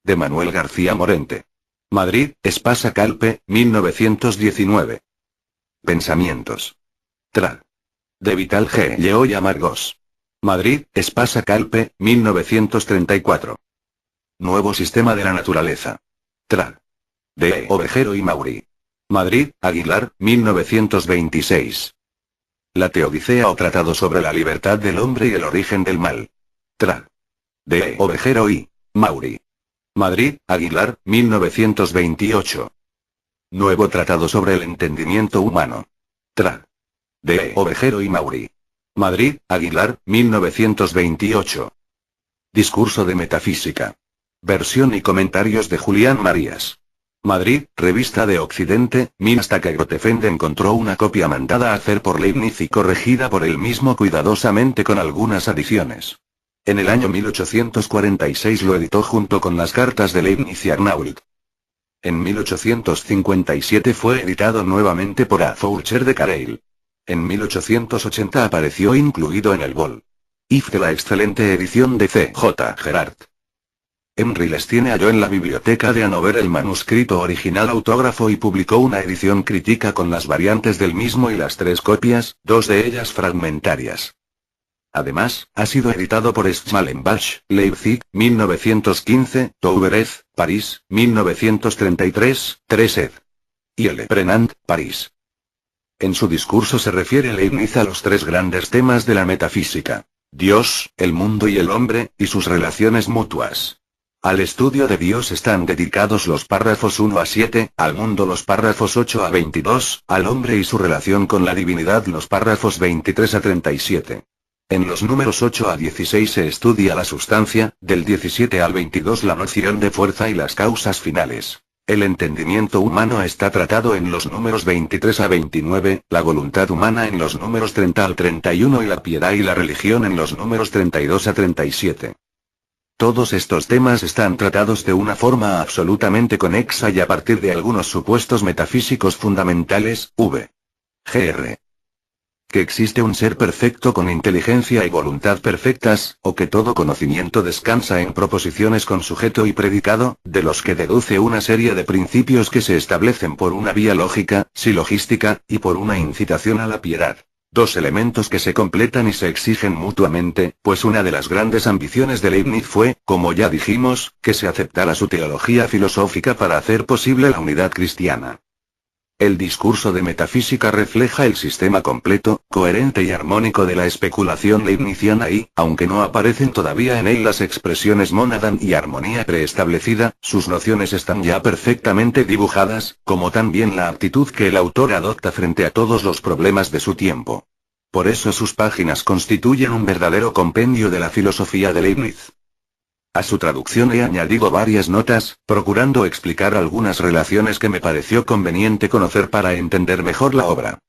De Manuel García Morente. Madrid, Espasa Calpe, 1919. Pensamientos. Trad. De Vital G. Lleó y Amargós. Madrid, Espasa Calpe, 1934. Nuevo sistema de la naturaleza. Trad. De Ovejero y Mauri. Madrid, Aguilar, 1926. La Teodicea o Tratado sobre la libertad del hombre y el origen del mal. Trad. De Ovejero y Mauri. Madrid, Aguilar, 1928. Nuevo Tratado sobre el entendimiento humano. Trad. De Ovejero y Mauri. Madrid, Aguilar, 1928. Discurso de metafísica. Versión y comentarios de Julián Marías. Madrid, Revista de Occidente, hasta que Grotefend encontró una copia mandada a hacer por Leibniz y corregida por él mismo cuidadosamente con algunas adiciones. En el año 1846 lo editó junto con las cartas de Leibniz y Arnauld. En 1857 fue editado nuevamente por A. Fourcher de Careil. En 1880 apareció incluido en el vol. If de la excelente edición de C. J. Gerard. Henry Lestienne halló en la biblioteca de Hannover el manuscrito original autógrafo y publicó una edición crítica con las variantes del mismo y las 3 copias, 2 de ellas fragmentarias. Además, ha sido editado por Schmallenbach, Leipzig, 1915, Touberes, París, 1933, 3 ed. Y L. Prenant, París. En su discurso se refiere Leibniz a los 3 grandes temas de la metafísica: Dios, el mundo y el hombre, y sus relaciones mutuas. Al estudio de Dios están dedicados los párrafos 1 a 7, al mundo los párrafos 8 a 22, al hombre y su relación con la divinidad los párrafos 23 a 37. En los números 8 a 16 se estudia la sustancia, del 17 al 22 la noción de fuerza y las causas finales. El entendimiento humano está tratado en los números 23 a 29, la voluntad humana en los números 30 al 31 y la piedad y la religión en los números 32 a 37. Todos estos temas están tratados de una forma absolutamente conexa y a partir de algunos supuestos metafísicos fundamentales, v. Gr. Que existe un ser perfecto con inteligencia y voluntad perfectas, o que todo conocimiento descansa en proposiciones con sujeto y predicado, de los que deduce una serie de principios que se establecen por una vía lógica, silogística, y por una incitación a la piedad. 2 elementos que se completan y se exigen mutuamente, pues una de las grandes ambiciones de Leibniz fue, como ya dijimos, que se aceptara su teología filosófica para hacer posible la unidad cristiana. El discurso de metafísica refleja el sistema completo, coherente y armónico de la especulación leibniziana y, aunque no aparecen todavía en él las expresiones monadan y armonía preestablecida, sus nociones están ya perfectamente dibujadas, como también la actitud que el autor adopta frente a todos los problemas de su tiempo. Por eso sus páginas constituyen un verdadero compendio de la filosofía de Leibniz. A su traducción he añadido varias notas, procurando explicar algunas relaciones que me pareció conveniente conocer para entender mejor la obra.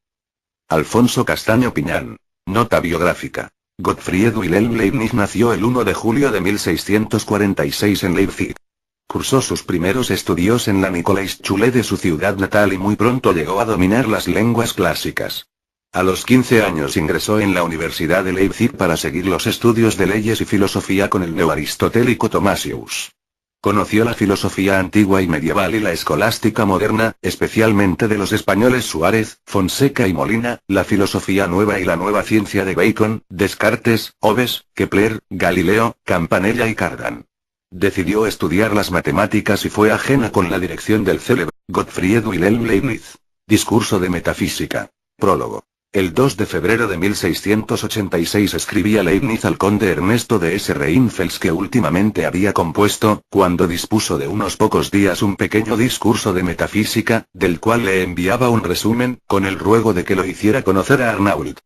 Alfonso Castaño Piñán. Nota biográfica. Gottfried Wilhelm Leibniz nació el 1 de julio de 1646 en Leipzig. Cursó sus primeros estudios en la Nikolaisschule de su ciudad natal y muy pronto llegó a dominar las lenguas clásicas. A los 15 años ingresó en la Universidad de Leipzig para seguir los estudios de leyes y filosofía con el neoaristotélico Thomasius. Conoció la filosofía antigua y medieval y la escolástica moderna, especialmente de los españoles Suárez, Fonseca y Molina, la filosofía nueva y la nueva ciencia de Bacon, Descartes, Hobbes, Kepler, Galileo, Campanella y Cardan. Decidió estudiar las matemáticas y fue ajena con la dirección del célebre Gottfried Wilhelm Leibniz. Discurso de metafísica. Prólogo. El 2 de febrero de 1686 escribía Leibniz al conde Ernesto de S. Rheinfels que últimamente había compuesto, cuando dispuso de unos pocos días un pequeño discurso de metafísica, del cual le enviaba un resumen, con el ruego de que lo hiciera conocer a Arnauld.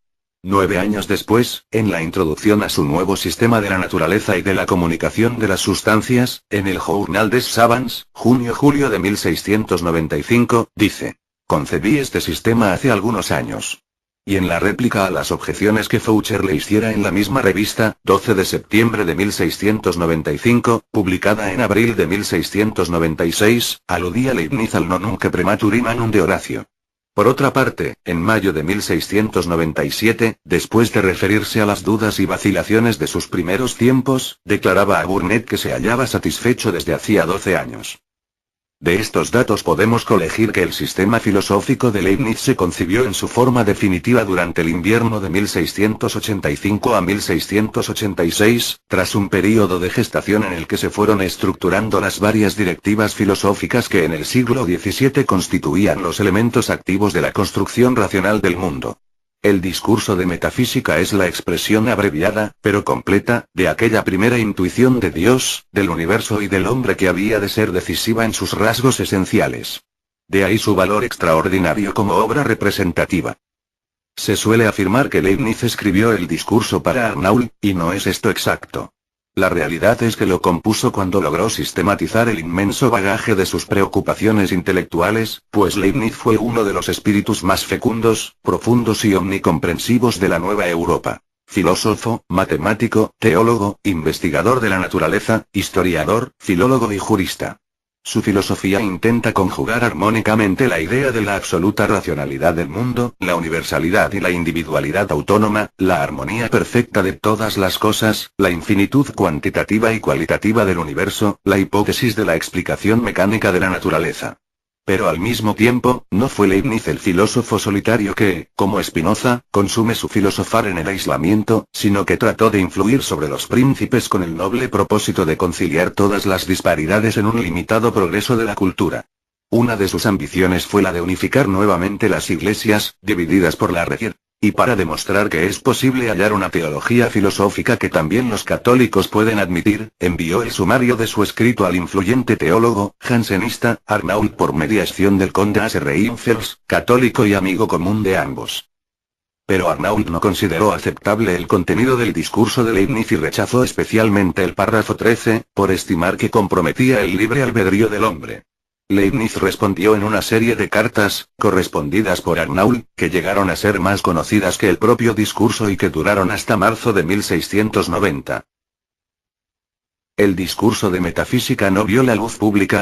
9 años después, en la introducción a su nuevo sistema de la naturaleza y de la comunicación de las sustancias, en el Journal des Savants, junio-julio de 1695, dice: concebí este sistema hace algunos años. Y en la réplica a las objeciones que Foucher le hiciera en la misma revista, 12 de septiembre de 1695, publicada en abril de 1696, aludía Leibniz al nonum que prematurim annum de Horacio. Por otra parte, en mayo de 1697, después de referirse a las dudas y vacilaciones de sus primeros tiempos, declaraba a Burnet que se hallaba satisfecho desde hacía 12 años. De estos datos podemos colegir que el sistema filosófico de Leibniz se concibió en su forma definitiva durante el invierno de 1685 a 1686, tras un período de gestación en el que se fueron estructurando las varias directivas filosóficas que en el siglo XVII constituían los elementos activos de la construcción racional del mundo. El discurso de metafísica es la expresión abreviada, pero completa, de aquella primera intuición de Dios, del universo y del hombre que había de ser decisiva en sus rasgos esenciales. De ahí su valor extraordinario como obra representativa. Se suele afirmar que Leibniz escribió el discurso para Arnauld, y no es esto exacto. La realidad es que lo compuso cuando logró sistematizar el inmenso bagaje de sus preocupaciones intelectuales, pues Leibniz fue uno de los espíritus más fecundos, profundos y omnicomprensivos de la Nueva Europa. Filósofo, matemático, teólogo, investigador de la naturaleza, historiador, filólogo y jurista. Su filosofía intenta conjugar armónicamente la idea de la absoluta racionalidad del mundo, la universalidad y la individualidad autónoma, la armonía perfecta de todas las cosas, la infinitud cuantitativa y cualitativa del universo, la hipótesis de la explicación mecánica de la naturaleza. Pero al mismo tiempo, no fue Leibniz el filósofo solitario que, como Spinoza, consume su filosofar en el aislamiento, sino que trató de influir sobre los príncipes con el noble propósito de conciliar todas las disparidades en un limitado progreso de la cultura. Una de sus ambiciones fue la de unificar nuevamente las iglesias, divididas por la religión. Y para demostrar que es posible hallar una teología filosófica que también los católicos pueden admitir, envió el sumario de su escrito al influyente teólogo, jansenista, Arnauld por mediación del conde S. Rheinfels, católico y amigo común de ambos. Pero Arnauld no consideró aceptable el contenido del discurso de Leibniz y rechazó especialmente el párrafo 13, por estimar que comprometía el libre albedrío del hombre. Leibniz respondió en una serie de cartas, correspondidas por Arnauld, que llegaron a ser más conocidas que el propio discurso y que duraron hasta marzo de 1690. El discurso de metafísica no vio la luz pública